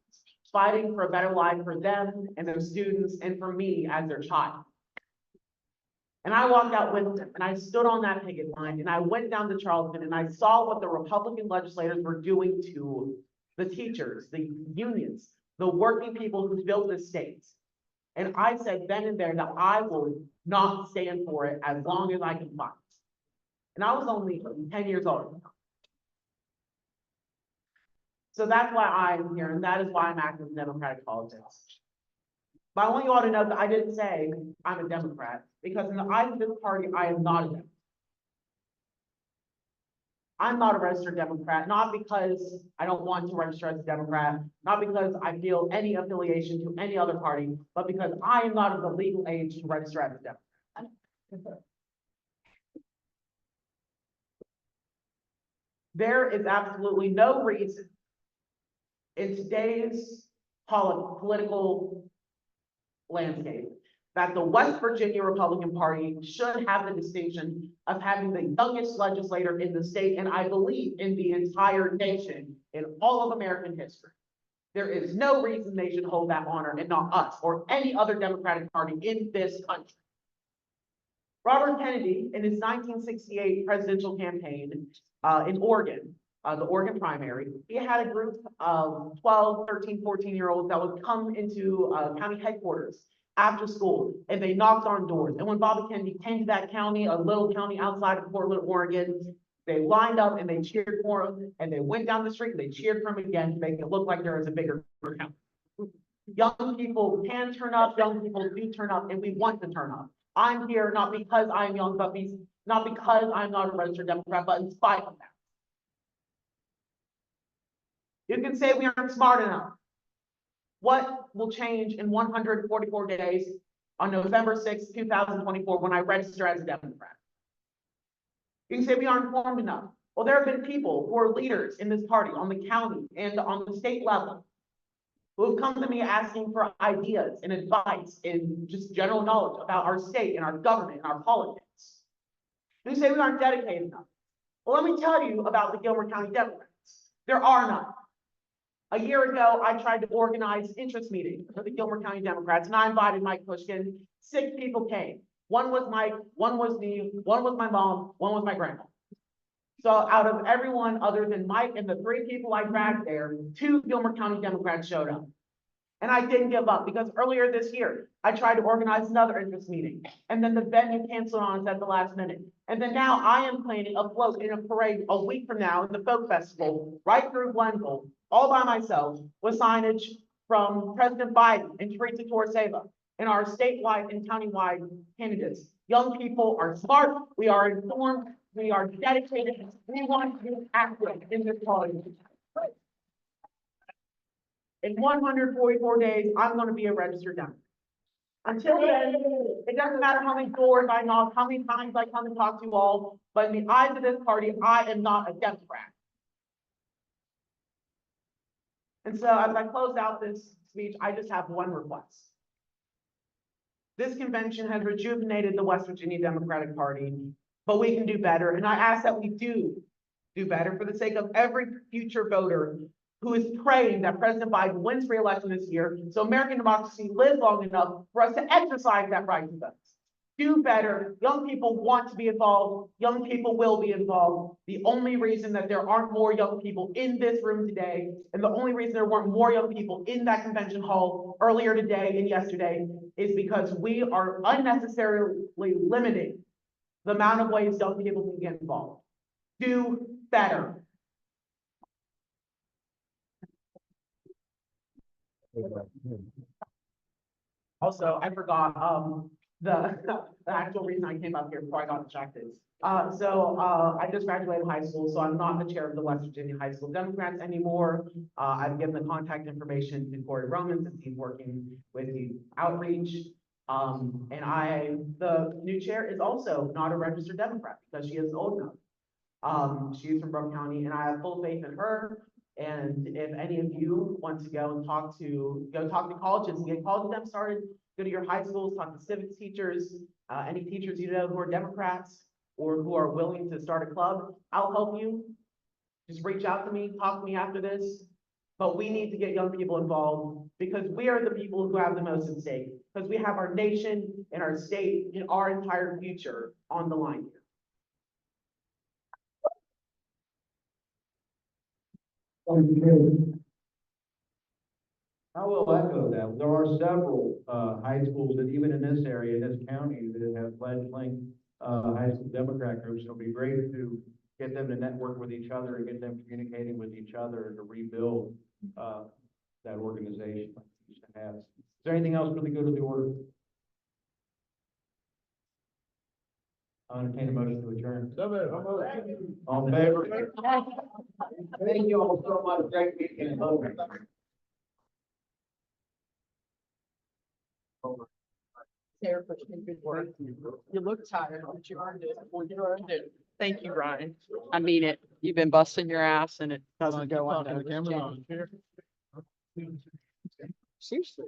[SPEAKER 4] fighting for a better life for them and their students and for me as their child. And I walked out with them and I stood on that picket line and I went down to Charleston and I saw what the Republican legislators were doing to the teachers, the unions, the working people who built this state. And I said then and there that I will not stand for it as long as I can fight. And I was only 10 years old. So that's why I'm here, and that is why I'm active in Democratic politics. But I want you all to know that I didn't say I'm a Democrat, because in the eyes of this party, I am not a Democrat. I'm not a registered Democrat, not because I don't want to register as a Democrat, not because I feel any affiliation to any other party, but because I am not of the legal age to register as a Democrat. There is absolutely no reason in today's political landscape that the West Virginia Republican Party should have the distinction of having the youngest legislator in the state, and I believe in the entire nation, in all of American history. There is no reason they should hold that honor and not us or any other Democratic Party in this country. Robert Kennedy, in his 1968 presidential campaign in Oregon, the Oregon primary, he had a group of 12, 13, 14-year-olds that would come into county headquarters after school, and they knocked on doors. And when Bobby Kennedy came to that county, a little county outside of Portland, Oregon, they lined up and they cheered for him, and they went down the street and they cheered for him again to make it look like there was a bigger county. Young people can turn up, young people do turn up, and we want to turn up. I'm here not because I'm young, but not because I'm not a registered Democrat, but in spite of that. You can say we aren't smart enough. What will change in 144 days on November 6, 2024, when I register as a Democrat? You can say we aren't informed enough. Well, there have been people who are leaders in this party on the county and on the state level who have come to me asking for ideas and advice and just general knowledge about our state and our government and our politics. You say we aren't dedicated enough. Well, let me tell you about the Gilmer County Democrats. There are none. A year ago, I tried to organize interest meetings for the Gilmer County Democrats, and I invited Mike Pushkin. 6 people came. One was Mike, one was me, one was my mom, one was my grandma. So out of everyone other than Mike and the 3 people I dragged there, 2 Gilmer County Democrats showed up. And I didn't give up, because earlier this year, I tried to organize another interest meeting, and then the venue canceled on us at the last minute. And then now I am planning a float in a parade a week from now in the Folk Festival, right through Glenville, all by myself, with signage from President Biden and Teresa Torseva and our statewide and countywide candidates. Young people are smart, we are informed, we are dedicated, we want to be active in this party. In 144 days, I'm going to be a registered Democrat. Until then, it doesn't matter how many doors I knock, how many times I come and talk to you all, but in the eyes of this party, I am not a Democrat. And so as I close out this speech, I just have one request. This convention has rejuvenated the West Virginia Democratic Party, but we can do better. And I ask that we do better for the sake of every future voter who is praying that President Biden wins re-election this year, so American democracy lives long enough for us to exercise that right to vote. Do better. Young people want to be involved. Young people will be involved. The only reason that there aren't more young people in this room today, and the only reason there weren't more young people in that convention hall earlier today and yesterday, is because we are unnecessarily limiting the amount of ways young people can get involved. Do better. Also, I forgot, the actual reason I came up here before I got distracted. I just graduated high school, so I'm not the chair of the West Virginia High School Democrats anymore. I've given the contact information to Corey Romans, since he's working with the outreach. The new chair is also not a registered Democrat because she is old enough. She's from Brooke County, and I have full faith in her. And if any of you want to go talk to colleges and get college of them started,
[SPEAKER 17] go to your high schools, talk to civics teachers, any teachers you know who are Democrats or who are willing to start a club. I'll help you. Just reach out to me, talk to me after this. But we need to get young people involved because we are the people who have the most at stake. Because we have our nation and our state and our entire future on the line here.
[SPEAKER 8] I will echo that. There are several, high schools that even in this area, in this county, that have fledgling, high school Democrat groups. It'll be great to get them to network with each other and get them communicating with each other and to rebuild, that organization like we used to have. Is there anything else for the good of the order? I'll entertain a motion to adjourn. All in favor? Thank you all so much. Great meeting.
[SPEAKER 10] Sarah, good work. You look tired, but you earned it. Well, you earned it. Thank you, Ryan. I mean it. You've been busting your ass and it doesn't go unnoticed.
[SPEAKER 12] Seriously.